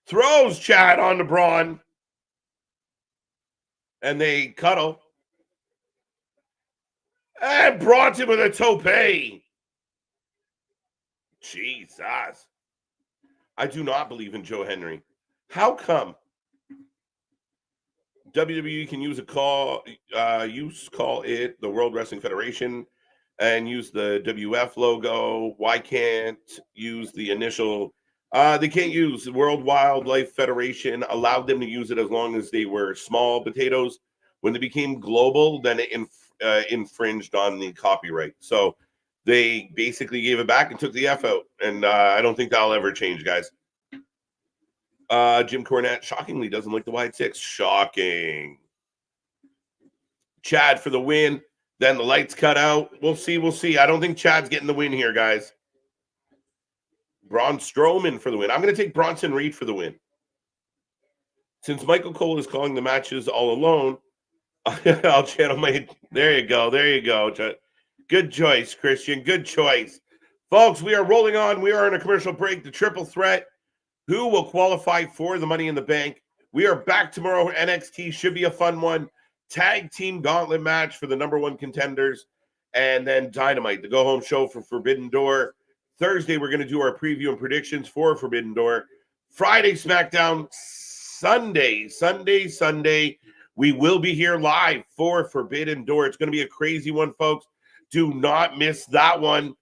throws Chad onto Braun. And they cuddle. And Bronson with a tope. Jesus. I do not believe in Joe Henry. How come? WWE can use call it the World Wrestling Federation and use the WF logo. Why can't use the initial? They can't use the World Wildlife Federation. Allowed them to use it as long as they were small potatoes. When they became global, then it infringed on the copyright. So they basically gave it back and took the F out. And I don't think that'll ever change, guys. Jim Cornette, shockingly, doesn't like the Wyatt Sick6. Shocking. Chad for the win. Then the lights cut out. We'll see. I don't think Chad's getting the win here, guys. Braun Strowman for the win. I'm going to take Bronson Reed for the win. Since Michael Cole is calling the matches all alone, I'll channel my... There you go. Good choice, Christian. Good choice. Folks, we are rolling on. We are in a commercial break. The triple threat. Who will qualify for the Money in the Bank? We are back tomorrow. NXT should be a fun one. Tag team gauntlet match for the number one contenders. And then Dynamite, the go-home show for Forbidden Door. Thursday, we're going to do our preview and predictions for Forbidden Door. Friday, SmackDown. Sunday. We will be here live for Forbidden Door. It's going to be a crazy one, folks. Do not miss that one.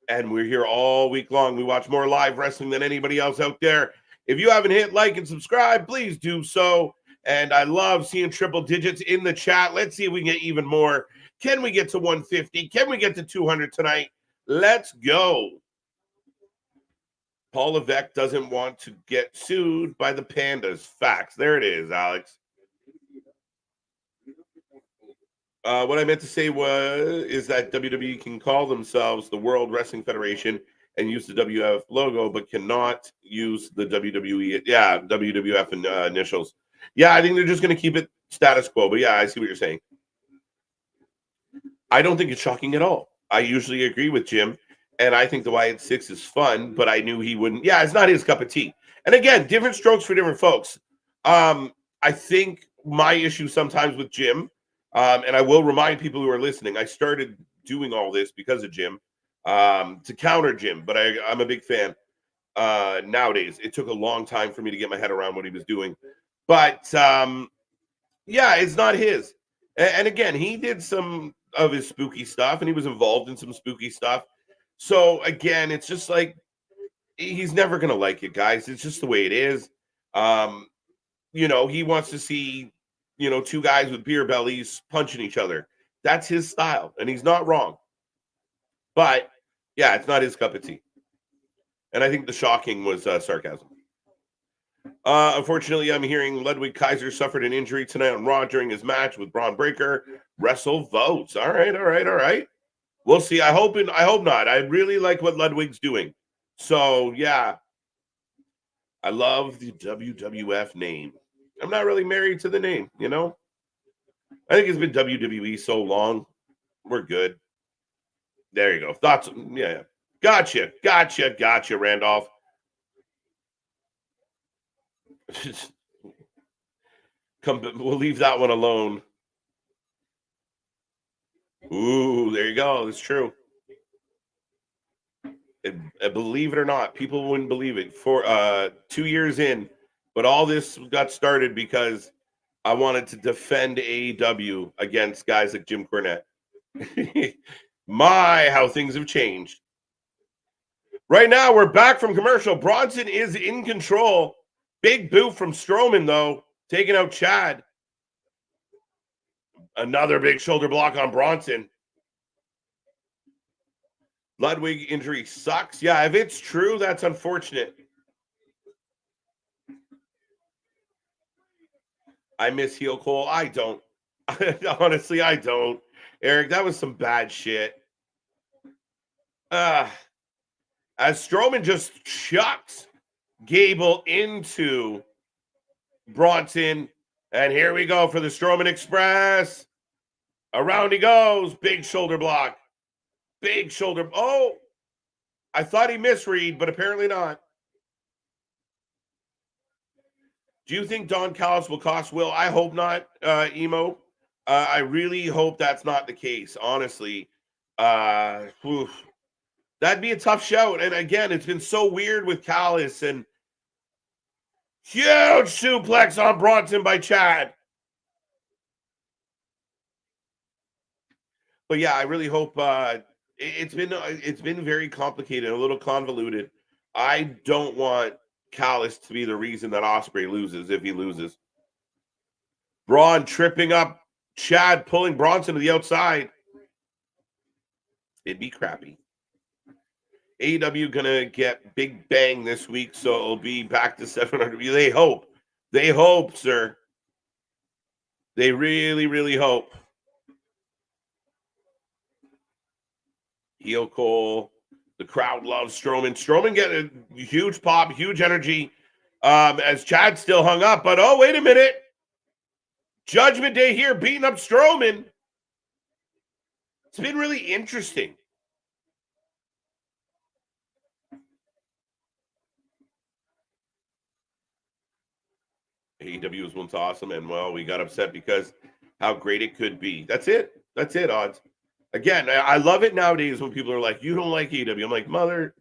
And we're here all week long. We watch more live wrestling than anybody else out there. If you haven't hit like and subscribe, please do so. And I love seeing triple digits in the chat. Let's see if we can get even more. Can we get to 150? Can we get to 200 tonight? Let's go. Paul Levesque doesn't want to get sued by the Pandas. Facts. There it is, Alex. What I meant to say is that WWE can call themselves the World Wrestling Federation and use the WWF logo, but cannot use the WWE, WWF initials. Yeah, I think they're just going to keep it status quo. But yeah, I see what you're saying. I don't think it's shocking at all. I usually agree with Jim, and I think the Wyatt 6 is fun, but I knew he wouldn't. Yeah, it's not his cup of tea. And again, different strokes for different folks. I think my issue sometimes with Jim, and I will remind people who are listening, I started doing all this because of Jim, to counter Jim, but I'm a big fan. Nowadays, it took a long time for me to get my head around what he was doing. But yeah, it's not his. And again, he did some of his spooky stuff, and he was involved in some spooky stuff. So again, it's just like he's never gonna like it, guys. It's just the way it is. He wants to see, two guys with beer bellies punching each other. That's his style, and he's not wrong. But yeah, it's not his cup of tea. And I think the shocking was sarcasm. Unfortunately, I'm hearing Ludwig Kaiser suffered an injury tonight on Raw during his match with Braun Breaker. Wrestle votes. All right. We'll see. I hope not. I really like what Ludwig's doing. So yeah, I love the WWF name. I'm not really married to the name, I think it's been WWE so long. We're good. There you go. Thoughts? Yeah. Gotcha, Randolph. We'll leave that one alone. Ooh, there you go. It's true. Believe it or not, people wouldn't believe it. For 2 years in, but all this got started because I wanted to defend AEW against guys like Jim Cornette. My, how things have changed. Right now, we're back from commercial. Bronson is in control. Big boot from Strowman, though, taking out Chad. Another big shoulder block on Bronson. Ludwig injury sucks. Yeah, if it's true, that's unfortunate. I miss heel Cole. I don't. Honestly, I don't. Eric, that was some bad shit. As Strowman just chucks Gable into Bronson. And here we go for the Strowman Express. Around he goes. Big shoulder block. Big shoulder. Oh, I thought he misread, but apparently not. Do you think Don Callis will cost Will? I hope not, Emo. I really hope that's not the case, honestly. That'd be a tough shout. And again, it's been so weird with Callis, and huge suplex on Bronson by Chad. But yeah, I really hope it's been very complicated, a little convoluted. I don't want Callis to be the reason that Ospreay loses if he loses. Braun tripping up Chad, pulling Bronson to the outside. It'd be crappy. AEW gonna get Big Bang this week, so it'll be back to 700. They hope, sir. They really, really hope. Heel Cole. The crowd loves Strowman. Strowman getting a huge pop, huge energy as Chad still hung up. But, oh, wait a minute. Judgment Day here beating up Strowman. It's been really interesting. AEW was once awesome, and, well, we got upset because how great it could be. That's it, Odds. Again, I love it nowadays when people are like, you don't like AEW. I'm like, mother,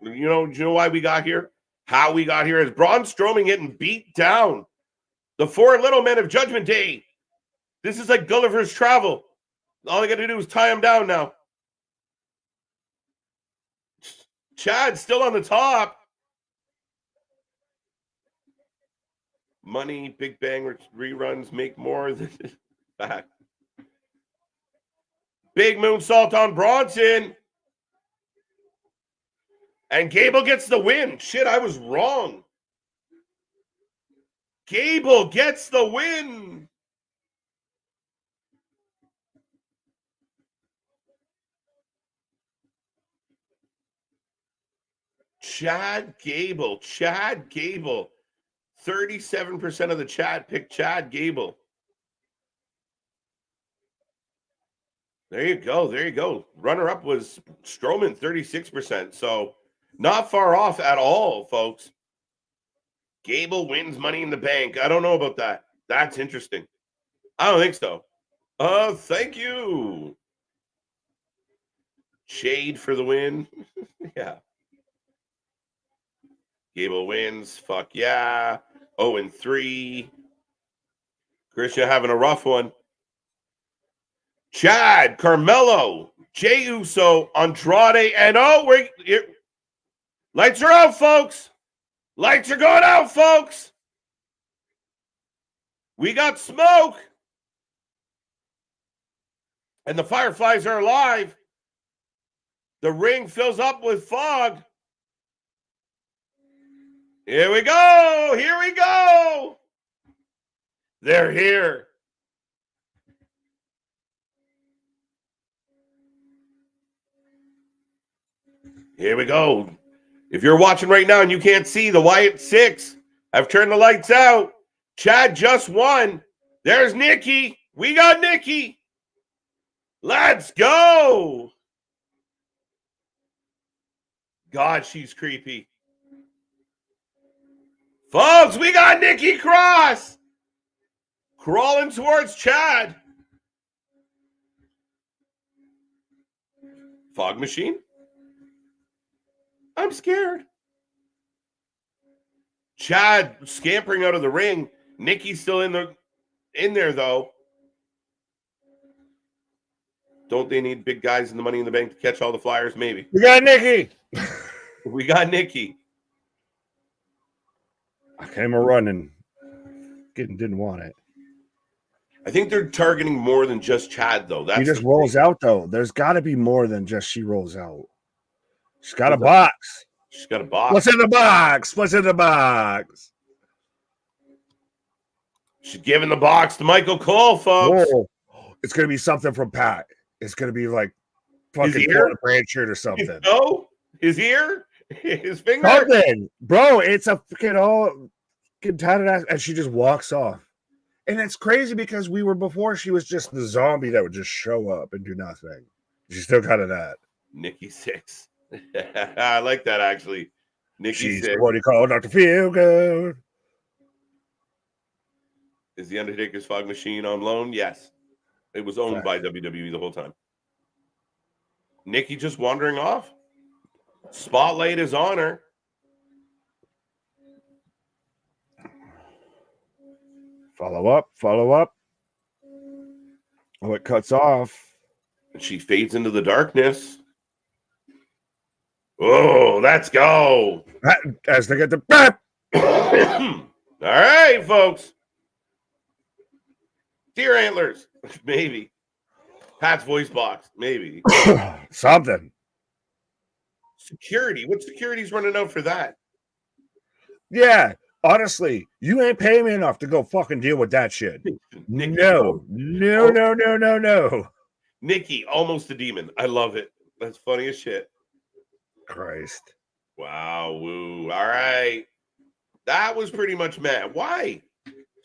do you know why we got here? How we got here is Braun Strowman getting beat down. The four little men of Judgment Day. This is like Gulliver's Travel. All I got to do is tie him down now. Chad's still on the top. Money, Big Bang reruns make more than back. Big moonsault on Bronson. And Gable gets the win. Shit, I was wrong. Gable gets the win. Chad Gable. 37% of the chat picked Chad Gable. There you go. Runner-up was Strowman, 36%. So not far off at all, folks. Gable wins Money in the Bank. I don't know about that. That's interesting. I don't think so. Thank you. Shade for the win. Yeah. Gable wins. Fuck yeah. 0-3. Christian having a rough one. Chad, Carmelo, Jey Uso, Andrade, and lights are out, folks. Lights are going out, folks. We got smoke. And the Fireflies are alive. The ring fills up with fog. Here we go. They're here. Here we go. If you're watching right now and you can't see the Wyatt 6, I've turned the lights out. Chad just won. There's Nikki. We got Nikki. Let's go. God, she's creepy. Folks, we got Nikki Cross crawling towards Chad. Fog machine? I'm scared. Chad scampering out of the ring. Nikki's still in there though. Don't they need big guys in the Money in the Bank to catch all the flyers? Maybe. We got Nikki. We got Nikki. I came a running. Didn't want it. I think they're targeting more than just Chad, though. He just rolls out, though. There's got to be more than just she rolls out. She's got a box. She's got a box. What's in the box? What's in the box? She's giving the box to Michael Cole, folks. Whoa. It's going to be something from Pat. It's going to be like fucking brand shirt or something. No, his ear, his finger. Something. Bro, it's a fucking all tatted ass. And she just walks off. And it's crazy because we were before she was just the zombie that would just show up and do nothing. She's still kind of that. Nikki 6. I like that, actually. Nikki 6. What do you call Dr. Feel Good? Is the Undertaker's fog machine on loan? Yes. It was owned by WWE the whole time. Nikki just wandering off. Spotlight is on her. Follow up. Oh, it cuts off. And she fades into the darkness. Oh, let's go. As they get the... All right, folks. Deer antlers. Maybe. Pat's voice box. Maybe. Something. Security. What security's running out for that? Yeah. Honestly, you ain't paying me enough to go fucking deal with that shit. No. Nikki, almost a demon. I love it. That's funny as shit. Christ. Wow. Woo. All right. That was pretty much mad. Why?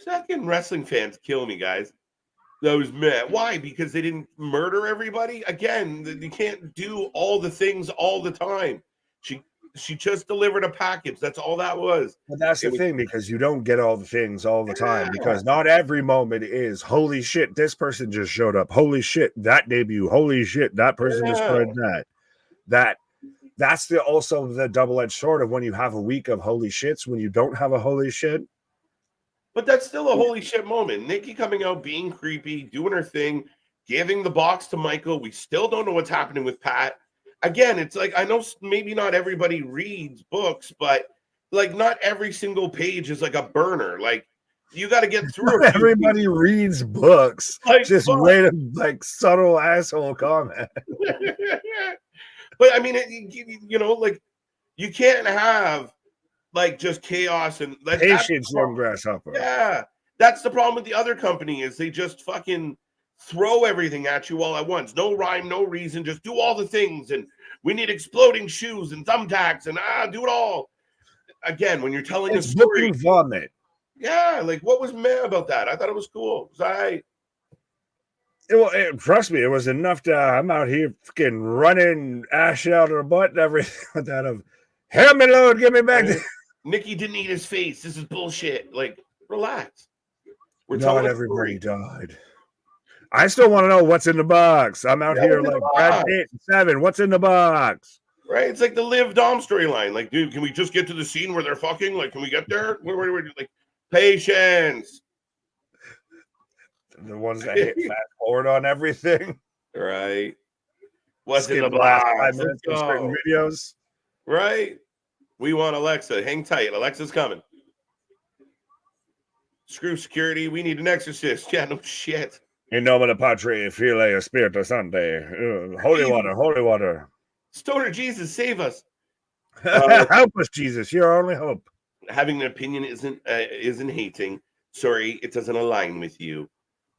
Fucking wrestling fans kill me, guys. That was mad. Why? Because they didn't murder everybody? Again, you can't do all the things all the time. She just delivered a package. That's all that was. But that's the thing, because you don't get all the things all the time, because not every moment is, holy shit, this person just showed up. Holy shit, that debut. Holy shit, that person destroyed that. That's also the double-edged sword of when you have a week of holy shits, when you don't have a holy shit. But that's still a holy shit moment. Nikki coming out, being creepy, doing her thing, giving the box to Michael. We still don't know what's happening with Pat. Again, it's like, I know maybe not everybody reads books, but like not every single page is like a burner. Like you got to get through. Everybody reads books. Like, just wait a like subtle asshole comment. But I mean, you know, like you can't have like just chaos and like, patience, young grasshopper. Yeah, that's the problem with the other company is they just fucking throw everything at you all at once. No rhyme, no reason. Just do all the things, and we need exploding shoes and thumbtacks and do it all. Again, when you're telling a story, vomit. Yeah, like what was meh about that? I thought it was cool. Trust me, it was enough to I'm out here fucking running ash out of the butt and everything like that. Of help me, Lord, get me back. Nikki didn't eat his face. This is bullshit. Like, relax. Not everybody died. I still want to know what's in the box. I'm out here like Brad Pitt 7. What's in the box? Right? It's like the Liv Dom storyline. Like, dude, can we just get to the scene where they're fucking? Like, can we get there? Where like patience. The ones that hit fast forward on everything. Right. What's in the box? 5 minutes of certain videos. Right. We want Alexa. Hang tight. Alexa's coming. Screw security. We need an exorcist. Yeah, no shit. In nomine Patri, Filii, Spiritus Sancti. Holy water, holy water. Stoner Jesus, save us. Help us, Jesus. You're our only hope. Having an opinion isn't hating. Sorry, it doesn't align with you.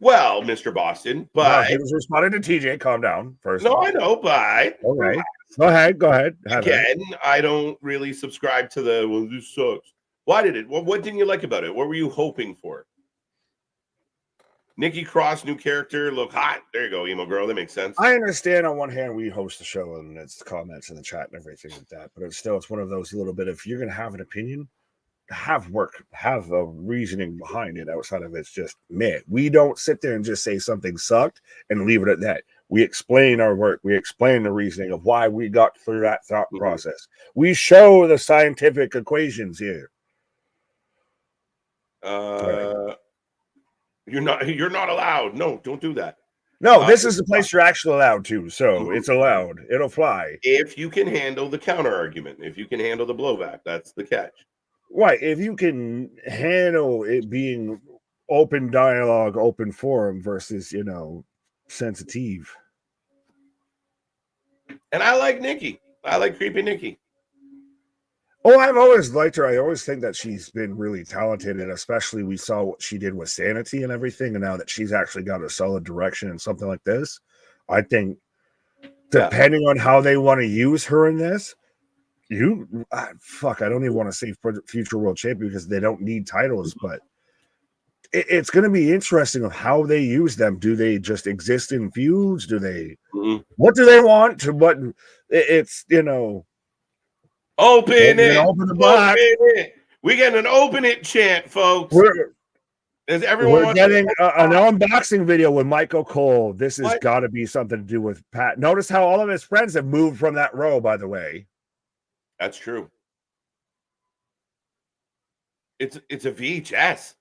Well, Mr. Boston, but he was responding to TJ. Calm down first. No, I know, but okay. Go ahead. Again, I don't really subscribe to the this sucks. Why did it? What didn't you like about it? What were you hoping for? Nikki Cross, new character, look hot. There you go, emo girl. That makes sense. I understand. On one hand, we host the show and it's comments in the chat and everything like that, but it's one of those little bit. If you're gonna have an opinion, have a reasoning behind it. Outside of it's just man. We don't sit there and just say something sucked and leave it at that. We explain our work. We explain the reasoning of why we got through that thought process. We show the scientific equations here. Right. You're not allowed. No, don't do that. No, this is the place you're actually allowed to. So it's allowed. It'll fly. If you can handle the counter argument, if you can handle the blowback, that's the catch. Right. If you can handle it being open dialogue, open forum versus, sensitive. And I like Nikki. I like creepy Nikki. Oh, I've always liked her. I always think that she's been really talented, and especially we saw what she did with Sanity and everything, and now that she's actually got a solid direction and something like this, I think depending on how they want to use her in this, I don't even want to say future world champion because they don't need titles, but it's going to be interesting of how they use them. Do they just exist in feuds? Do they? What do they want? It's Open the box. We get an open it chant, folks. We're getting an unboxing video with Michael Cole. This has got to be something to do with Pat. Notice how all of his friends have moved from that row, by the way. That's true. It's a VHS.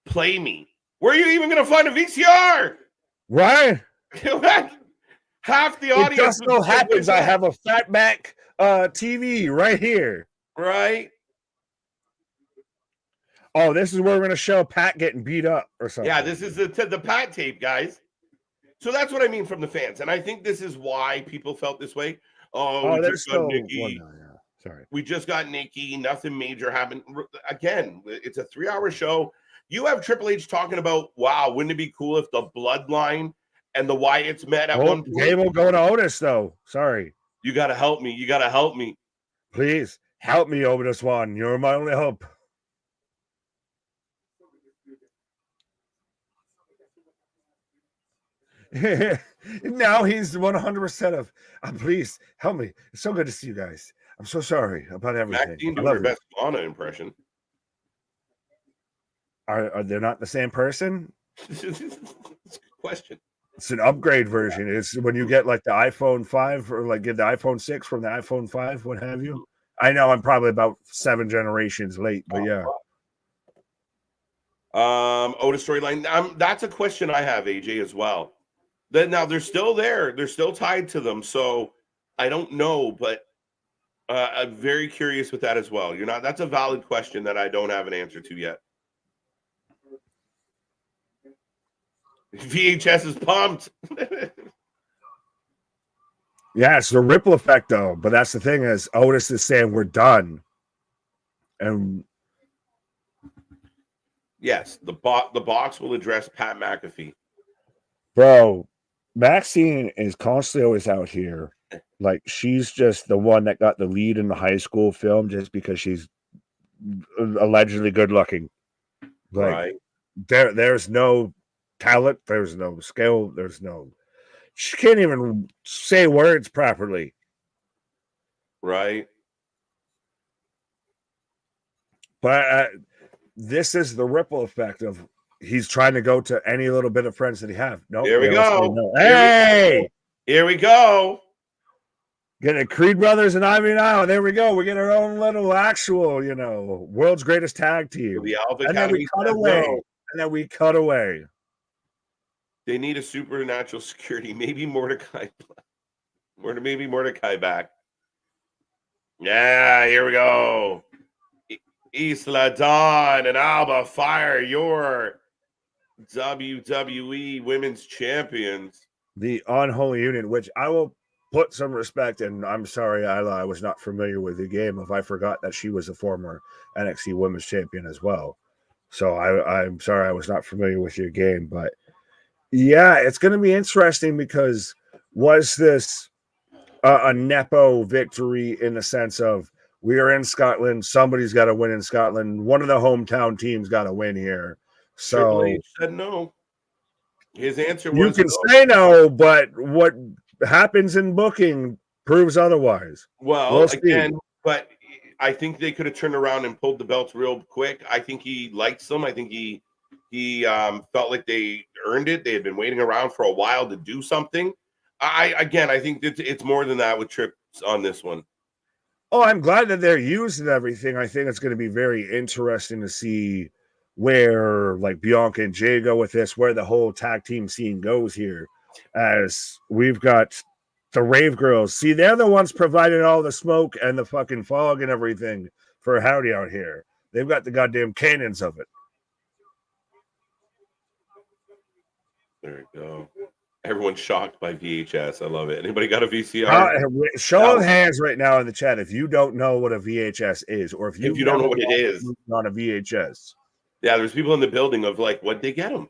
Play me. Where are you even going to find a VCR? Right. Half the audience. It just so happens I have a fatback TV right here. Right. Oh, this is where we're going to show Pat getting beat up or something. Yeah, this is the Pat tape, guys. So that's what I mean from the fans. And I think this is why people felt this way. Oh, there's still Nikki. Sorry. We just got Nikki. Nothing major happened. Again, it's a 3-hour show. You have Triple H talking about, wow, wouldn't it be cool if the Bloodline and the Wyatts met at one point? Gable going to Otis, though. Sorry. You got to help me. You got to help me. Please help me, Otis One. You're my only hope. Now he's 100% of, please help me. It's so good to see you guys. I'm so sorry about everything. Maxine doing her best Lana impression. Are they not the same person? It's a good question. It's an upgrade version. It's when you get like the iPhone 5 or like get the iPhone 6 from the iPhone 5, what have you. I know I'm probably about 7 generations late, but yeah. Otis storyline. That's a question I have, AJ, as well. Now they're still there. They're still tied to them. So I don't know, but I'm very curious with that as well. That's a valid question that I don't have an answer to yet. VHS is pumped. Yeah, it's the ripple effect, though. But that's the thing is, Otis is saying we're done. And yes, the box will address Pat McAfee. Bro, Maxine is constantly always out here. Like, she's just the one that got the lead in the high school film just because she's allegedly good looking. Like, right. There's no talent, there's no skill, she can't even say words properly. Right. But this is the ripple effect of he's trying to go to any little bit of friends that he have. Nope, here we go. No. Hey, here we go. Get a Creed Brothers and Ivy now. There we go. We get our own little actual, world's greatest tag team. The Alpha and Academy then we cut away. They need a supernatural security. Maybe Mordecai. Maybe Mordecai back. Yeah, here we go. Isla Dawn and Alba Fire, your WWE Women's Champions. The Unholy Union, which I will put some respect, and I'm sorry, Isla, I was not familiar with the game if I forgot that she was a former NXT Women's Champion as well. So I'm sorry I was not familiar with your game, but yeah, it's going to be interesting because was this a Nepo victory in the sense of we are in Scotland, somebody's got to win in Scotland, one of the hometown teams got to win here. So Triple H said no. His answer was you can say no, but what happens in booking proves otherwise. Well, again, but I think they could have turned around and pulled the belts real quick. I think he likes them. I think he felt like they earned it. They had been waiting around for a while to do something. I think that it's more than that with Trips on this one. Oh, I'm glad that they're used and everything. I think it's going to be very interesting to see where like Bianca and Jay go with this, where the whole tag team scene goes here. As we've got the Rave Girls. See, they're the ones providing all the smoke and the fucking fog and everything for Howdy out here. They've got the goddamn cannons of it. There we go. Everyone's shocked by VHS. I love it. Anybody got a VCR? Show of hands right now in the chat if you don't know what a VHS is, or if you don't know what it is on a VHS. Yeah, there's people in the building of like, what'd they get him?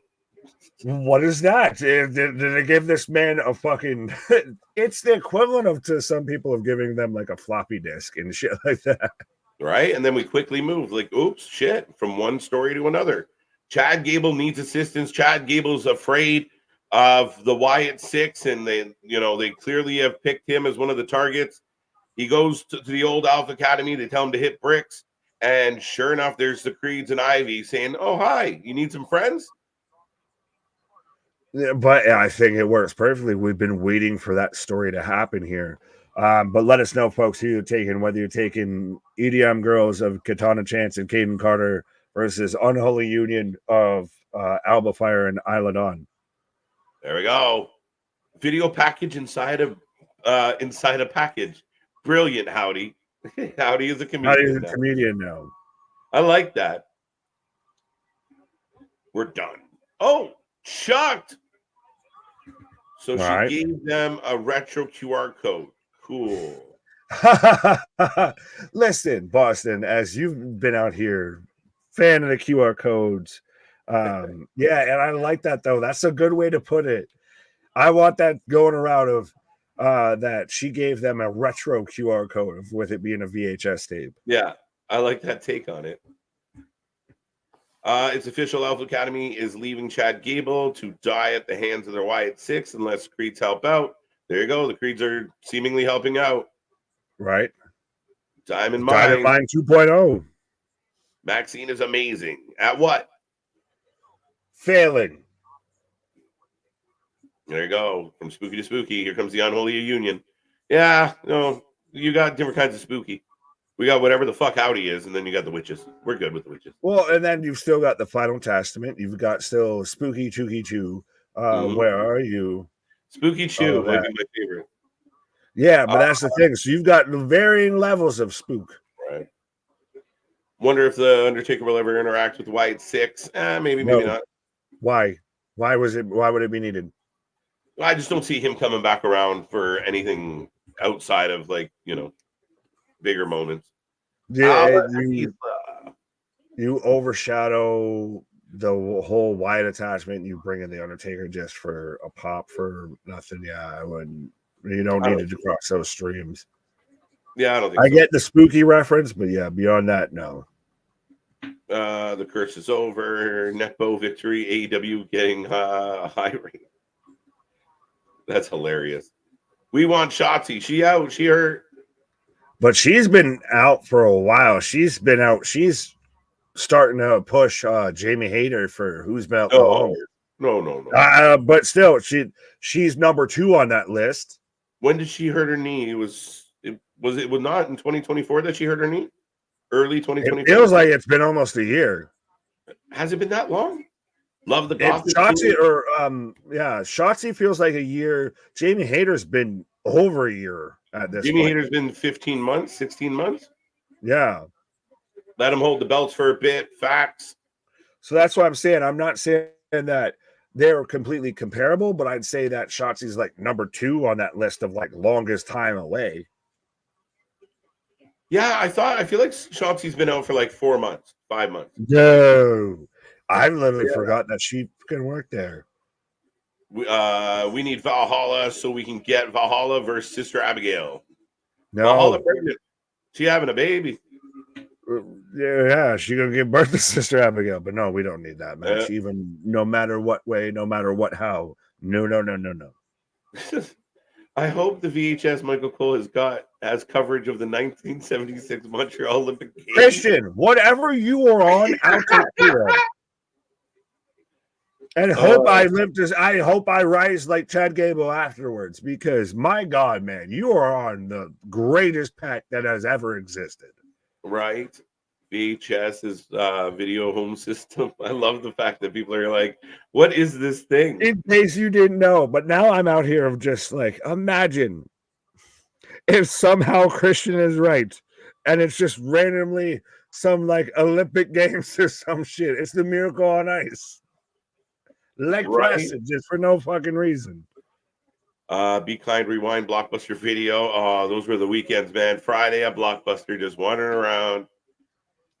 What is that? Did they give this man a fucking? It's the equivalent of to some people of giving them like a floppy disk and shit like that. Right, and then we quickly move. Like, oops, shit, from one story to another. Chad Gable needs assistance. Chad Gable's afraid of the Wyatt Six, and they clearly have picked him as one of the targets. He goes to the old Alpha Academy. They tell him to hit bricks, and sure enough, there's the Creeds and Ivy saying, "Oh, hi, you need some friends?" Yeah, but I think it works perfectly. We've been waiting for that story to happen here. But let us know, folks, who you're taking, whether you're taking EDM Girls of Katana Chance and Caden Carter versus Unholy Union of Alba Fire and Isla Dawn. There we go. Video package inside a package. Brilliant, Howdy. Howdy is a comedian. Howdy's a comedian now. I like that. We're done. Oh, shocked. So she gave them a retro QR code. Cool. Listen, Boston, as you've been out here, fan of the QR codes. Yeah, and I like that though. That's a good way to put it. I want that going around of that she gave them a retro QR code with it being a VHS tape. Yeah, I like that take on it. It's official. Alpha Academy is leaving Chad Gable to die at the hands of their Wyatt Six unless Creeds help out. There you go. The Creeds are seemingly helping out. Right. Diamond Mine 2.0. Maxine is amazing. At what? Failing. There you go. From spooky to spooky. Here comes the Unholy Union. Yeah, you got different kinds of spooky. We got whatever the fuck Howdy is, and then you got the witches. We're good with the witches. Well, and then you've still got the Final Testament. You've got still Spooky Chooky Choo. Where are you? Spooky Chew might be my favorite. Yeah, but that's the thing. So you've got varying levels of spook. Right. Wonder if the Undertaker will ever interact with the Wyatt Six. Maybe No. not. Why? Why would it be needed? I just don't see him coming back around for anything outside of like, bigger moments. Yeah, you overshadow the whole Wyatt attachment. You bring in the Undertaker just for a pop for nothing. Yeah, I wouldn't. You don't need to cross those streams. Yeah, I don't think I get the spooky reference, but yeah, beyond that, no. The curse is over. Neckbow victory. AEW getting high rate. That's hilarious. We want Shotzi. She out. She hurt. But she's been out for a while. She's been out. She's starting to push Jamie Hayter for who's been out the longest. No. But still, she's number 2 on that list. When did she hurt her knee? Was it not in 2024 that she hurt her knee? Early 2024. It feels like it's been almost a year. Has it been that long? Love the gossip. Shotzi feels like a year. Jamie Hayter's been over a year at this Jamie point. Hayter's been 15 months, 16 months. Yeah. Let him hold the belts for a bit. Facts. So that's what I'm saying. I'm not saying that they're completely comparable, but I'd say that Shotzi's like number 2 on that list of like longest time away. Yeah, I feel like Shotzi's been out for like 4 months, 5 months. No, I literally forgot that she can work there. We need Valhalla so we can get Valhalla versus Sister Abigail. No, Valhalla pregnant. She having a baby. Yeah, she gonna give birth to Sister Abigail. But no, we don't need that match. Even no matter what way, no matter what how. No. I hope the VHS Michael Cole has coverage of the 1976 Montreal Olympic Games. Christian, whatever you are on, I'll take care of. And I hope I rise like Chad Gable afterwards, because my God, man, you are on the greatest pack that has ever existed. Right. VHS is video home system. I love the fact that people are like, what is this thing? In case you didn't know, but now I'm out here of just like, imagine if somehow Christian is right and it's just randomly some like Olympic Games or some shit. It's the Miracle on Ice. Like Placid, just for no fucking reason. Be Kind, Rewind, Blockbuster Video. Oh, those were the weekends, man. Friday at Blockbuster, just wandering around.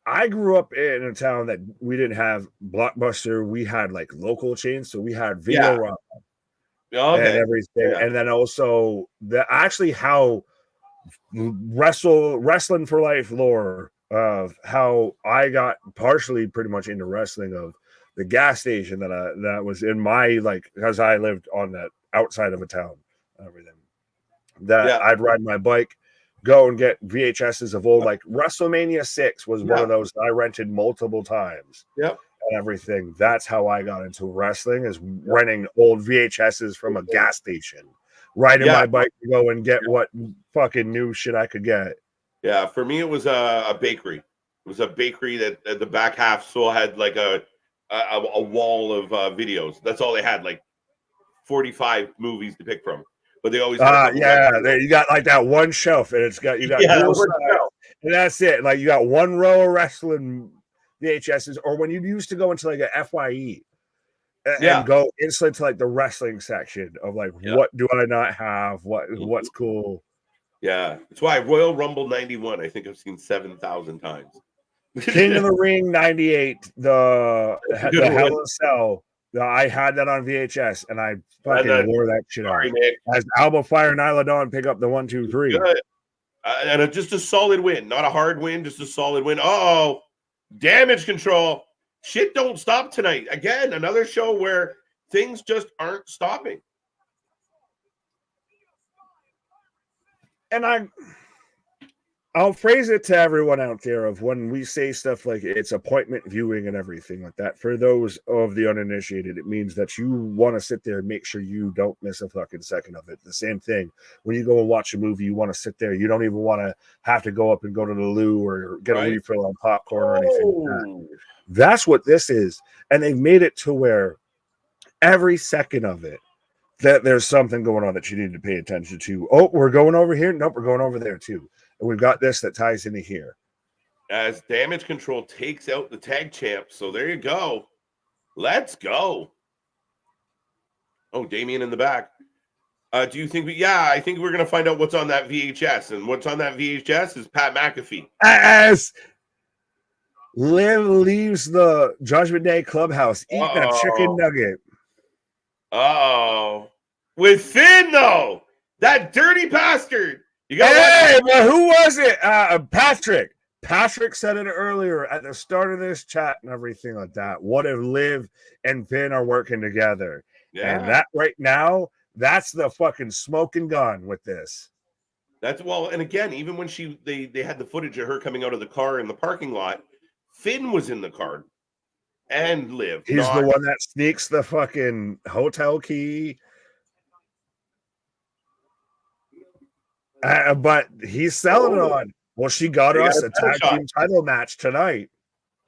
I grew up in a town that we didn't have Blockbuster. We had like local chains, so we had Video RAW and everything. Yeah. And then also how wrestling for life lore of how I got partially pretty much into wrestling, of the gas station that was in my, like, because I lived on that outside of a town and everything. I'd ride my bike, go and get VHSs of old, like WrestleMania 6 was one of those I rented multiple times. Yep. And everything. That's how I got into wrestling, is renting old VHSs from a gas station, riding my bike to go and get what fucking new shit I could get. Yeah, for me it was a bakery. It was a bakery that at the back half still had like a wall of videos. That's all they had, like 45 movies to pick from. But they always you got like that one shelf, and you got and that's it. Like you got one row of wrestling VHSs, or when you used to go into like a FYE and go instantly to like the wrestling section of like, what do I not have? What's cool? Yeah, that's why Royal Rumble 91, I think I've seen 7,000 times. King of the Ring 98, the Hell in a Cell. I had that on VHS, and I fucking wore that shit out. As Alba Fire and Nyla Dawn pick up the 1, 2, 3. And just a solid win, not a hard win, just a solid win. Oh, Damage Control. Shit don't stop tonight. Again, another show where things just aren't stopping. And I'll phrase it to everyone out there of when we say stuff like it's appointment viewing and everything like that. For those of the uninitiated, it means that you want to sit there and make sure you don't miss a fucking second of it. The same thing when you go and watch a movie, you want to sit there. You don't even want to have to go up and go to the loo or get a refill on popcorn or anything like that. That's what this is. And they've made it to where every second of it, that there's something going on that you need to pay attention to. Oh, we're going over here. Nope, we're going over there too. And we've got this that ties into here. As Damage Control takes out the tag champ. So there you go. Let's go. Oh, Damien in the back. Do you think I think we're going to find out what's on that VHS. And what's on that VHS is Pat McAfee. As Liv leaves the Judgment Day clubhouse eating a chicken nugget. Oh, with Finn though, that dirty bastard. But who was it? Patrick. Patrick said it earlier at the start of this chat and everything like that. What if Liv and Finn are working together? Yeah. And that right now, that's the fucking smoking gun with this. That's and again, even when they had the footage of her coming out of the car in the parking lot, Finn was in the car and Liv. He's the one that sneaks the fucking hotel key. But he's selling it on. Well, she got us a tag team title match tonight.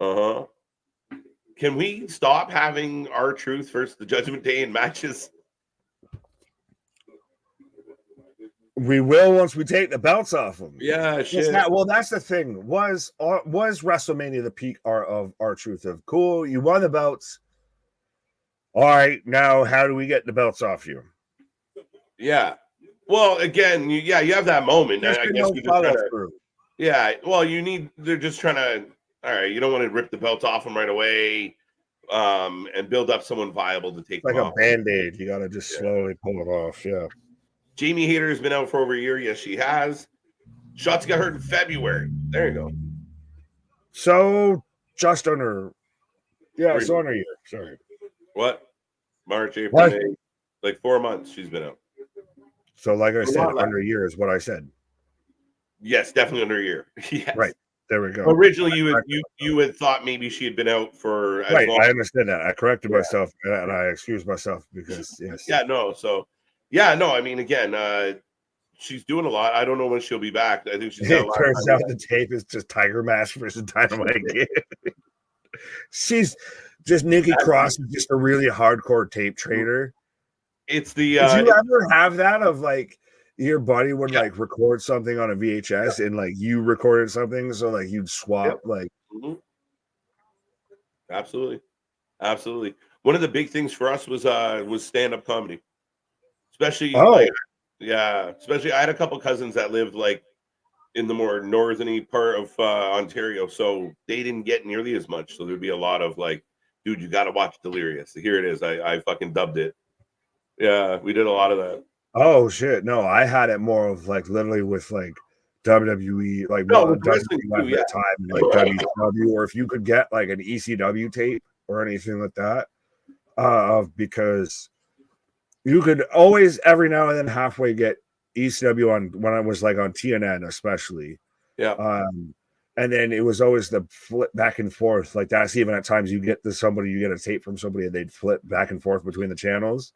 Can we stop having R-Truth versus the Judgment Day in matches? We will once we take the belts off them. Yeah, shit. Well, that's the thing. Was WrestleMania the peak of R-Truth? Of cool, you won the belts. All right, now how do we get the belts off you? Yeah. Well, again, you have that moment. I guess we just well, they're just trying to, all right, you don't want to rip the belt off them right away and build up someone viable to take like them a Band-Aid. You got to just slowly pull it off. Yeah. Jamie Hayter has been out for over a year. Yes, she has. Shots got hurt in February. There you go. So just under, it's under a year. Sorry. What? March, April, May. Like 4 months she's been out. So like I said, under a year is what I said. Yes, definitely under a year. Yes. Right. There we go. Originally, you had thought maybe she had been out for as long. I understand that. I corrected myself and I excused myself because yes. Yeah, no. So I mean, again, she's doing a lot. I don't know when she'll be back. I think she's. It turns out the tape is just Tiger Mask versus Dynamite. She's just Nikki Cross is just a really hardcore tape trader. It's the. Did you ever have that of like? Your buddy would like record something on a VHS and like you recorded something, so like you'd swap like. Absolutely. One of the big things for us was stand-up comedy, especially. Especially I had a couple cousins that lived like in the more northerny part of Ontario, so they didn't get nearly as much. So there'd be a lot of like, dude, you got to watch Delirious. Here it is. I fucking dubbed it. Yeah, we did a lot of that. Oh shit! No, I had it more of like literally with like WWE, like WWE at the time, like WCW, or if you could get like an ECW tape or anything like that, because you could always every now and then halfway get ECW on when I was like on TNN, especially. Yeah. And then it was always the flip back and forth. Like that's even at times you get a tape from somebody and they'd flip back and forth between the channels.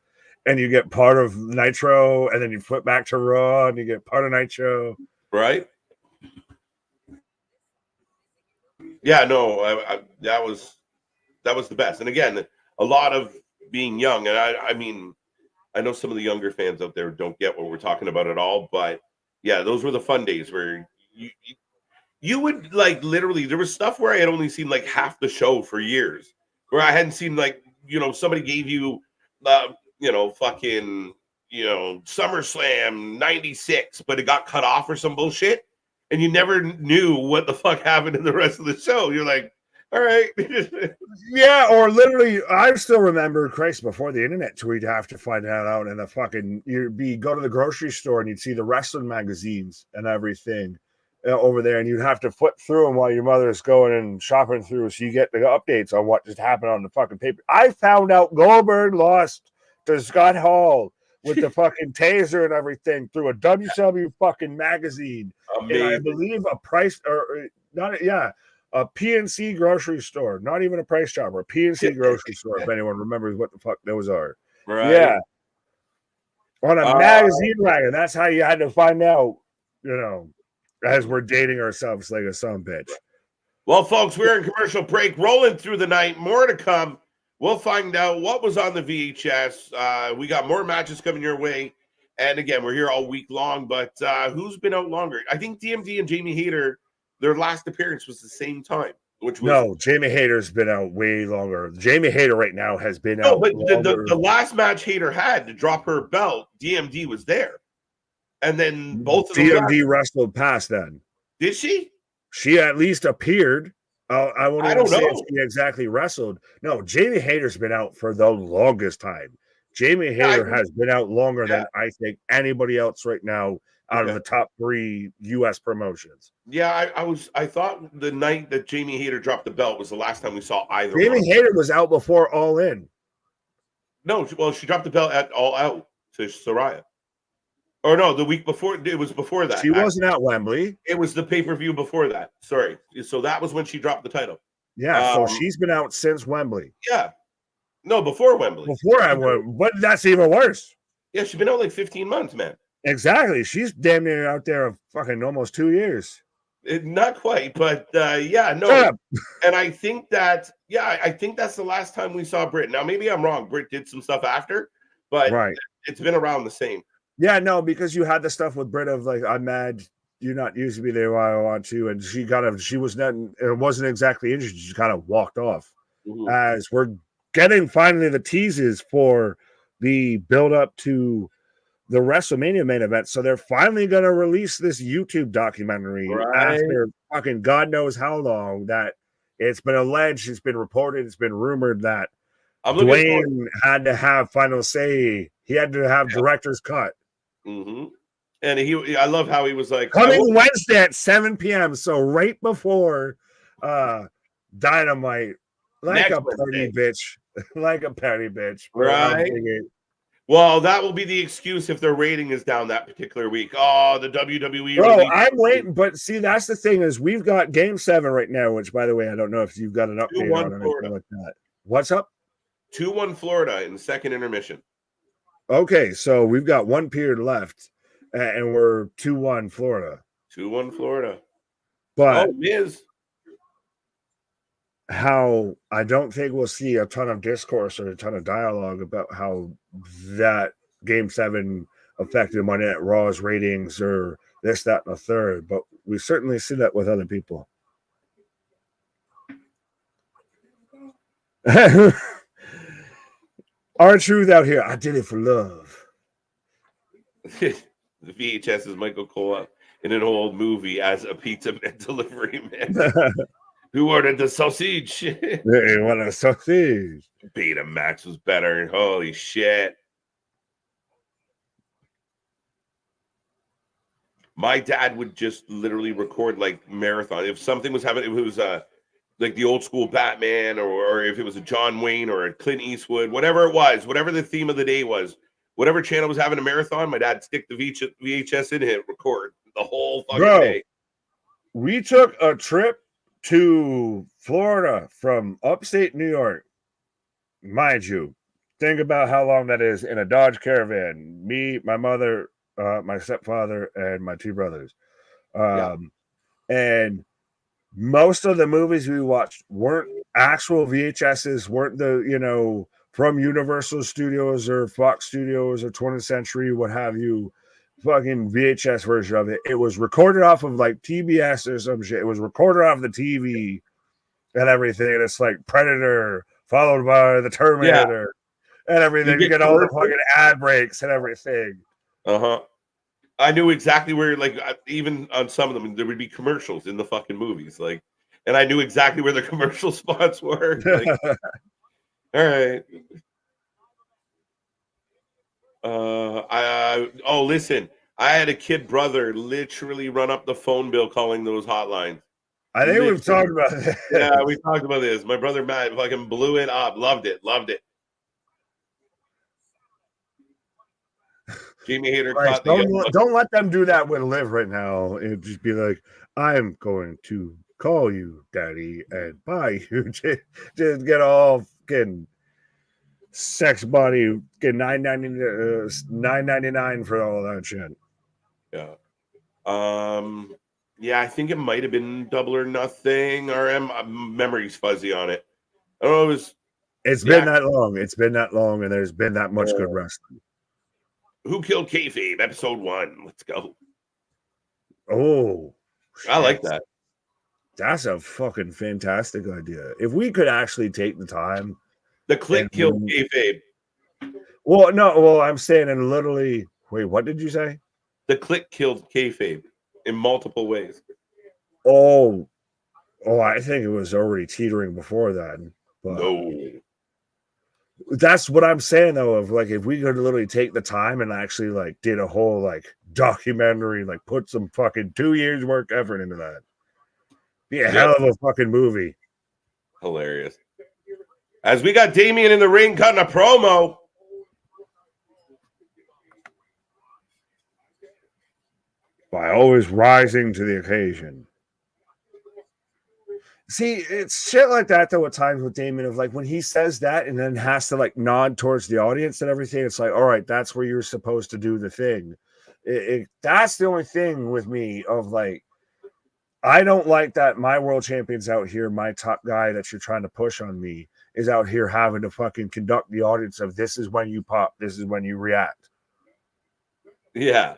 And you get part of Nitro, and then you flip back to Raw, and you get part of Nitro. Right? Yeah, no, that was the best. And again, a lot of being young, and I mean, I know some of the younger fans out there don't get what we're talking about at all, but yeah, those were the fun days where you would like literally. There was stuff where I had only seen like half the show for years, where I hadn't seen like somebody gave you. Fucking, SummerSlam 96, but it got cut off or some bullshit. And you never knew what the fuck happened in the rest of the show. You're like, all right. Yeah, or literally, I still remember, Christ, before the internet, we'd have to find that out. And go to the grocery store and you'd see the wrestling magazines and everything over there. And you'd have to flip through them while your mother's going and shopping through. So you get the updates on what just happened on the fucking paper. I found out Goldberg lost to Scott Hall with the fucking taser and everything through a WCW fucking magazine. Amazing. And I believe a PNC grocery store, not even a Price Chopper, a PNC grocery store, if anyone remembers what the fuck those are. Right. Yeah. On a magazine wagon. That's how you had to find out, as we're dating ourselves like a son bitch. Well, folks, we're in commercial break, rolling through the night. More to come. We'll find out what was on the VHS. We got more matches coming your way. And again, we're here all week long, but who's been out longer? I think DMD and Jamie Hayter, their last appearance was the same time. Which was no, Jamie Hayter's been out way longer. Jamie Hayter right now has been out. But the last match Hayter had to drop her belt, DMD was there, and then both of them DMD wrestled past then. Did she? She at least appeared. I won't even say if she exactly wrestled. No, Jamie Hayter's been out for the longest time. Jamie Hayter has been out longer than I think anybody else right now out of the top 3 U.S. promotions. Yeah, I thought the night that Jamie Hayter dropped the belt was the last time we saw either. Jamie Hayter was out before All In. No, well, she dropped the belt at All Out to Saraya. Or no, the week before, it was before that. She wasn't at Wembley. It was the pay-per-view before that. Sorry. So that was when she dropped the title. Yeah, so she's been out since Wembley. Yeah. No, before Wembley. Before I went, but that's even worse. Yeah, she's been out like 15 months, man. Exactly. She's damn near out there fucking almost 2 years. Not quite, but yeah, no. And I think that, I think that's the last time we saw Britt. Now, maybe I'm wrong. Britt did some stuff after, but it's been around the same. Yeah, no, because you had the stuff with Britt of like, I'm mad you're not used to be there while I want to, and she was not, it wasn't exactly interested. She kind of walked off. As we're getting finally the teases for the build up to the WrestleMania main event, so they're finally going to release this YouTube documentary after fucking God knows how long. That it's been alleged, it's been reported, it's been rumored that Dwayne had to have final say. He had to have director's cut. And I love how he was like coming Wednesday at 7 p.m. So right before Dynamite, like a petty bitch, right? Well, that will be the excuse if their rating is down that particular week. Oh, the WWE. Bro, I'm waiting, but see, that's the thing is we've got Game 7 right now, which, by the way, I don't know if you've got an update on anything like that. What's up? 2-1 Florida in the second intermission. Okay, so we've got one period left, and we're 2-1 Florida. 2-1 Florida. But Miz. How I don't think we'll see a ton of discourse or a ton of dialogue about how that Game 7 affected Monday Night Raw's ratings or this, that, and a third, but we certainly see that with other people. Our truth out here, I did it for love. The VHS is Michael Cole in an old movie as a pizza man delivery man. Who ordered the sausage? They wanted a sausage. Betamax was better. Holy shit. My dad would just literally record like marathon. If something was happening, if it was like the old school Batman or if it was a John Wayne or a Clint Eastwood, whatever it was, whatever the theme of the day was, whatever channel was having a marathon, my dad stick the VHS in and hit record the whole fucking day. We took a trip to Florida from upstate New York. Mind you, think about how long that is in a Dodge Caravan. Me, my mother, my stepfather, and my 2 brothers. And most of the movies we watched weren't actual VHSs, weren't the, from Universal Studios or Fox Studios or 20th Century, what have you, fucking VHS version of it. It was recorded off of like TBS or some shit. It was recorded off the TV and everything. And it's like Predator followed by the Terminator and everything. You get all the fucking ad breaks and everything. I knew exactly where, like, even on some of them, there would be commercials in the fucking movies. Like, and I knew exactly where the commercial spots were. Like, all right. Listen, I had a kid brother literally run up the phone bill calling those hotlines. I think we've talked about this. Yeah, we talked about this. My brother Matt fucking blew it up. Loved it. Jamie Hayter caught don't let them do that with Liv right now. It'd just be like, I'm going to call you, Daddy, and buy you. Just get all fucking sex body, get $9.99 for all that shit. Yeah. Yeah, I think it might have been Double or Nothing. Memory's fuzzy on it. I don't know. It's been that long. It's been that long, and there's been that much good wrestling. Who Killed Kayfabe? Episode 1. Let's go. Oh, shit. I like that. That's a fucking fantastic idea. If we could actually take the time. The click killed kayfabe. Well, no, well, I'm saying, and literally, wait, what did you say? The click killed kayfabe in multiple ways. Oh, I think it was already teetering before then. But no. That's what I'm saying, though, of like, if we could literally take the time and actually like did a whole like documentary, like put some fucking 2 years work effort into that. Be a hell of a fucking movie. Hilarious. As we got Damian in the ring cutting a promo. By always rising to the occasion. See, it's shit like that, though, at times with Damian, of like when he says that and then has to like nod towards the audience and everything. It's like, all right, that's where you're supposed to do the thing. That's the only thing with me of like, I don't like that my world champion's out here, my top guy that you're trying to push on me is out here having to fucking conduct the audience of this is when you pop, this is when you react. Yeah.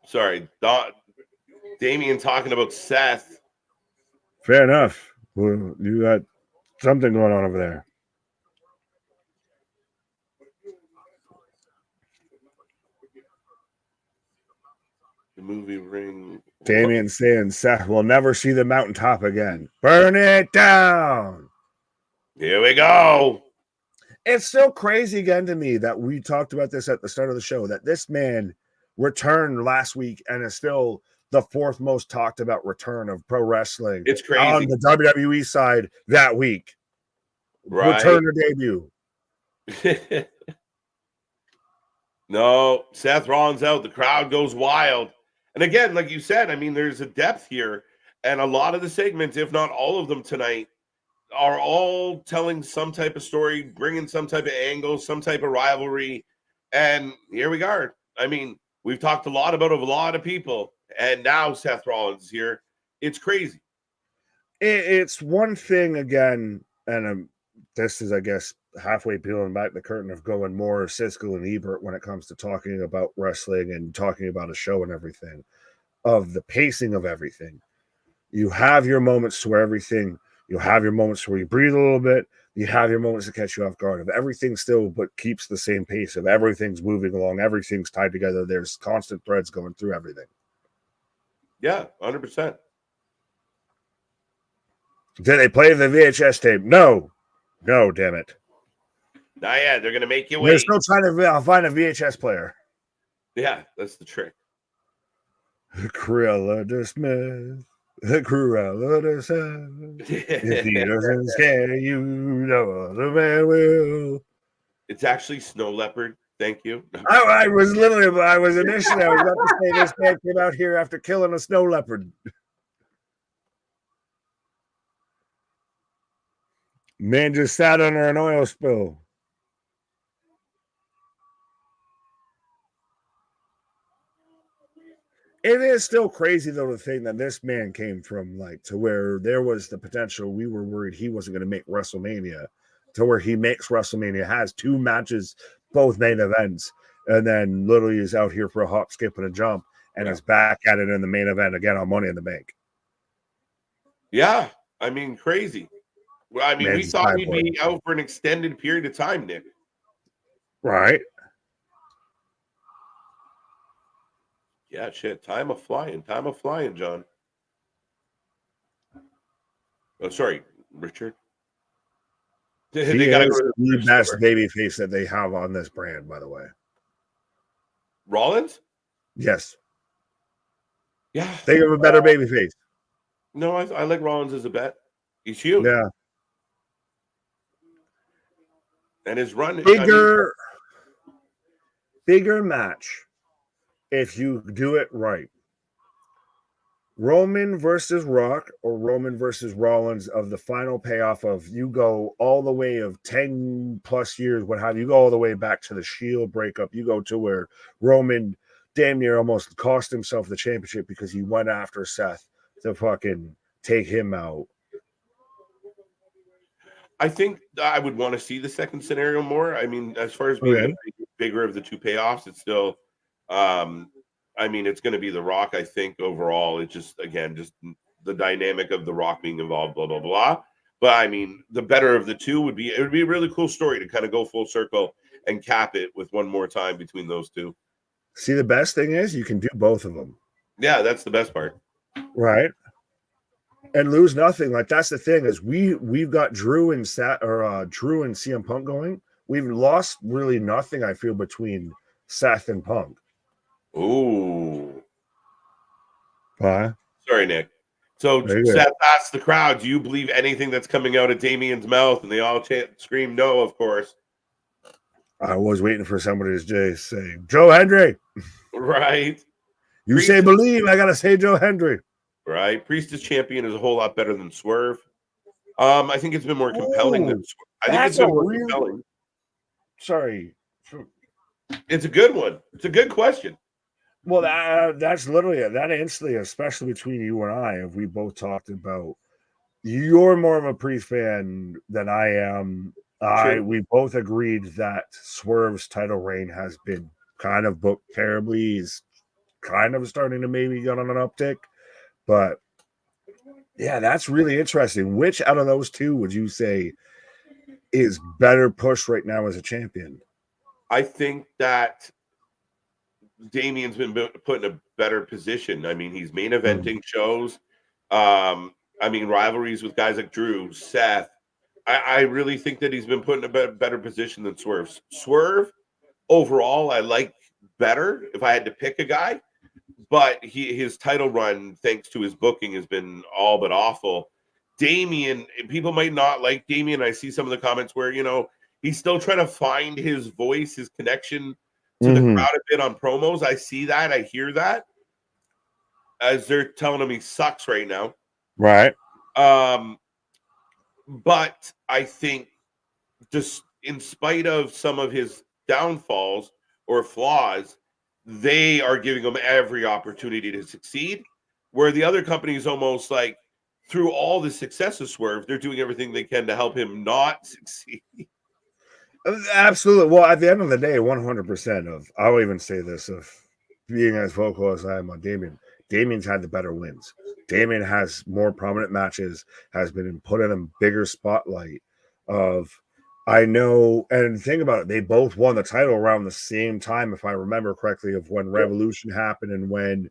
Sorry, Damian talking about Seth. Fair enough. Well, you got something going on over there. The movie ring. Damian saying Seth will never see the mountaintop again. Burn it down. Here we go. It's still crazy again to me that we talked about this at the start of the show, that this man returned last week and is still the fourth most talked about return of pro wrestling. It's crazy. On the WWE side that week. Right. Return to debut. No, Seth Rollins out. The crowd goes wild. And again, like you said, I mean, there's a depth here. And a lot of the segments, if not all of them tonight, are all telling some type of story, bringing some type of angle, some type of rivalry. And here we are. I mean, we've talked a lot about a lot of people. And now Seth Rollins is here. It's crazy. It's one thing again, and this is, I guess, halfway peeling back the curtain of going more Siskel and Ebert when it comes to talking about wrestling and talking about a show and everything, of the pacing of everything. You have your moments to where everything, you have your moments where you breathe a little bit, you have your moments to catch you off guard, of everything still but keeps the same pace, of everything's moving along, everything's tied together, there's constant threads going through everything. Yeah, 100%. Did they play the VHS tape? No, damn it. Not yet. They're going to make you wait. They're still trying to find a VHS player. Yeah, that's the trick. Cruella de Smith. Cruella de Smith. If he doesn't scare you, no other man will. It's actually Snow Leopard. Thank you. I was initially about to say this man came out here after killing a snow leopard. Man just sat under an oil spill. It is still crazy, though, to think that this man came from, like, to where there was the potential. We were worried he wasn't going to make WrestleMania, to where he makes WrestleMania, has 2 matches, both main events, and then literally is out here for a hop, skip, and a jump, and is back at it in the main event again on Money in the Bank. Yeah, I mean, crazy. Well, I mean, we thought he'd be out for an extended period of time, Nick. Right. Yeah, shit. Time of flying, John. Oh, sorry, Richard. They got to go to the best baby face that they have on this brand, by the way. Rollins? Yes. Yeah. They have a better baby face. No, I like Rollins as a bet. He's huge. Yeah. And his run. Bigger match if you do it right. Roman versus Rock or Roman versus Rollins of the final payoff of you go all the way of 10 plus years, what have you, go all the way back to the Shield breakup. You go to where Roman damn near almost cost himself the championship because he went after Seth to fucking take him out. I think I would want to see the second scenario more. I mean, as far as being the bigger of the 2 payoffs, it's still I I mean, it's going to be The Rock, I think, overall. It's just, again, just the dynamic of The Rock being involved, blah, blah, blah. But, I mean, the better of the two would be a really cool story to kind of go full circle and cap it with one more time between those two. See, the best thing is you can do both of them. Yeah, that's the best part. Right. And lose nothing. Like, that's the thing is we've got Drew and CM Punk going. We've lost really nothing, I feel, between Seth and Punk. Ooh. Huh? Sorry, Nick. So Seth asked the crowd, do you believe anything that's coming out of Damien's mouth? And they all scream no, of course. I was waiting for somebody to just say, Joe Hendry. Right. You Priest say believe, I got to say Joe Hendry. Right. Priest as champion is a whole lot better than Swerve. I think it's been more compelling than Swerve. I think it's been more compelling. Sorry. It's a good one. It's a good question. Well, that's literally that instantly, especially between you and I, if we both talked about you're more of a Priest fan than I am. We both agreed that Swerve's title reign has been kind of booked terribly. He's kind of starting to maybe get on an uptick. But yeah, that's really interesting. Which out of those two would you say is better pushed right now as a champion? I think that Damien's been put in a better position. I mean, he's main eventing shows. I mean, rivalries with guys like Drew, Seth. I really think that he's been put in a better position than Swerve. Swerve, overall, I like better if I had to pick a guy. But his title run, thanks to his booking, has been all but awful. Damien, people might not like Damien. I see some of the comments where, you know, he's still trying to find his voice, his connection to the crowd a bit on promos. I see that. I hear that. As they're telling him he sucks right now. Right. But I think just in spite of some of his downfalls or flaws, they are giving him every opportunity to succeed. Where the other companies almost like through all the success of Swerve, they're doing everything they can to help him not succeed. Absolutely. Well, at the end of the day, 100% of, I'll even say this, of being as vocal as I am on Damien, Damien's had the better wins. Damien has more prominent matches, has been put in a bigger spotlight of, I know, and think about it, they both won the title around the same time, if I remember correctly, of when Revolution happened and when,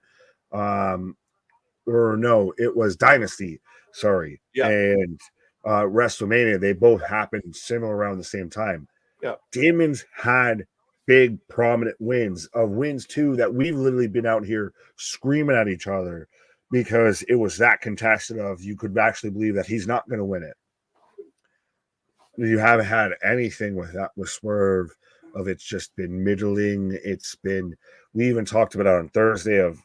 or no, it was Dynasty, sorry. Yeah. And WrestleMania, they both happened similar around the same time. Yeah. Damien's had big prominent wins too that we've literally been out here screaming at each other because it was that contested of you could actually believe that he's not going to win it. You haven't had anything with that with Swerve of it's just been middling. It's been, we even talked about it on Thursday of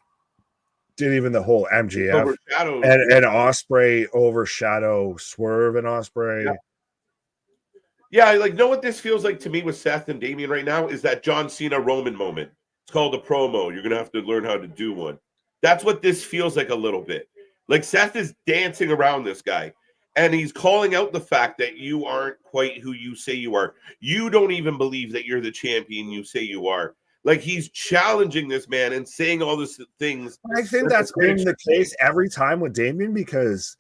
did even the whole MJF and Ospreay overshadow Swerve and Ospreay. Yeah. Yeah, like, know what this feels like to me with Seth and Damien right now is that John Cena Roman moment. It's called a promo. You're going to have to learn how to do one. That's what this feels like a little bit. Like Seth is dancing around this guy, and he's calling out the fact that you aren't quite who you say you are. You don't even believe that you're the champion you say you are. Like, he's challenging this man and saying all these things. I think that's been the case every time with Damien because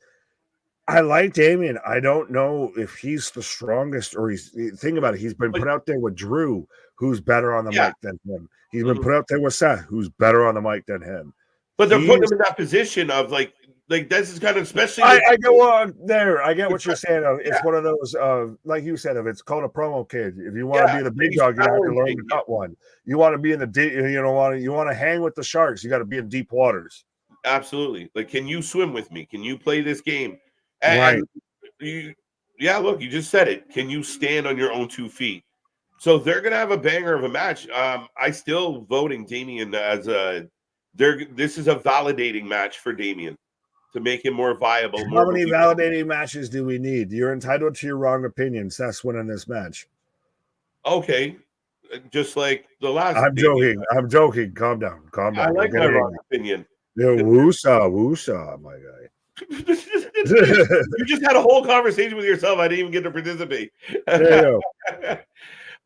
I like Damien. I don't know if he's the strongest or he's, think about it. He's been put out there with Drew, who's better on the mic than him. He's been put out there with Seth, who's better on the mic than him. But they're putting him in that position of like this is kind of especially. I get what there. I get what you're saying. It's one of those, like you said, it's called a promo kid. If you want to be the big dog, you have to learn to cut one. You want to be in the deep, you want to hang with the sharks. You got to be in deep waters. Absolutely. Like, can you swim with me? Can you play this game? And look, you just said it. Can you stand on your own 2 feet? So they're gonna have a banger of a match. I still voting Damien as this is a validating match for Damien to make him more viable. How many validating matches do we need? You're entitled to your wrong opinion. Seth's winning this match. Okay. Just like the last. I'm joking. I'm joking. Calm down. I like my wrong opinion. Yeah, woosah, my guy. You just had a whole conversation with yourself. I didn't even get to participate. Yeah.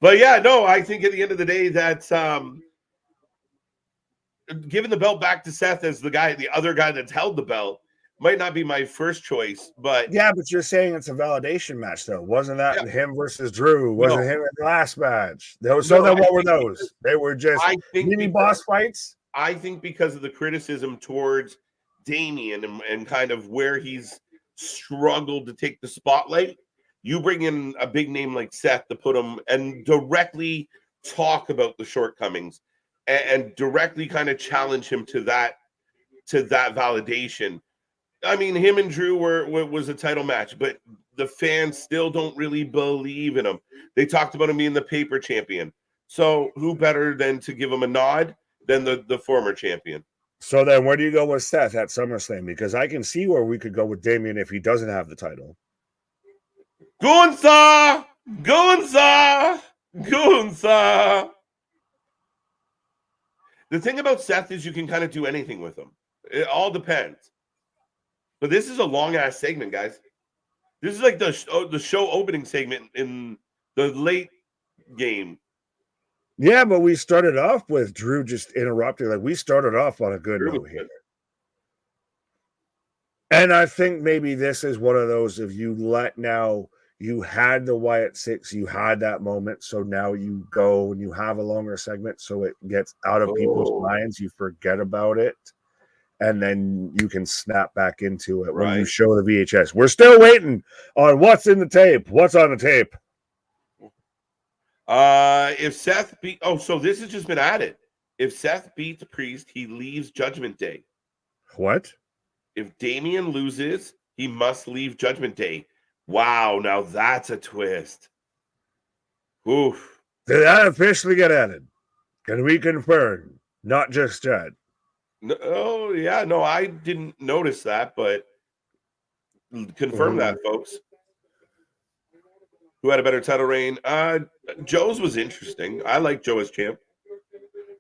But yeah, no, I think at the end of the day, that's giving the belt back to Seth as the other guy that's held the belt might not be my first choice, but yeah, but you're saying it's a validation match, though. Wasn't that him versus Drew? Wasn't him in the last match? What were those? They were just mini boss fights. I think because of the criticism towards Damian and kind of where he's struggled to take the spotlight, you bring in a big name like Seth to put him and directly talk about the shortcomings and directly kind of challenge him to that validation. I mean, him and Drew was a title match, but the fans still don't really believe in him. They talked about him being the paper champion. So who better than to give him a nod than the former champion? So then where do you go with Seth at SummerSlam? Because I can see where we could go with Damian if he doesn't have the title. Gunther! The thing about Seth is you can kind of do anything with him. It all depends. But this is a long-ass segment, guys. This is like the show opening segment in the late game. Yeah, but we started off with Drew just interrupting. Like, we started off on a good note here. And I think maybe this is one of those, if you you had the Wyatt 6, you had that moment. So now you go and you have a longer segment so it gets out of people's minds. You forget about it. And then you can snap back into it when you show the VHS. We're still waiting on what's in the tape. What's on the tape? If Seth so this has just been added. If Seth beats Priest, he leaves Judgment Day. What? If Damian loses, he must leave Judgment Day. Wow, now that's a twist. Oof. Did that officially get added? Can we confirm? Not just yet. No, oh, yeah, no, I didn't notice that, but confirm that, folks. Who had a better title reign? Joe's was interesting. I like Joe as champ,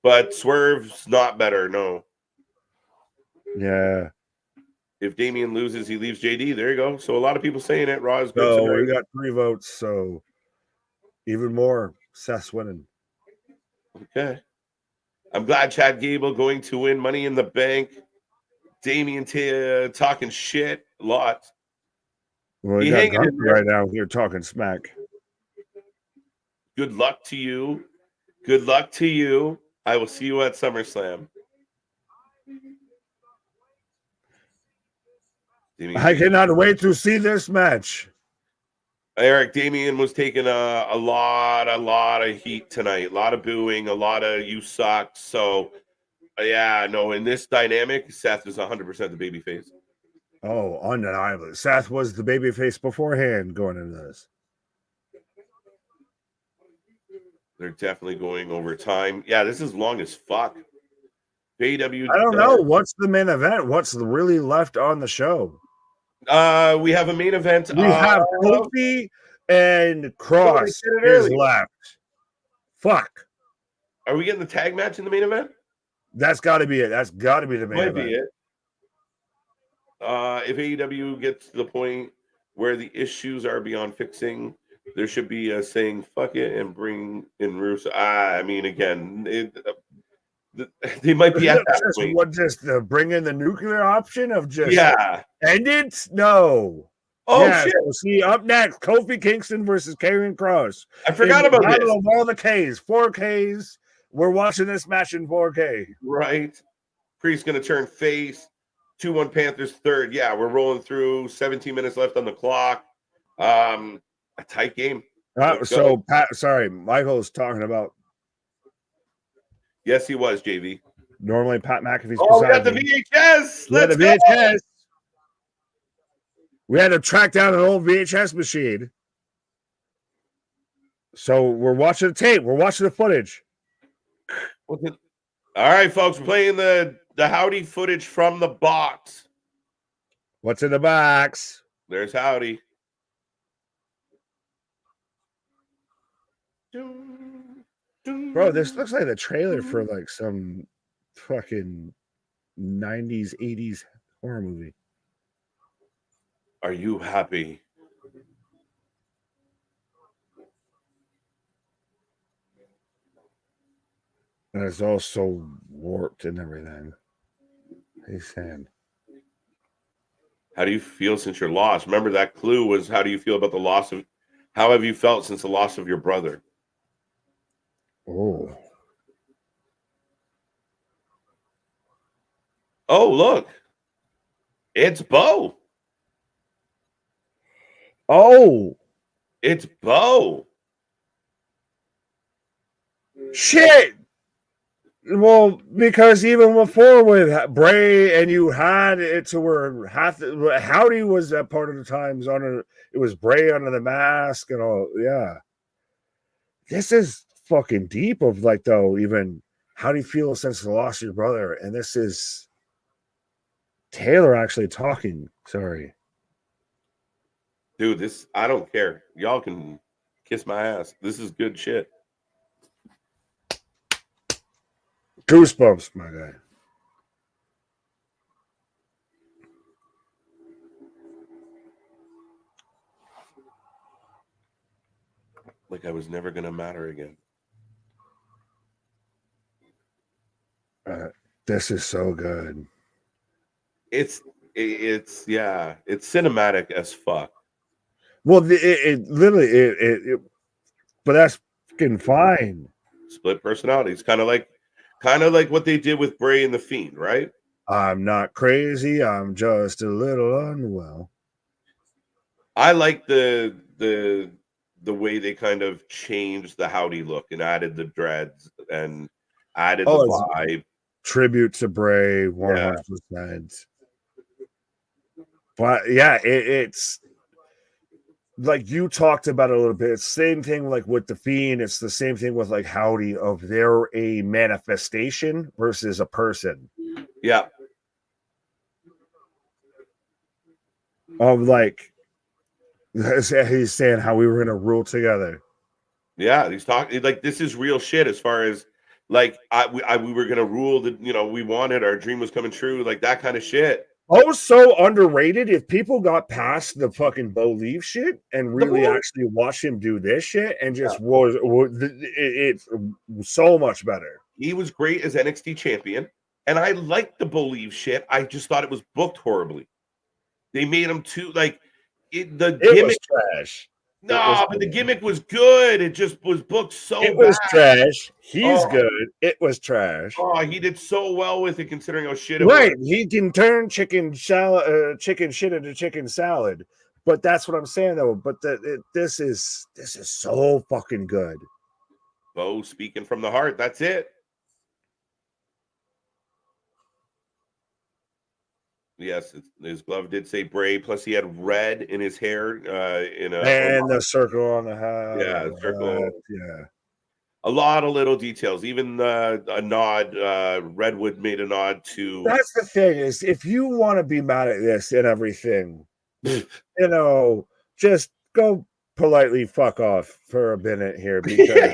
but Swerve's not better. No. Yeah. If Damian loses, he leaves JD. There you go. So a lot of people saying it. Raw is good. So we got 3 votes. So even more. Seth's winning. Okay. I'm glad Chad Gable going to win Money in the Bank. Damian talking shit a lot. Well, you got Gunther right now here talking smack. Good luck to you. Good luck to you. I will see you at SummerSlam. I cannot wait to see this match. Eric, Damian was taking a lot of heat tonight. A lot of booing, a lot of you suck. So, yeah, no, in this dynamic, Seth is 100% the babyface. Oh, undeniably. Seth was the babyface beforehand going into this. They're definitely going over time. Yeah, this is long as fuck. AEW. I don't know. What's the main event? What's really left on the show? We have a main event. We have Kofi and Cross is left. Fuck. Are we getting the tag match in the main event? That's got to be it. That's got to be the main event. Might be it. If AEW gets to the point where the issues are beyond fixing, there should be a saying "fuck it" and bring in Russo. I mean, again, they might be at that point. What, just bring in the nuclear option of just end it? No. Oh shit! So see, up next, Kofi Kingston versus Karrion Kross. I forgot about this. Battle of all the Ks, 4Ks. We're watching this match in 4K. Right. Priest gonna turn face. 2-1 Panthers third. Yeah, we're rolling through. 17 minutes left on the clock. A tight game. So Pat, sorry, Michael's talking about. Yes, he was, JV. Normally, Pat McAfee's. Oh, we got the VHS. Let's go. VHS. We had to track down an old VHS machine. So we're watching the tape. We're watching the footage. All right, folks. We're playing the Howdy footage from the box. What's in the box? There's Howdy. Bro, this looks like the trailer for like some fucking 90s, 80s horror movie. Are you happy? And it's all so warped and everything. He's saying, how do you feel since your loss? Remember that clue was, how do you feel about the loss of, how have you felt since the loss of your brother? Oh, Look, it's Bo. Oh, it's Bo. Shit. Well, because even before with Bray, and you had it to where Howdy was that part of the times on it was Bray under the mask and all. Yeah, this is fucking deep. Of like, though, even how do you feel since the loss of your brother? And this is Taylor actually talking. Sorry, dude. This, I don't care. Y'all can kiss my ass. This is good shit. Goosebumps, my guy. Like I was never gonna matter again. This is so good. It's yeah, it's cinematic as fuck. Well, it literally but that's fucking fine. Split personalities, kind of like what they did with Bray and the Fiend, right? I'm not crazy. I'm just a little unwell. I like the way they kind of changed the Howdy look and added the dreads and added the vibe. Tribute to Bray, 100%. But yeah, it's like you talked about it a little bit. It's the same thing like with the Fiend. It's the same thing with like Howdy, of they're a manifestation versus a person. Yeah. Of like, he's saying how we were gonna rule together. Yeah, he's talking like this is real shit. As far as like we were gonna rule that, you know, we wanted, our dream was coming true, like that kind of shit. Oh, so underrated. If people got past the fucking Bo Leave shit and really actually watched him do this shit and just it's so much better. He was great as NXT champion, and I liked the Believe shit. I just thought it was booked horribly. They made him too like it gimmick was trash. No, but the gimmick was good. It just was booked so bad. It was trash. He's good. It was trash. Oh, he did so well with it considering how shit it was. Was. He can turn chicken shit into chicken salad. But that's what I'm saying though. But this is so fucking good. Bo speaking from the heart. That's it. Yes, his glove did say Bray. Plus, he had red in his hair. And the circle on the hat. Yeah, circle. Yeah. A lot of little details. Even a nod. Redwood made a nod to. That's the thing is, if you want to be mad at this and everything, you know, just go politely fuck off for a minute here because.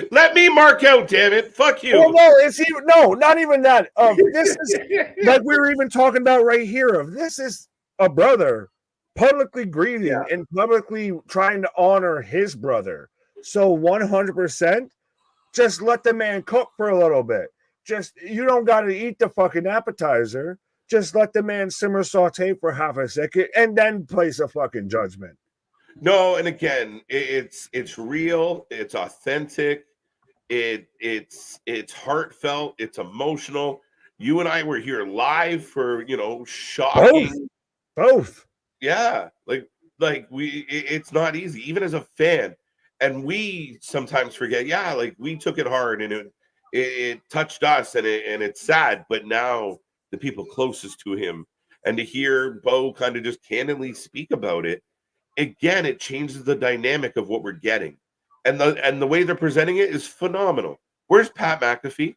Let me mark out, damn it. Fuck you. Well, no, it's even not even that. This is like we were even talking about right here. This is a brother publicly grieving and publicly trying to honor his brother. So 100%, just let the man cook for a little bit. Just you don't got to eat the fucking appetizer. Just let the man simmer saute for half a second and then place a fucking judgment. No, and again, it's real, it's authentic, it's heartfelt, it's emotional. You and I were here live for, you know, shocking. Both. Yeah, like it's not easy, even as a fan. And we sometimes forget, like we took it hard and it touched us and it's sad, but now the people closest to him, and to hear Bo kind of just candidly speak about it, again, it changes the dynamic of what we're getting, and the way they're presenting it is phenomenal. Where's Pat McAfee?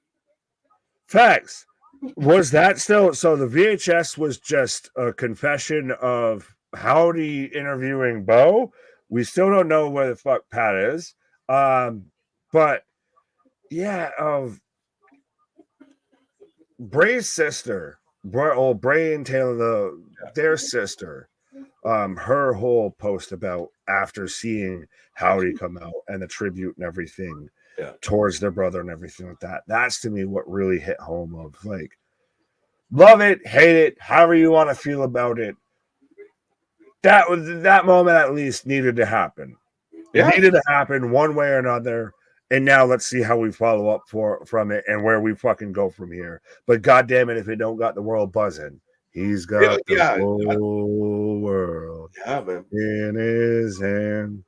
Facts. Was that still so? The VHS was just a confession of Howdy interviewing Bo. We still don't know where the fuck Pat is. But yeah, of Bray's sister, Bray and Taylor, their sister. her whole post about after seeing Howdy come out and the tribute and everything towards their brother and everything like that. That's to me what really hit home of like, love it, hate it, however you want to feel about it. That moment at least needed to happen. It needed to happen one way or another. And now let's see how we follow up from it and where we fucking go from here. But goddamn it, if it don't got the world buzzing, he's got the whole world in his hand.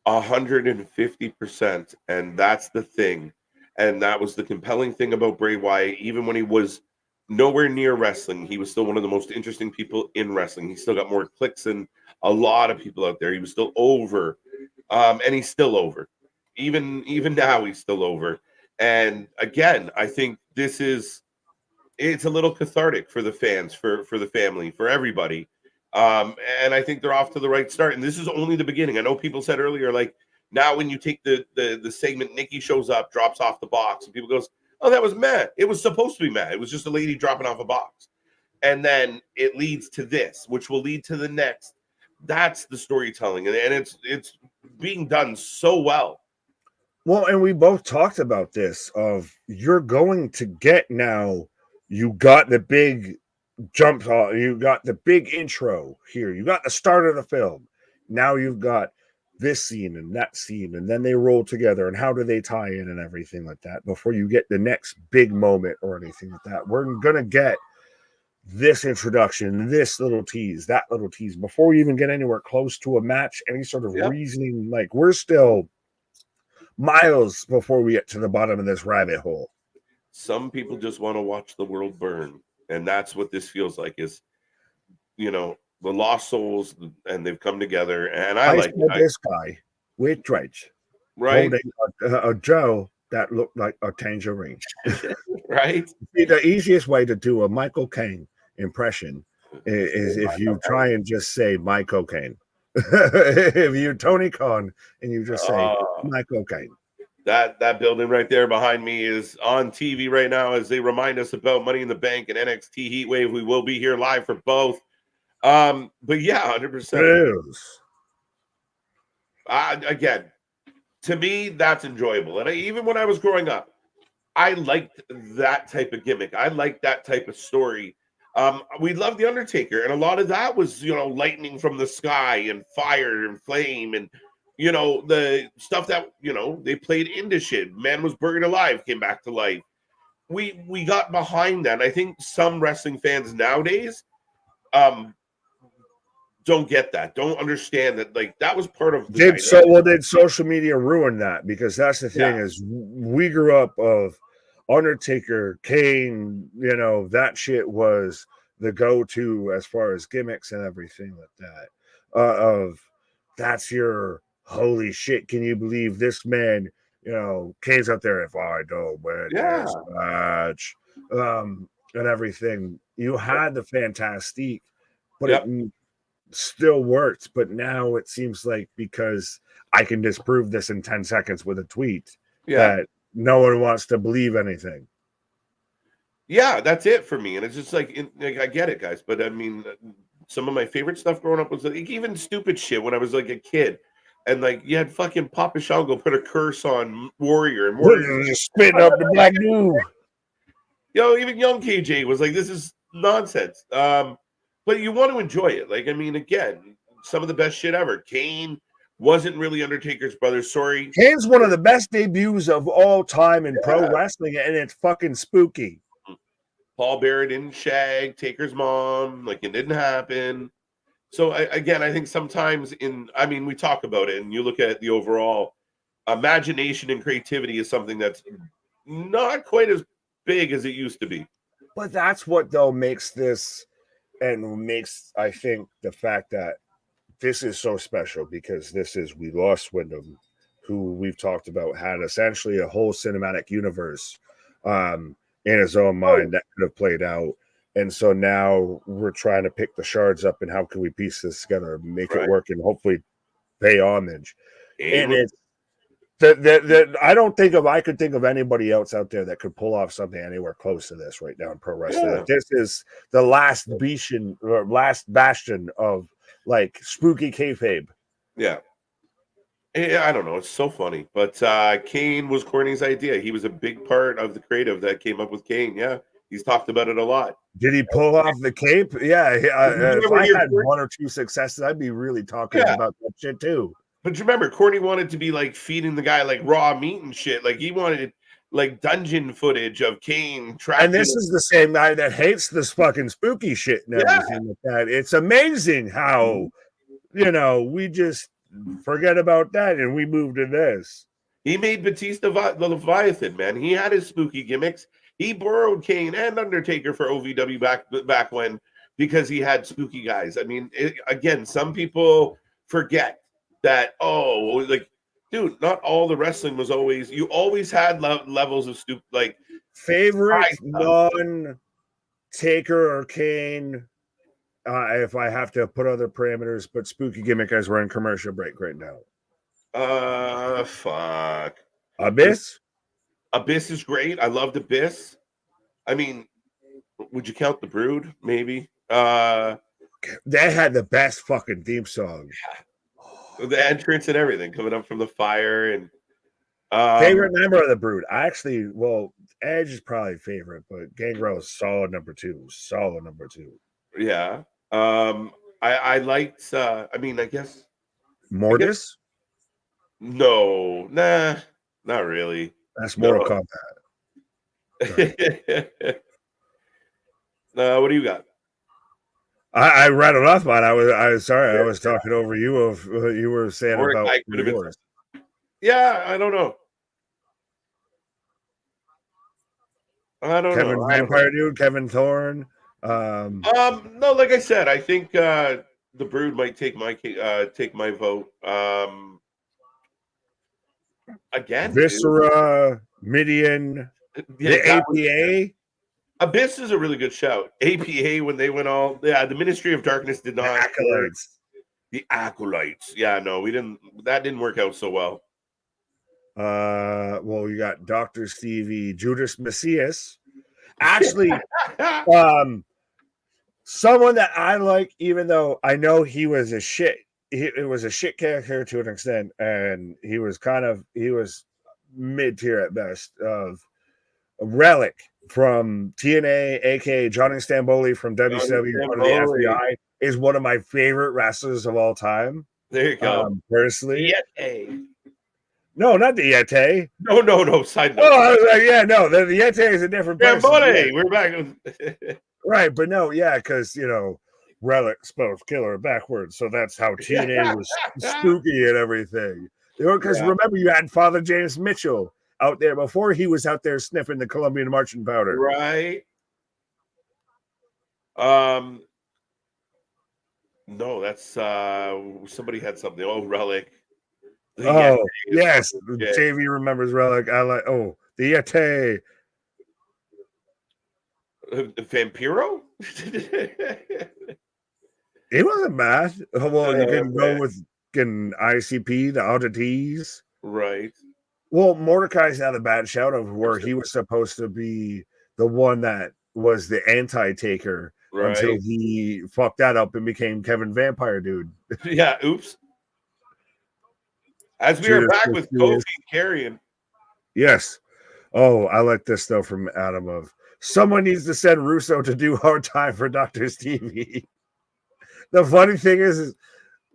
150%. And that's the thing. And that was the compelling thing about Bray Wyatt. Even when he was nowhere near wrestling, he was still one of the most interesting people in wrestling. He still got more clicks than a lot of people out there. He was still over. And he's still over. Even now, he's still over. And again, I think it's a little cathartic for the fans, for the family, for everybody. And I think they're off to the right start. And this is only the beginning. I know people said earlier, like, now when you take the segment, Nikki shows up, drops off the box, and people goes, oh, that was meh. It was supposed to be meh. It was just a lady dropping off a box. And then it leads to this, which will lead to the next. That's the storytelling. And it's being done so well. Well, and we both talked about this of you're going to get now, you got the big jump, you got the big intro here, you got the start of the film. Now you've got this scene and that scene, and then they roll together, and how do they tie in and everything like that before you get the next big moment or anything like that. We're going to get this introduction, this little tease, that little tease, before we even get anywhere close to a match, any sort of reasoning. Like, we're still miles before we get to the bottom of this rabbit hole. Some people just want to watch the world burn, and that's what this feels like, is, you know, the lost souls, and they've come together. And I like this guy with Dredge, right, holding a Joe that looked like a tangerine. Right. See, the easiest way to do a Michael Caine impression is if you try and just say Michael Caine. If you're Tony Khan and you just say Michael Caine. That building right there behind me is on TV right now as they remind us about Money in the Bank and NXT Heatwave. We will be here live for both. But yeah, 100%. Again, to me, that's enjoyable. And even when I was growing up, I liked that type of gimmick. I liked that type of story. We loved The Undertaker, and a lot of that was, you know, lightning from the sky and fire and flame, and, you know, the stuff that, you know, they played into shit. Man was buried alive, came back to life. We got behind that. And I think some wrestling fans nowadays don't get that, don't understand that, like, that was part of the did social media ruin that? Because that's the thing, is we grew up of Undertaker, Kane, you know, that shit was the go-to as far as gimmicks and everything like that. Of that's your holy shit, can you believe this man, you know, Kane's up there, if I don't win this match, and everything. You had the Fantastique, but it still worked. But now it seems like, because I can disprove this in 10 seconds with a tweet, that no one wants to believe anything. Yeah, that's it for me. And it's just like I get it, guys. But I mean, some of my favorite stuff growing up was like even stupid shit when I was like a kid. And like you had fucking Papa Shango put a curse on Warrior, and Warrior just spitting up the black goo. You know, even young KJ was like, this is nonsense. But you want to enjoy it. Like, I mean, again, some of the best shit ever. Kane wasn't really Undertaker's brother. Sorry. Kane's one of the best debuts of all time in pro wrestling, and it's fucking spooky. Paul Bearer didn't shag Taker's mom. Like, it didn't happen. So, again, I think sometimes we talk about it, and you look at the overall imagination and creativity is something that's not quite as big as it used to be. But that's what, though, makes this, and makes, I think, the fact that this is so special, because we lost Wyndham, who we've talked about had essentially a whole cinematic universe in his own mind that could have played out. And so now we're trying to pick the shards up, and how can we piece this together, make it work, and hopefully pay homage. And I don't think I could think of anybody else out there that could pull off something anywhere close to this right now in pro wrestling. Yeah. Like, this is the last bastion of like spooky kayfabe. Yeah. I don't know. It's so funny. But Kane was Corny's idea. He was a big part of the creative that came up with Kane. Yeah. He's talked about it a lot. Did he pull off the cape? Yeah. If I had one or two successes, I'd be really talking about that shit too. But you remember, Corny wanted to be like feeding the guy like raw meat and shit. Like he wanted like dungeon footage of Kane trapped. And this is the same guy that hates this fucking spooky shit and everything like that. It's amazing how, we just forget about that and we moved to this. He made Batista the Leviathan, man. He had his spooky gimmicks. He borrowed Kane and Undertaker for OVW back when, because he had spooky guys. I mean, again, some people forget that, dude, not all the wrestling was always, you always had levels of like favorite non-Taker or Kane. If I have to put other parameters, but spooky gimmick as we're in commercial break right now. Fuck. Abyss? Abyss is great. I loved Abyss. I mean, would you count the Brood? Maybe. They had the best fucking theme song. The entrance and everything coming up from the fire. And favorite member of the Brood? Edge is probably favorite, but Gangrel is solid number two. Yeah. I liked I guess Mortis? No, nah, not really. That's Mortal Kombat. What do you got? I read it off, but I was sorry, I was talking over you of what you were saying about yours. Yeah, I don't know. Kevin Vampire Dude, Kevin Thorne. No, like I said, I think the Brood might take my vote. Again, Viscera, Midian, the APA. Abyss is a really good shout. APA, when they went all, the Ministry of Darkness did not. The Acolytes. Yeah, no, we didn't. That didn't work out so well. You got Dr. Stevie, Judas Messias. Actually, someone that I like, even though I know he was a shit. It was a shit character to an extent, and he was mid-tier at best. Of Relic from TNA, aka Johnny Stamboli from WCW, from the FBI, is one of my favorite wrestlers of all time. There you go. Personally, Yeti. No, not the Yeti. No. Side note. Oh, I was like, yeah, no, the Yeti is a different person. Stamboli, we're back. Right, but no, yeah, because Relic spells killer backwards, so that's how TNA was spooky and everything. Because remember, you had Father James Mitchell out there before he was out there sniffing the Colombian marching powder. Right. No, that's somebody had something. Oh, Relic. Oh, yes. JV remembers Relic. I like, the Yeti. Vampiro? It wasn't bad. Well, you can go with ICP, the oddities. Right. Well, Mordecai's not a bad shout of where he was supposed to be the one that was the anti-taker until he fucked that up and became Kevin Vampire Dude. Yeah, oops. As we are back with Kofi carrying. Yes. Oh, I like this though from Adam of someone needs to send Russo to do hard time for Dr. Stevie. The funny thing is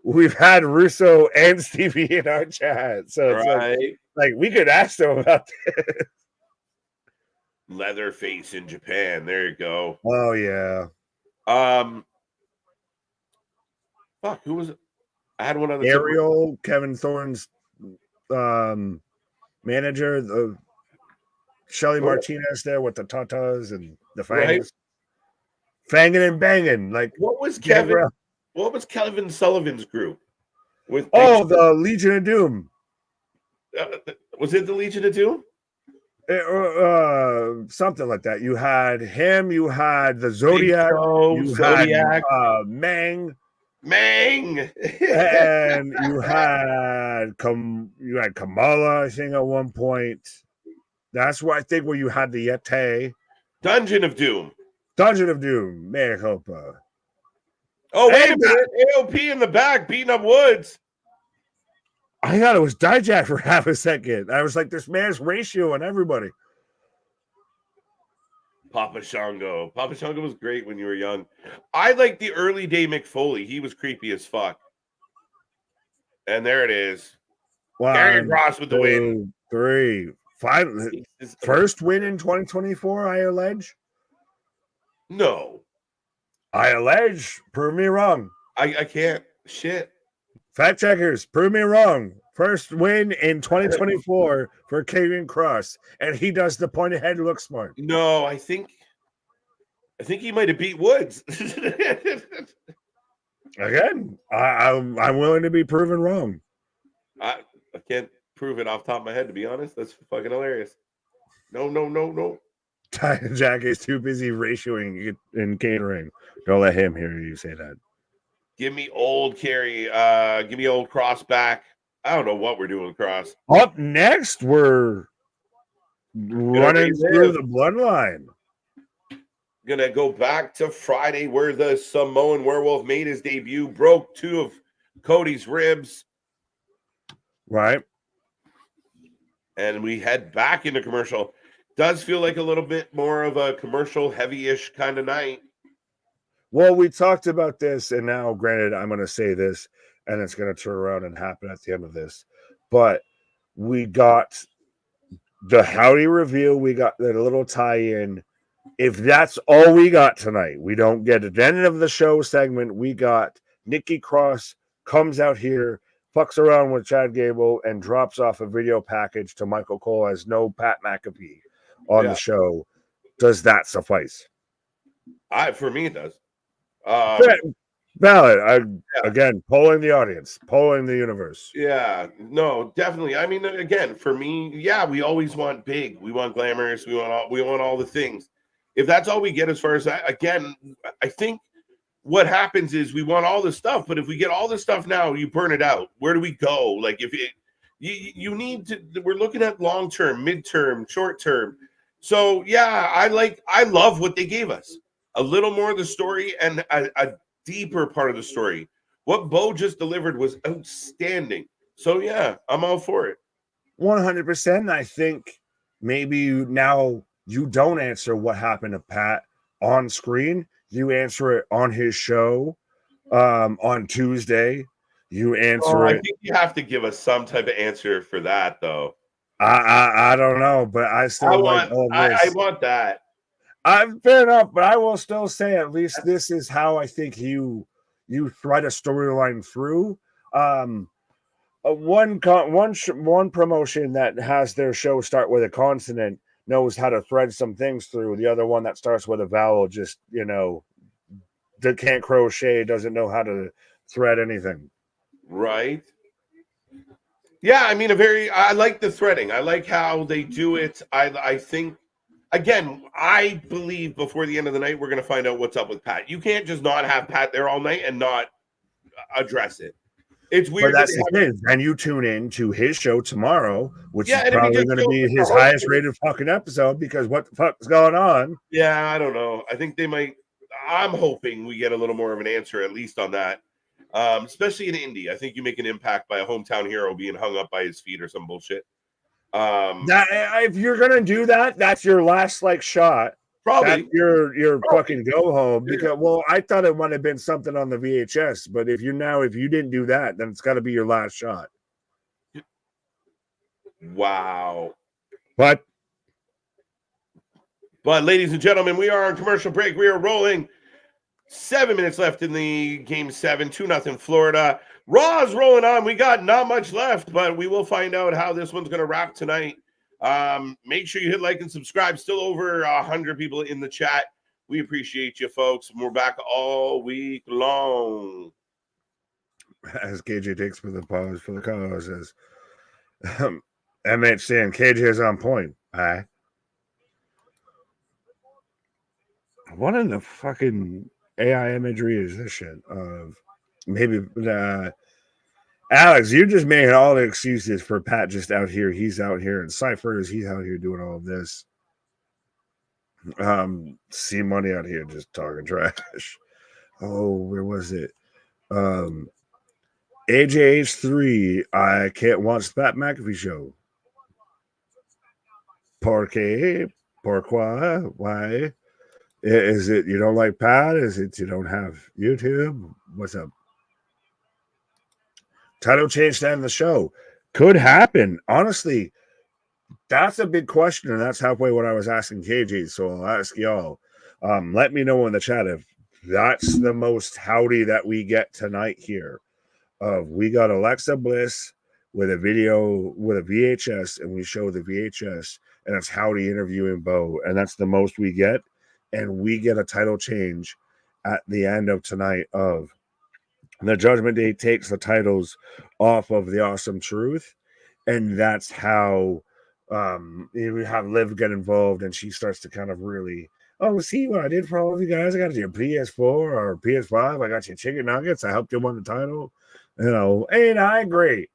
we've had Russo and Stevie in our chat. So it's like we could ask them about this. Leatherface in Japan. There you go. Oh yeah. Fuck, who was it? I had one other Ariel, Kevin Thorne's manager, the Shelly Martinez there with the tatas and the fangs. Fanging and banging. Like what was Kevin Sullivan's group? With the Legion of Doom. Was it the Legion of Doom? Something like that. You had him, you had the Zodiac, had Mang. Mang. And you had Kamala, I think, at one point. That's what I think where you had the Yeti. Dungeon of Doom. Dungeon of Doom, mea culpa. Oh, wait a minute. AOP in the back beating up Woods. I thought it was Dijak for half a second. I was like, this man's ratio on everybody. Papa Shango. Papa Shango was great when you were young. I like the early day Mick Foley. He was creepy as fuck. And there it is. Karrion Kross with the win. 3, 5. First win in 2024, I allege. No. I allege. Prove me wrong. I can't. Shit. Fact checkers, prove me wrong. First win in 2024 for Karrion Kross, and he does the pointed head look smart. No, I think he might have beat Woods. Again, I'm willing to be proven wrong. I can't prove it off the top of my head, to be honest. That's fucking hilarious. No. Jack is too busy ratioing and catering. Don't let him hear you say that. Give me old Carrie. Give me old Cross back. I don't know what we're doing with Cross. Up next, we're running through the bloodline. Gonna go back to Friday where the Samoan werewolf made his debut, broke 2 of Cody's ribs. Right. And we head back into commercial. Does feel like a little bit more of a commercial heavy-ish kind of night. Well, we talked about this, and now, granted, I'm going to say this, and it's going to turn around and happen at the end of this. But we got the Howdy reveal. We got that little tie-in. If that's all we got tonight, we don't get at the end of the show segment. We got Nikki Cross comes out here, fucks around with Chad Gable, and drops off a video package to Michael Cole as no Pat McAfee on the show. Does that suffice? For me, it does. Valid. Again, polling the audience, polling the universe. Yeah, no, definitely. I mean, again, for me, yeah, we always want big. We want glamorous. We want all the things. If that's all we get as far as that, again, I think what happens is we want all this stuff, but if we get all this stuff now, you burn it out. Where do we go? Like if you need to, we're looking at long term, midterm, short term. So yeah, I love what they gave us. A little more of the story and a deeper part of the story. What Bo just delivered was outstanding. So yeah, I'm all for it. 100%. I think maybe now you don't answer what happened to Pat on screen. You answer it on his show on Tuesday. You answer it. I think you have to give us some type of answer for that, though. I don't know, but I still like all this. I want that. Fair enough, but I will still say at least this is how I think you thread a storyline through. One promotion that has their show start with a consonant knows how to thread some things through. The other one that starts with a vowel just, that can't crochet, doesn't know how to thread anything. Right. Yeah, I mean, I like the threading. I like how they do it. I think, again, I believe before the end of the night, we're going to find out what's up with Pat. You can't just not have Pat there all night and not address it. It's weird. But that's the thing. And you tune in to his show tomorrow, which is probably going to be his highest rated fucking episode because what the fuck's going on? Yeah, I don't know. I think they might. I'm hoping we get a little more of an answer, at least on that. Especially in Indy. I think you make an impact by a hometown hero being hung up by his feet or some bullshit. If you're going to do that, that's your last shot. Probably that's your fucking go home because I thought it might have been something on the VHS, but if you didn't do that, then it's got to be your last shot. Wow. But ladies and gentlemen, we are on commercial break. We are rolling. 7 minutes left in the game 7, 2-0 Florida. Raw's rolling on. We got not much left, but we will find out how this one's going to wrap tonight. Make sure you hit like and subscribe. Still over 100 people in the chat. We appreciate you, folks. We're back all week long. As KJ takes for the pause for the cause, says MHC and KJ is on point. Hi. What in the fucking AI imagery is this shit of maybe Alex, you're just making all the excuses for Pat just out here. He's out here, and Cypher he's out here doing all of this. See money out here just talking trash. Oh, where was it? AJH3, I can't watch the Pat McAfee show. Pourquoi? Why? Is it you don't like Pat? Is it you don't have YouTube? What's up? Title change to end the show. Could happen. Honestly, that's a big question, and that's halfway what I was asking KG. So I'll ask y'all. Let me know in the chat if that's the most howdy that we get tonight here. We got Alexa Bliss with a video with a VHS, and we show the VHS, and it's howdy interviewing Bo, and that's the most we get. And we get a title change at the end of tonight of the Judgment Day takes the titles off of the Awesome Truth, and that's how we have Liv get involved, and she starts to kind of really, see what I did for all of you guys. I got your PS4 or PS5. I got your chicken nuggets. I helped you win the title. Ain't I great?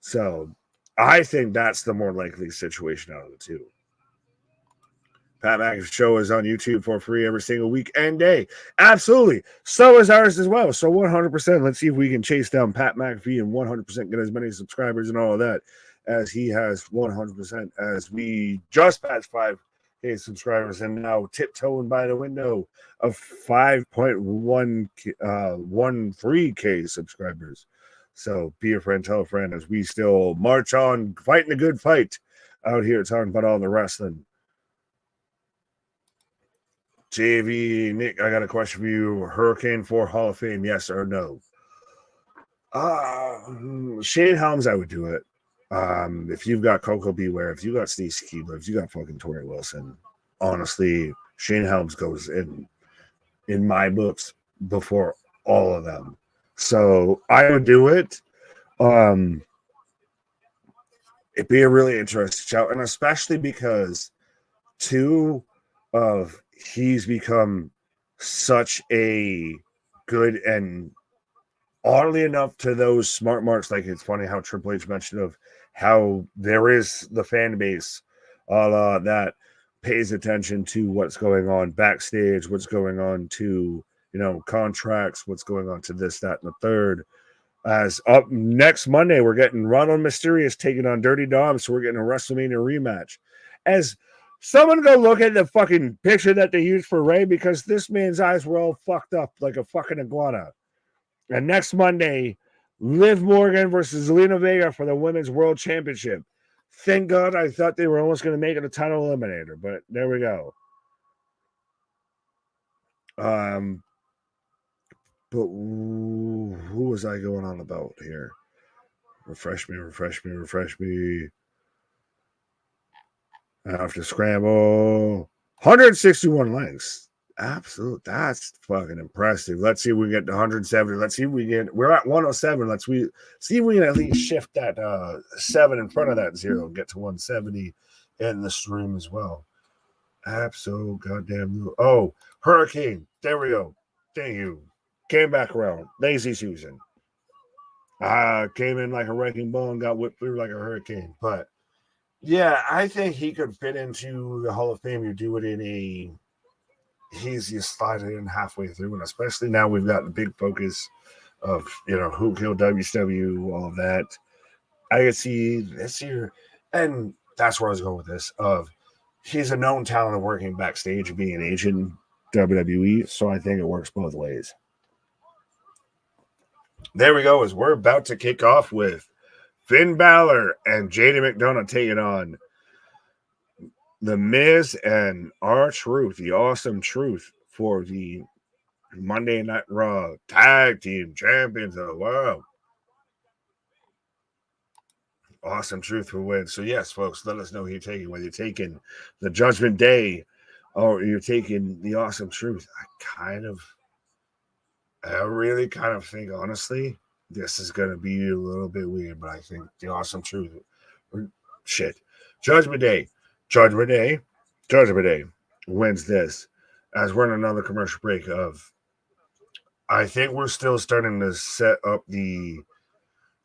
So I think that's the more likely situation out of the two. Pat McAfee's show is on YouTube for free every single week and day. Absolutely. So is ours as well. So 100%. Let's see if we can chase down Pat McAfee and 100% get as many subscribers and all of that as he has 100%, as we just passed 5K subscribers and now tiptoeing by the window of 5.13K subscribers. So be a friend, tell a friend, as we still march on fighting a good fight out here talking about all the wrestling. JV, Nick, I got a question for you. Hurricane 4 Hall of Fame, yes or no? Shane Helms, I would do it. If you've got Coco Beware, if you got Stacey Keebler, if you got fucking Tori Wilson, honestly, Shane Helms goes in my books before all of them. So I would do it. It'd be a really interesting show, and especially because he's become such a good, and oddly enough to those smart marks, like it's funny how Triple H mentioned of how there is the fan base that pays attention to what's going on backstage, what's going on to, contracts, what's going on to this, that, and the third. As up next Monday, we're getting Ronald Mysterious taking on Dirty Dom, so we're getting a WrestleMania rematch. As someone go look at the fucking picture that they used for Ray, because this man's eyes were all fucked up like a fucking iguana. And next Monday, Liv Morgan versus Zelina Vega for the Women's World Championship. Thank God, I thought they were almost going to make it a title eliminator, but there we go. But who was I going on about here? Refresh me. I have to scramble. 161 likes. Absolute. That's fucking impressive. Let's see if we get to 170. Let's see if we get. We're at 107. See if we can at least shift that 7 in front of that 0 and get to 170 in the stream as well. Absolute goddamn. Oh, Hurricane. There we go. Thank you. Came back around. Lazy Susan. Came in like a wrecking ball and got whipped through like a hurricane. But yeah, I think he could fit into the Hall of Fame. You do it he's just sliding in halfway through, and especially now we've got the big focus of who killed WCW, all of that. I could see this year, and that's where I was going with this. Of he's a known talent of working backstage and being an agent in WWE, so I think it works both ways. There we go. As we're about to kick off with Finn Balor and JD McDonough taking on The Miz and R-Truth, the Awesome Truth, for the Monday Night Raw Tag Team Champions of the World. Awesome Truth will win. So yes, folks, let us know who you're taking. Whether you're taking the Judgment Day or you're taking the Awesome Truth. I really kind of think, honestly, this is going to be a little bit weird, but I think the Awesome Truth, Judgment Day wins this. As we're in another commercial break of, I think we're still starting to set up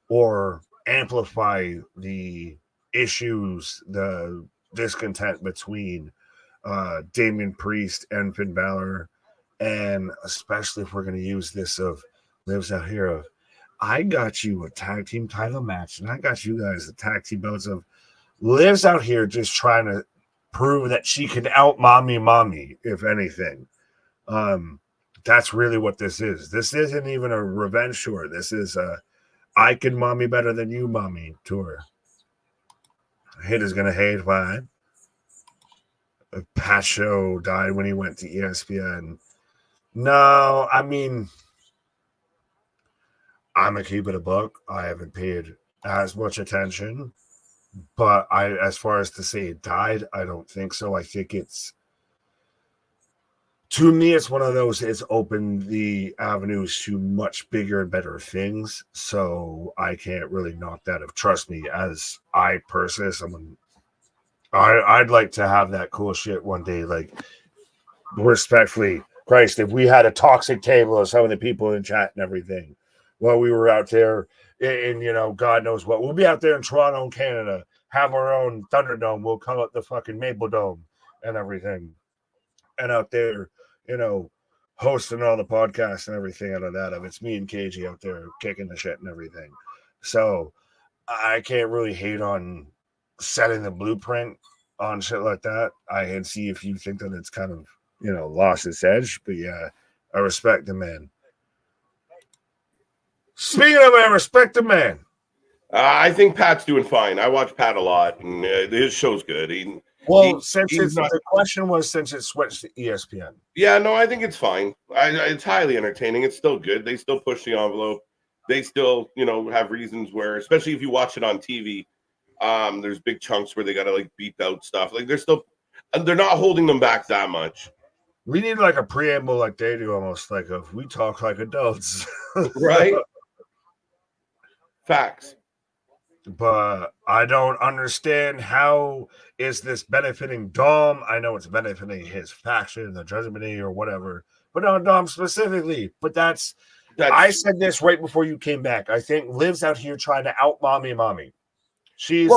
or amplify the issues, the discontent between Damian Priest and Finn Balor, and especially if we're going to use this of lives out here of I got you a tag team title match and I got you guys a tag team belts of lives out here just trying to prove that she can out mommy, if anything. That's really what this is. This isn't even a revenge tour. This is a I can mommy better than you mommy tour. Haters gonna hate. Why? Pacho died when he went to ESPN. No, I mean, I'm gonna keep it a buck. I haven't paid as much attention, but as far as to say it died, I don't think so. I think to me, it's one of those, it's opened the avenues to much bigger and better things. So I can't really knock that. Trust me, as I personally, someone, I'd like to have that cool shit one day. Like, respectfully, Christ, if we had a toxic table of some of the people in chat and everything while we were out there in God knows what, we'll be out there in Toronto, Canada, have our own Thunderdome. We'll call it the fucking Maple Dome and everything. And out there, hosting all the podcasts and everything out of that. It's me and KG out there kicking the shit and everything. So I can't really hate on setting the blueprint on shit like that. I can see if you think that it's kind of, lost its edge. But yeah, I respect the man. Speaking of, I respect the man. I think Pat's doing fine. I watch Pat a lot, and his show's good. The question was since it switched to ESPN. Yeah, no, I think it's fine. It's highly entertaining. It's still good. They still push the envelope. They still, have reasons where, especially if you watch it on TV, there's big chunks where they got to like beep out stuff. Like they're not holding them back that much. We need like a preamble like they do, almost like we talk like adults. Right? Facts. But I don't understand how is this benefiting Dom. I know it's benefiting his faction, the Judgment Day or whatever, but not Dom specifically. But that's I said this right before you came back. I think Liv's out here trying to out mommy. She's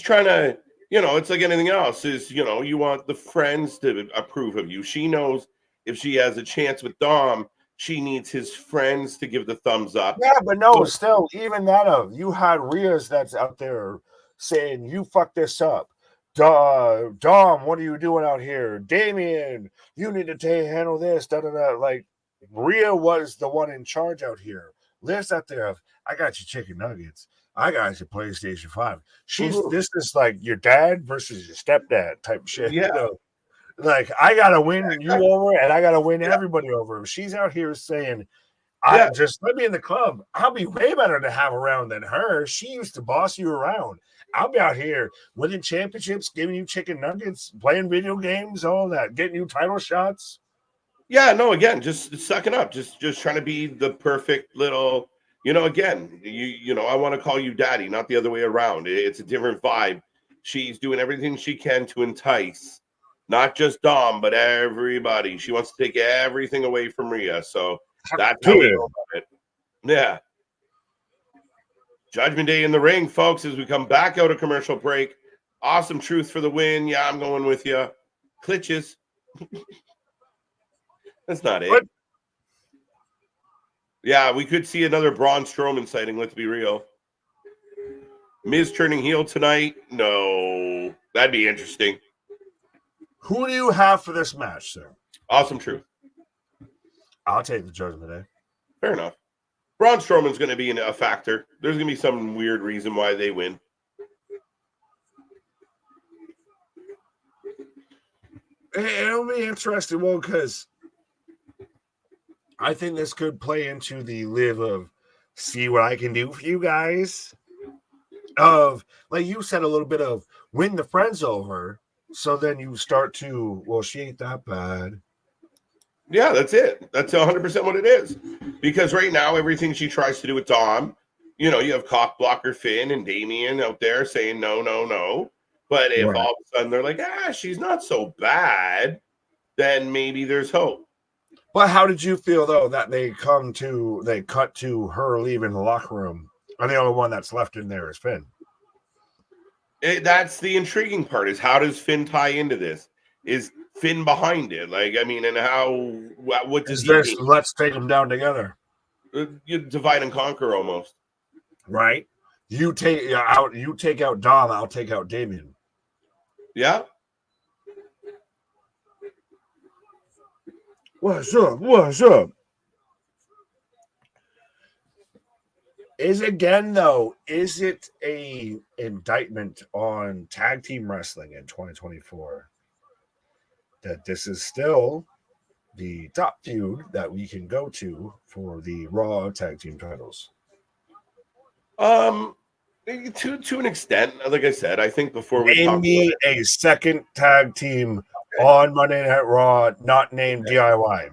trying to, it's like anything else is, you want the friends to approve of you. She knows if she has a chance with Dom, she needs his friends to give the thumbs up. Yeah, but no, still, even that you had Rhea's that's out there saying, you fucked this up. Dom, what are you doing out here? Damian, you need to handle this. Like, Rhea was the one in charge out here. Liv's out there of, I got you chicken nuggets. I got you PlayStation 5. This is like your dad versus your stepdad type shit. Yeah. Like, I gotta win you over, and I gotta win everybody over. She's out here saying, just let me in the club. I'll be way better to have around than her. She used to boss you around. I'll be out here winning championships, giving you chicken nuggets, playing video games, all that, getting you title shots. Yeah, no, again, just sucking up, just trying to be the perfect little, again, I want to call you daddy, not the other way around. It's a different vibe. She's doing everything she can to entice not just Dom, but everybody. She wants to take everything away from Rhea. So that's how we go about it. Yeah. Judgment Day in the ring, folks, as we come back out of commercial break. Awesome Truth for the win. Yeah, I'm going with you. Klitches. That's not it. What? Yeah, we could see another Braun Strowman sighting. Let's be real. Miz turning heel tonight? No. That'd be interesting. Who do you have for this match, sir? Awesome Truth. I'll take the Judgment Day. Fair enough. Braun Strowman's going to be a factor. There's going to be some weird reason why they win. It'll be interesting, well, because I think this could play into the live of see what I can do for you guys. Of, like you said, a little bit of win the friends over. So then you start to, well, she ain't that bad. Yeah, that's it. That's 100% what it is. Because right now, everything she tries to do with Dom, you have cock blocker Finn and Damian out there saying no, no, no. But if all of a sudden they're like, she's not so bad, then maybe there's hope. But how did you feel though that they cut to her leaving the locker room, and the only one that's left in there is Finn? That's the intriguing part: is how does Finn tie into this? Is Finn behind it? Like, I mean, and what does he mean? Let's take them down together. You divide and conquer almost, right? You take out Dom, I'll take out Damien. Yeah. What's up? What's up? Is it a indictment on tag team wrestling in 2024 that this is still the top feud that we can go to for the Raw tag team titles? To an extent, like I said, I think before we name me a second tag team on Monday Night Raw not named DIY.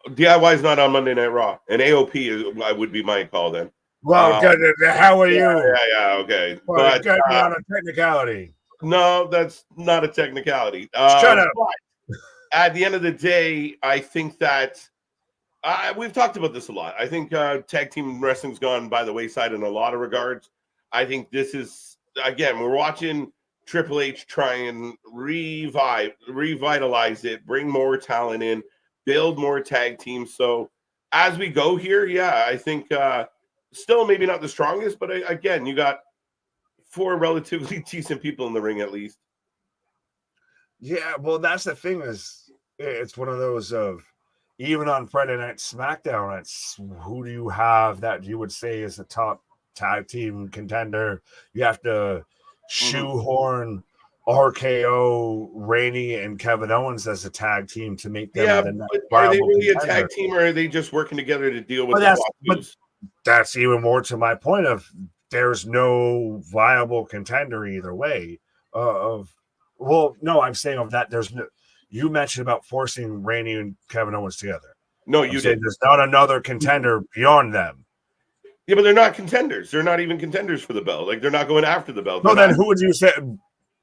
DIY is not on Monday Night Raw, and AOP would be my call then. Well, how are you? Yeah, okay. Well, but me on a technicality. No, that's not a technicality. Shut up. At the end of the day, I think that we've talked about this a lot. I think tag team wrestling's gone by the wayside in a lot of regards. I think this is, again, we're watching Triple H try and revitalize it, bring more talent in, build more tag teams. So as we go here, yeah, I think still maybe not the strongest, but again, you got 4 relatively decent people in the ring at least. Yeah, well, that's the thing, is it's one of those of, even on Friday Night SmackDown, it's who do you have that you would say is the top tag team contender? You have to shoehorn RKO, Rainey, and Kevin Owens as a tag team to make them. Yeah, but are they really a tag team, or are they just working together to deal with but that's even more to my point of there's no viable contender either way. I'm saying of that there's no. You mentioned about forcing Rainey and Kevin Owens together. No, you did. There's not another contender beyond them. Yeah, but they're not contenders. They're not even contenders for the belt. Like, they're not going after the belt. No, then who would you say?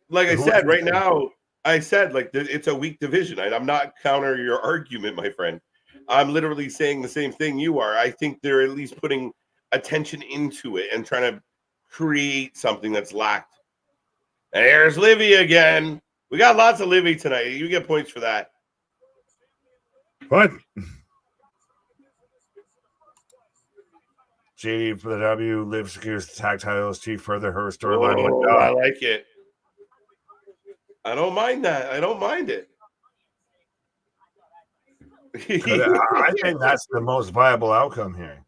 Like I said, right now, I said, like, it's a weak division. I'm not counter your argument, my friend. I'm literally saying the same thing you are. I think they're at least putting attention into it and trying to create something that's lacked. And there's Livy again. We got lots of Livy tonight. You get points for that. What? JD for the W. Liv secures the tag titles to further her storyline. I like it. I don't mind that. I don't mind it. I think that's the most viable outcome here.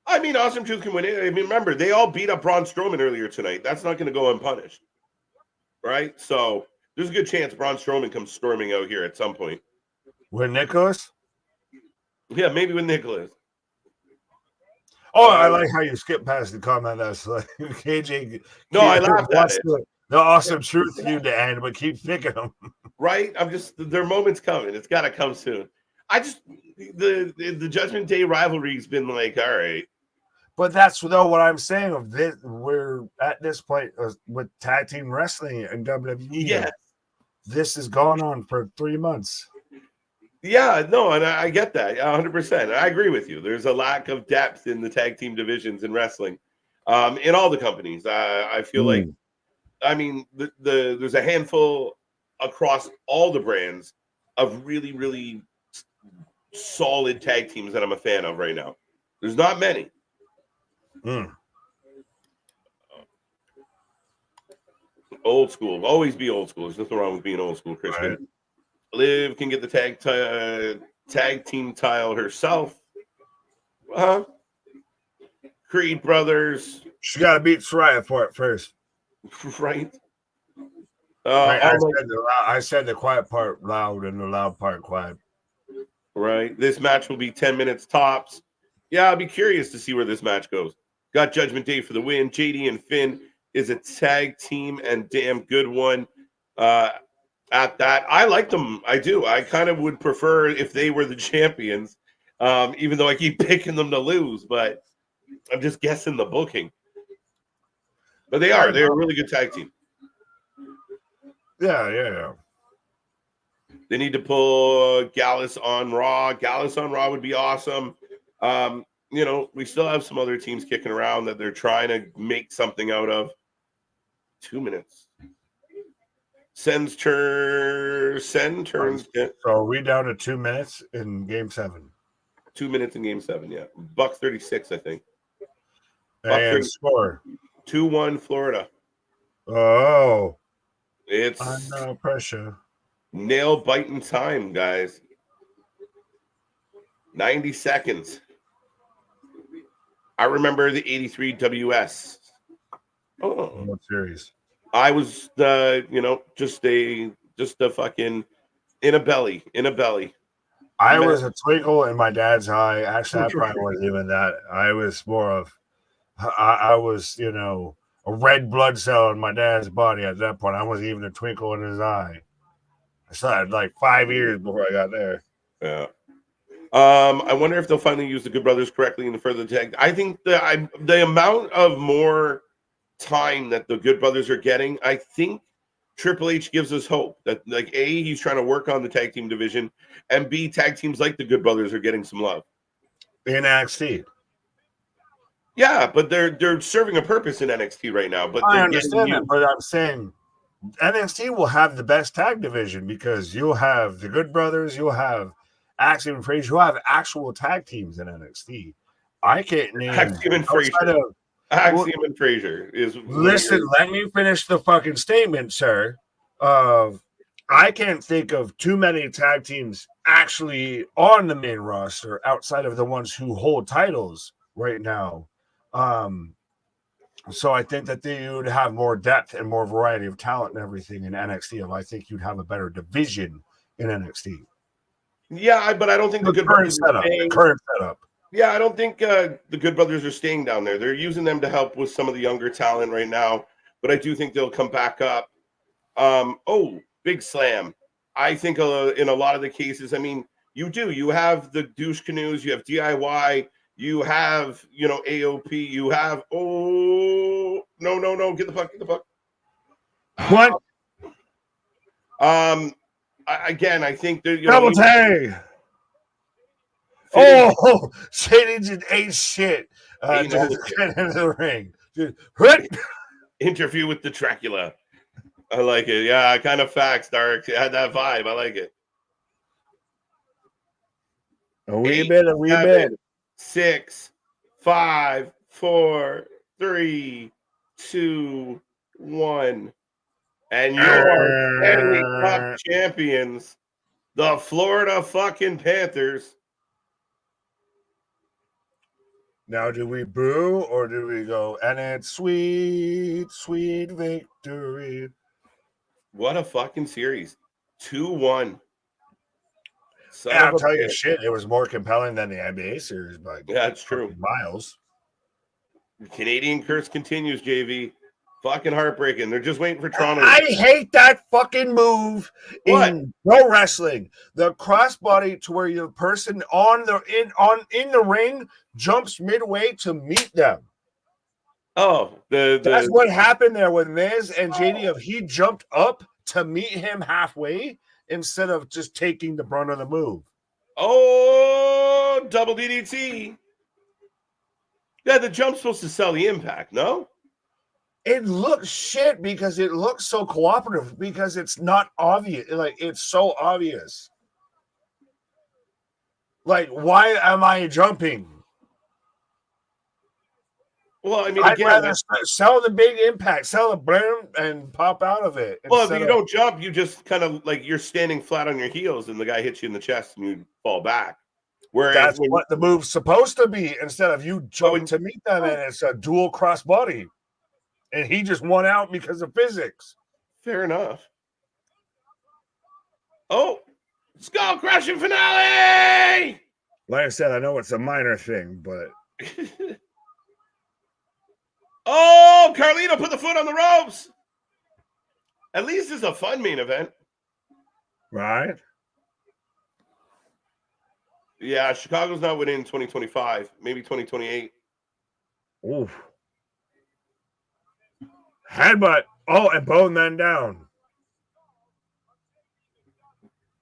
I mean, Awesome Truth can win it. I mean, remember, they all beat up Braun Strowman earlier tonight. That's not going to go unpunished. Right? So there's a good chance Braun Strowman comes storming out here at some point. With Nicholas? Yeah, maybe with Nicholas. Oh, I like how you skip past the comment that's like KJ. No, I laughed at it. The Awesome Truth feud to end, but keep picking them. Right? I'm just, their moment's coming. It's got to come soon. The Judgment Day rivalry's been like, all right. But that's though what I'm saying of this. We're at this point with tag team wrestling and WWE. Yeah, this has gone on for 3 months. Yeah, no, and I get that 100%. I agree with you. There's a lack of depth in the tag team divisions in wrestling, in all the companies. I feel like, I mean, there's a handful across all the brands of really, really solid tag teams that I'm a fan of right now. There's not many. Old school. Always be old school. There's nothing wrong with being old school, Christian. Right. Liv can get the tag team title herself. Creed brothers. She got to beat Soraya for it first. Right. I said the quiet part loud and the loud part quiet. Right. This match will be 10 minutes tops. Yeah, I'll be curious to see where this match goes. Got Judgment Day for the win. JD and Finn is a tag team and damn good one. At that, I like them. I do. I kind of would prefer if they were the champions, even though I keep picking them to lose. But I'm just guessing the booking. But they are. They're a really good tag team. Yeah. They need to pull Gallus on Raw. Gallus on Raw would be awesome. We still have some other teams kicking around that they're trying to make something out of. 2 minutes. Sen turns. So are we down to 2 minutes in Game 7? 2 minutes in Game 7, yeah. Buck 36, I think. And score 2-1 Florida. Oh, it's under pressure. Nail biting time, guys. 90 seconds. I remember the 83 WS. Oh, what series? I was just a fucking in a belly. I was a twinkle in my dad's eye. Actually, I probably wasn't even that. I was more of I was, a red blood cell in my dad's body at that point. I wasn't even a twinkle in his eye. I started like 5 years before I got there. Yeah. I wonder if they'll finally use the Good Brothers correctly in the further tag. I think the amount of more time that the Good Brothers are getting, I think Triple H gives us hope that, like, A, he's trying to work on the tag team division, and B, tag teams like the Good Brothers are getting some love. In NXT. Yeah, but they're serving a purpose in NXT right now. But I understand that, but I'm saying NXT will have the best tag division because you'll have the Good Brothers, you'll have Axiom and Frazier, you'll have actual tag teams in NXT. I can't name Axiom and Frazier. Axiom and Frazier is. Listen, let me finish the fucking statement, sir. I can't think of too many tag teams actually on the main roster outside of the ones who hold titles right now. So I think that they would have more depth and more variety of talent and everything in NXT. And I think you'd have a better division in NXT. Yeah, but I don't think the current setup. Yeah, I don't think the Good Brothers are staying down there. They're using them to help with some of the younger talent right now, but I do think they'll come back up. Big slam. I think in a lot of the cases, I mean, you have the douche canoes, you have DIY, you have, AOP, you have, no, get the puck. What? I think they're, double tag. Sane just ate shit. Just get into the ring. Interview with the Dracula. I like it. Yeah, kind of facts, Dark. It had that vibe. I like it. A wee bit. 6, 5, 4, 3, 2, 1. And your Stanley Cup champions, the Florida fucking Panthers. Now, do we boo or do we go, and it's sweet, sweet victory? What a fucking series. 2-1. I'll tell you shit. It was more compelling than the NBA series by that's true. miles. The Canadian curse continues, JV. Fucking heartbreaking. They're just waiting for Toronto. I hate that fucking move in pro wrestling. The crossbody to where the person in the ring jumps midway to meet them. That's what happened there with Miz and JD. He jumped up to meet him halfway instead of just taking the brunt of the move. Oh, double DDT. Yeah, the jump's supposed to sell the impact, no? It looks shit because it looks so cooperative because it's not obvious. Like, it's so obvious. Like, why am I jumping? Well, I mean, I'd rather sell the big impact, sell the blam, and pop out of it. Well, if you don't jump, you just kind of like you're standing flat on your heels and the guy hits you in the chest and you fall back. Whereas that's what the move's supposed to be instead of you jumping to meet them, and it's a dual crossbody. And he just won out because of physics. Fair enough. Oh, skull crashing finale! Like I said, I know it's a minor thing, but oh, Carlito put the foot on the ropes. At least it's a fun main event. Right? Yeah, Chicago's not winning in 2025, maybe 2028. Oof. Headbutt. Oh, and bone men down.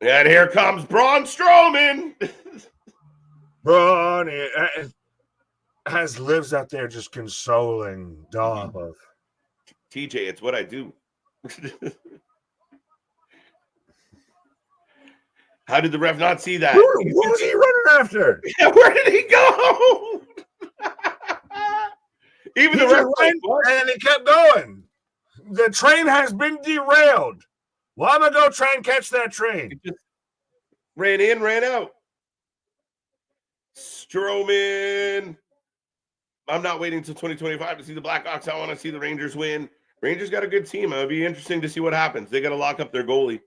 And here comes Braun Strowman. Braun has lives out there just consoling Dolph. TJ, it's what I do. How did the ref not see that? What was he running after? Yeah, where did he go? Even the ref went, and he kept going. The train has been derailed. Well, I'm gonna go try and catch that train. Just ran in, ran out. Strowman. I'm not waiting until 2025 to see the Blackhawks. I want to see the Rangers win. Rangers got a good team. It'll be interesting to see what happens. They got to lock up their goalie.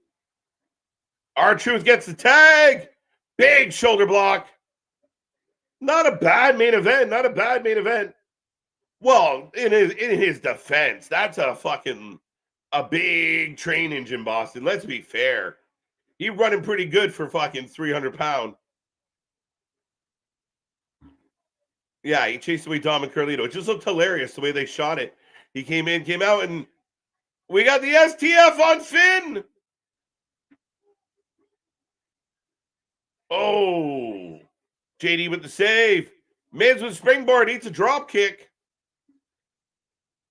R-Truth gets the tag. Big shoulder block. Not a bad main event. Not a bad main event. Well, in his defense, that's a big train engine, Boston. Let's be fair. He running pretty good for fucking 300 pounds. Yeah, he chased away Dom and Carlito. It just looked hilarious the way they shot it. He came in, came out, and we got the STF on Finn. Oh, JD with the save. Miz with springboard, eats a drop kick.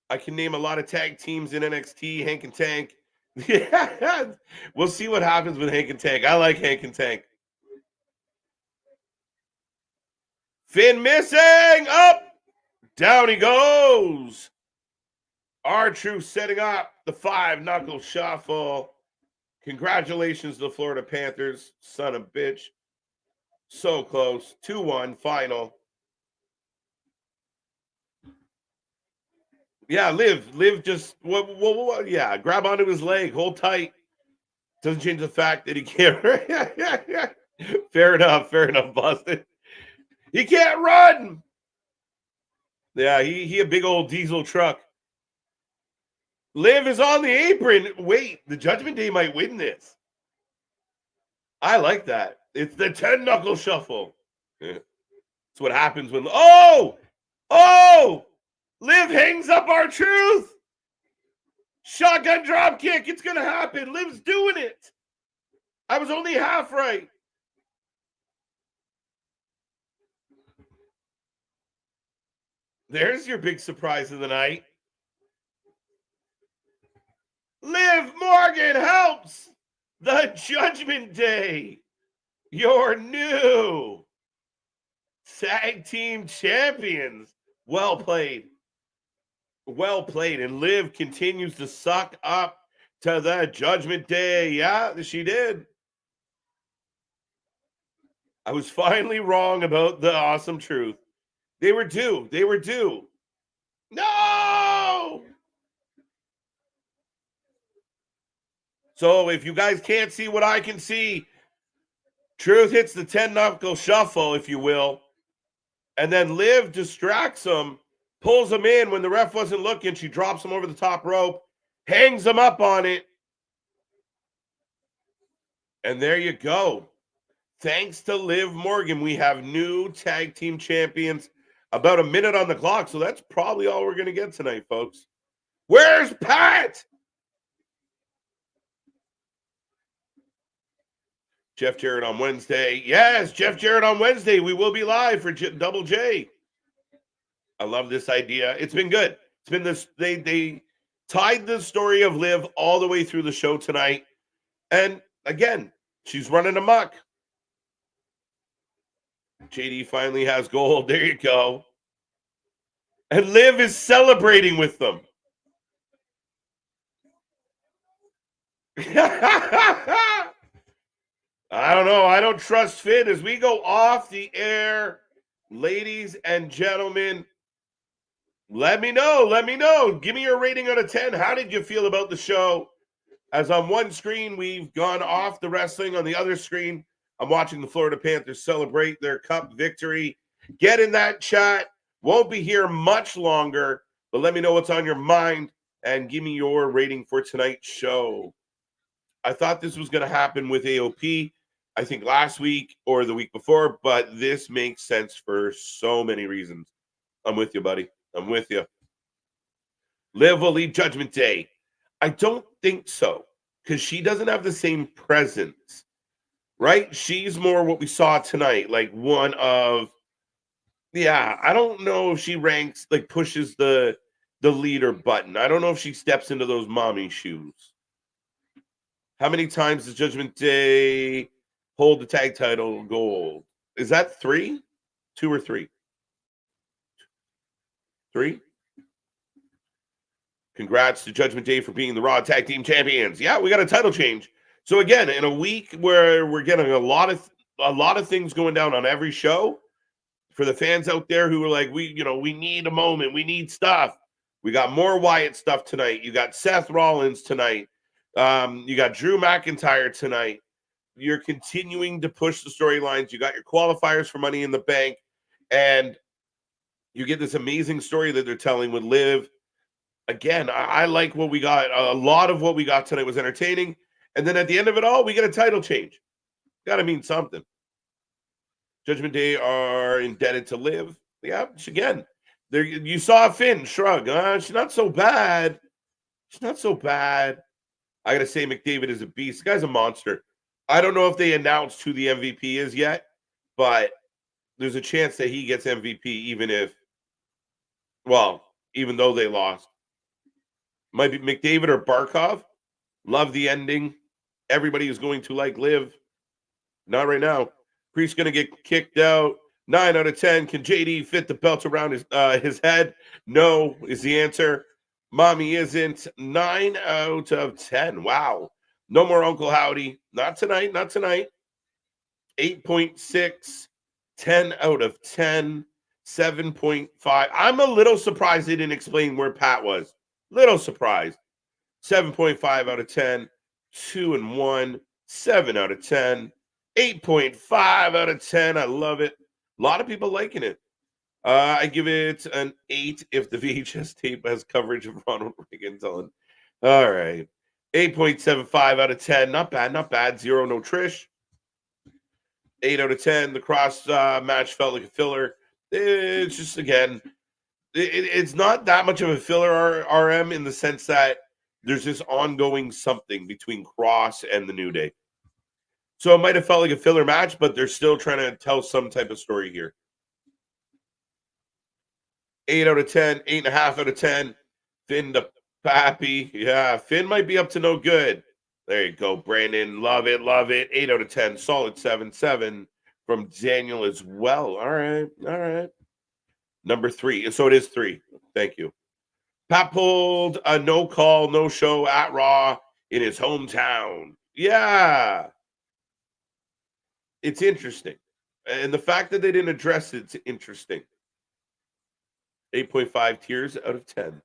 I can name a lot of tag teams in NXT, Hank and Tank. Yeah, we'll see what happens with Hank and Tank. I like Hank and Tank. Finn missing. Up. Down he goes. R-Truth setting up the 5-knuckle shuffle. Congratulations to the Florida Panthers. Son of a bitch. So close. 2-1 final. Yeah, Liv just what, yeah, grab onto his leg, hold tight. Doesn't change the fact that he can't. Fair enough, Boston. He can't run. Yeah, he a big old diesel truck. Liv is on the apron. Wait, the Judgment Day might win this. I like that. It's the 10-knuckle shuffle. Yeah. That's what happens when Liv hangs up R-Truth. Shotgun drop kick. It's going to happen. Liv's doing it. I was only half right. There's your big surprise of the night. Liv Morgan helps the Judgment Day. Your new tag team champions. Well played. Well played. And Liv continues to suck up to the Judgment Day. Yeah, she did. I was finally wrong about the awesome truth. They were due. They were due. No! So if you guys can't see what I can see, Truth hits the 10-knuckle shuffle, if you will. And then Liv distracts him, pulls him in when the ref wasn't looking. She drops him over the top rope, hangs him up on it. And there you go. Thanks to Liv Morgan, we have new tag team champions. About a minute on the clock, so that's probably all we're going to get tonight, folks. Where's Pat? Jeff Jarrett on Wednesday. Yes, Jeff Jarrett on Wednesday. We will be live for Double J. I love this idea. It's been good. It's been this. They tied the story of Liv all the way through the show tonight. And again, she's running amok. JD finally has gold. There you go. And Liv is celebrating with them. I don't know. I don't trust Finn as we go off the air. Ladies and gentlemen, let me know. Let me know. Give me your rating out of 10. How did you feel about the show? As on one screen, we've gone off the wrestling. On the other screen, I'm watching the Florida Panthers celebrate their cup victory. Get in that chat. Won't be here much longer, but let me know what's on your mind and give me your rating for tonight's show. I thought this was going to happen with AOP, I think last week or the week before, but this makes sense for so many reasons. I'm with you, buddy. I'm with you. Liv will lead Judgment Day. I don't think so, because she doesn't have the same presence right? She's more what we saw tonight, like one of, yeah, I don't know if she ranks, like pushes the leader button. I don't know if she steps into those mommy shoes. How many times does Judgment Day hold the tag title gold? Is that 3? 2 or 3? 3? Congrats to Judgment Day for being the Raw Tag Team Champions. Yeah, we got a title change. So again, in a week where we're getting a lot of things going down on every show, for the fans out there who are like, we need a moment, we need stuff. We got more Wyatt stuff tonight. You got Seth Rollins tonight. You got Drew McIntyre tonight. You're continuing to push the storylines. You got your qualifiers for Money in the Bank, and you get this amazing story that they're telling with Liv. Again, I like what we got. A lot of what we got tonight was entertaining. And then at the end of it all, we get a title change. Got to mean something. Judgment Day are indebted to Liv. Yeah, again, there you saw Finn shrug. She's not so bad. She's not so bad. I got to say, McDavid is a beast. The guy's a monster. I don't know if they announced who the MVP is yet, but there's a chance that he gets MVP even though they lost. Might be McDavid or Barkov. Love the ending. Everybody is going to like Liv. Not right now. Priest's going to get kicked out. 9 out of 10. Can JD fit the belt around his head? No is the answer. Mommy isn't. 9 out of 10. Wow. No more Uncle Howdy. Not tonight. Not tonight. 8.6. 10 out of 10. 7.5. I'm a little surprised they didn't explain where Pat was. Little surprised. 7.5 out of 10. 2 and 1. 7 out of 10. 8.5 out of 10. I love it. A lot of people liking it. I give it an 8 if the VHS tape has coverage of Ronald Reagan's on. All right. 8.75 out of 10. Not bad, not bad. 0, no Trish. 8 out of 10. The cross match felt like a filler. It's just, again, it's not that much of a filler RM in the sense that there's this ongoing something between Cross and the New Day. So it might have felt like a filler match, but they're still trying to tell some type of story here. 8 out of 10, 8.5 out of 10. Finn to Pappy. Yeah, Finn might be up to no good. There you go, Brandon. Love it, love it. 8 out of 10. Solid 7 from Daniel as well. All right, all right. Number 3. So it is 3. Thank you. Pat pulled a no call, no show at Raw in his hometown. Yeah. It's interesting. And the fact that they didn't address it's interesting. 8.5 tears out of 10.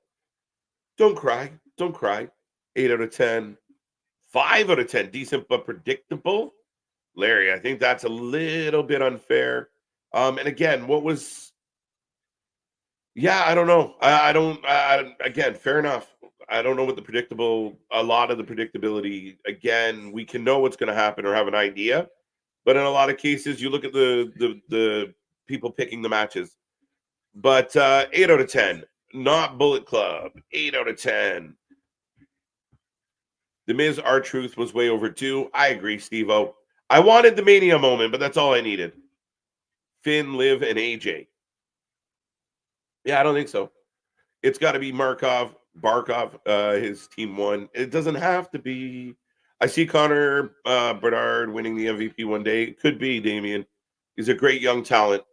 Don't cry. Don't cry. 8 out of 10. 5 out of 10. Decent but predictable. Larry, I think that's a little bit unfair. And again, what was... Yeah, I don't know. Again, fair enough. I don't know what a lot of the predictability, again, we can know what's going to happen or have an idea. But in a lot of cases, you look at the people picking the matches. But 8 out of 10. Not Bullet Club. 8 out of 10. The Miz R-Truth was way overdue. I agree, Steve-O. I wanted the Mania moment, but that's all I needed. Finn, Liv, and AJ. Yeah, I don't think so. It's got to be Barkov, his team won. It doesn't have to be. I see Connor Bernard winning the MVP one day. It could be, Damian. He's a great young talent.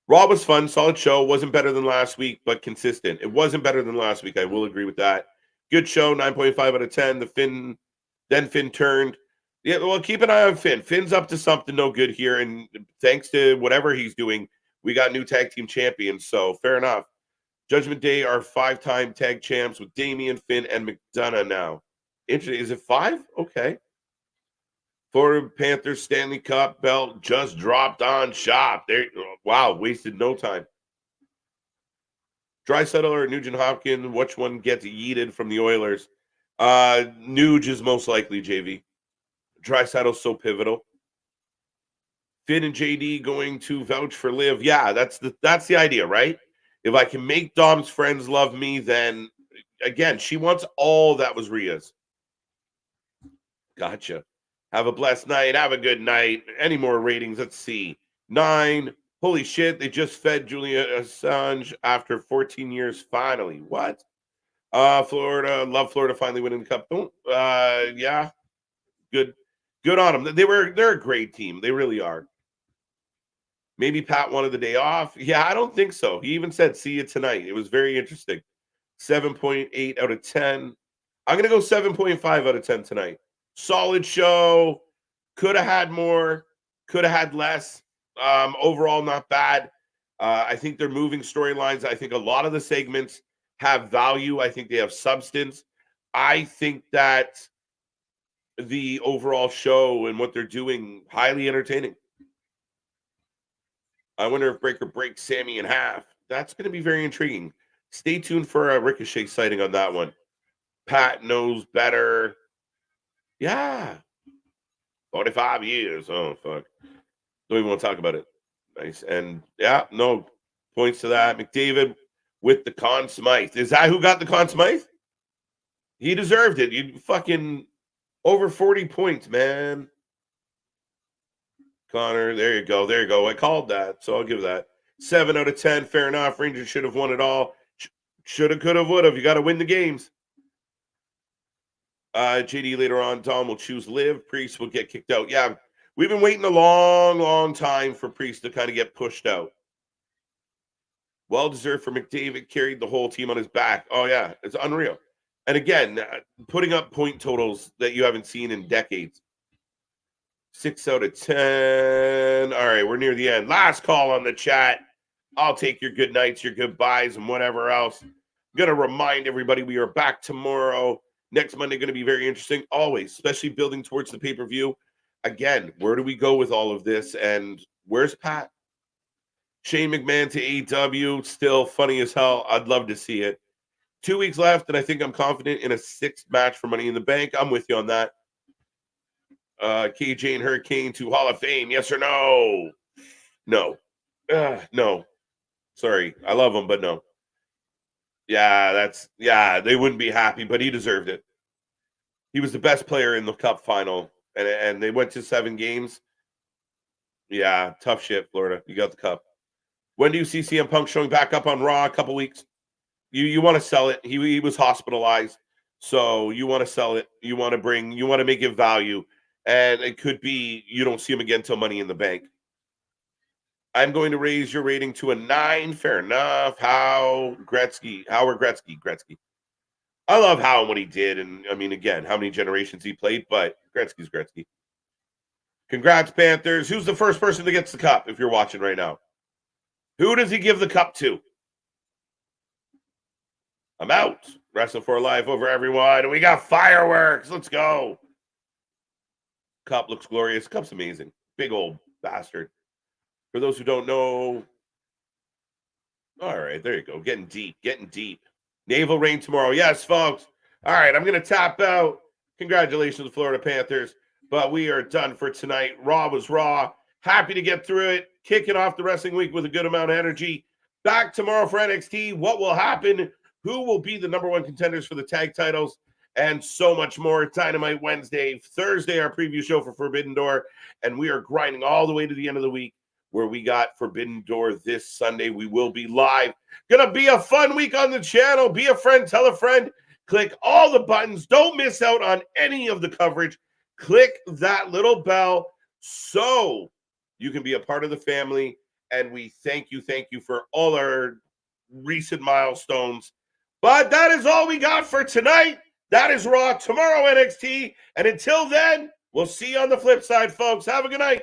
Raw was fun, solid show. Wasn't better than last week, but consistent. It wasn't better than last week. I will agree with that. Good show, 9.5 out of 10. Finn turned. Yeah, well, keep an eye on Finn. Finn's up to something no good here, and thanks to whatever he's doing, we got new tag team champions, so fair enough. Judgment Day are 5-time tag champs with Damian, Finn, and McDonough now. Interesting. Is it 5? Okay. Florida Panthers Stanley Cup belt just dropped on shop. There, wow, wasted no time. Draisaitl or Nugent Hopkins, which one gets yeeted from the Oilers? Nuge is most likely, JV. Draisaitl's so pivotal. Finn and JD going to vouch for Liv. Yeah, that's the idea, right? If I can make Dom's friends love me, then again, she wants all that was Rhea's. Gotcha. Have a blessed night. Have a good night. Any more ratings? Let's see. 9. Holy shit, they just fed Julian Assange after 14 years finally. What? Florida, love Florida finally winning the cup. Yeah. Good on them. They're a great team. They really are. Maybe Pat wanted the day off. Yeah, I don't think so. He even said, see you tonight. It was very interesting. 7.8 out of 10. I'm going to go 7.5 out of 10 tonight. Solid show. Could have had more. Could have had less. Overall, not bad. I think they're moving storylines. I think a lot of the segments have value. I think they have substance. I think that the overall show and what they're doing, highly entertaining. I wonder if Breaker breaks Sami in half. That's going to be very intriguing. Stay tuned for a Ricochet sighting on that one. Pat knows better. Yeah. 45 years. Oh, fuck. Don't even want to talk about it. Nice. And, yeah, no points to that. McDavid with the Conn Smythe. Is that who got the Conn Smythe? He deserved it. You fucking over 40 points, man. Connor, there you go. There you go. I called that, so I'll give that. 7 out of 10. Fair enough. Rangers should have won it all. Should have, could have, would have. You got to win the games. JD later on, Dom will choose Liv. Priest will get kicked out. Yeah, we've been waiting a long, long time for Priest to kind of get pushed out. Well deserved for McDavid. Carried the whole team on his back. Oh, yeah. It's unreal. And again, putting up point totals that you haven't seen in decades. 6 out of 10. All right, we're near the end. Last call on the chat. I'll take your good nights, your goodbyes, and whatever else. I'm going to remind everybody we are back tomorrow. Next Monday going to be very interesting. Always, especially building towards the pay-per-view. Again, where do we go with all of this? And where's Pat? Shane McMahon to AEW. Still funny as hell. I'd love to see it. 2 weeks left, and I think I'm confident in a 6th match for Money in the Bank. I'm with you on that. KJ and Hurricane to Hall of Fame. Yes or no? No. No. Sorry. I love him, but no. Yeah, they wouldn't be happy, but he deserved it. He was the best player in the Cup final, and they went to 7 games. Yeah, tough shit, Florida. You got the Cup. When do you see CM Punk showing back up on Raw? A couple weeks. You want to sell it. He was hospitalized, so you want to sell it. You want to make it value. And it could be you don't see him again till Money in the Bank. I'm going to raise your rating to a 9. Fair enough. Howard Gretzky. I love Howe and what he did. And, I mean, again, how many generations he played. But Gretzky's Gretzky. Congrats, Panthers. Who's the first person that gets the cup if you're watching right now? Who does he give the cup to? I'm out. Wrestling for Life over everyone. And we got fireworks. Let's go. Cup looks glorious. Cup's amazing. Big old bastard. For those who don't know. All right, there you go. Getting deep. Naval rain tomorrow. Yes, folks. All right, I'm going to tap out. Congratulations, Florida Panthers. But we are done for tonight. Raw was raw. Happy to get through it. Kicking off the wrestling week with a good amount of energy. Back tomorrow for NXT. What will happen? Who will be the #1 contenders for the tag titles? And so much more. Dynamite Wednesday. Thursday, our preview show for Forbidden Door. And we are grinding all the way to the end of the week where we got Forbidden Door this Sunday. We will be live. Gonna be a fun week on the channel. Be a friend, tell a friend. Click all the buttons. Don't miss out on any of the coverage. Click that little bell so you can be a part of the family. And we thank you for all our recent milestones. But that is all we got for tonight. That is Raw. Tomorrow, NXT. And until then, we'll see you on the flip side, folks. Have a good night.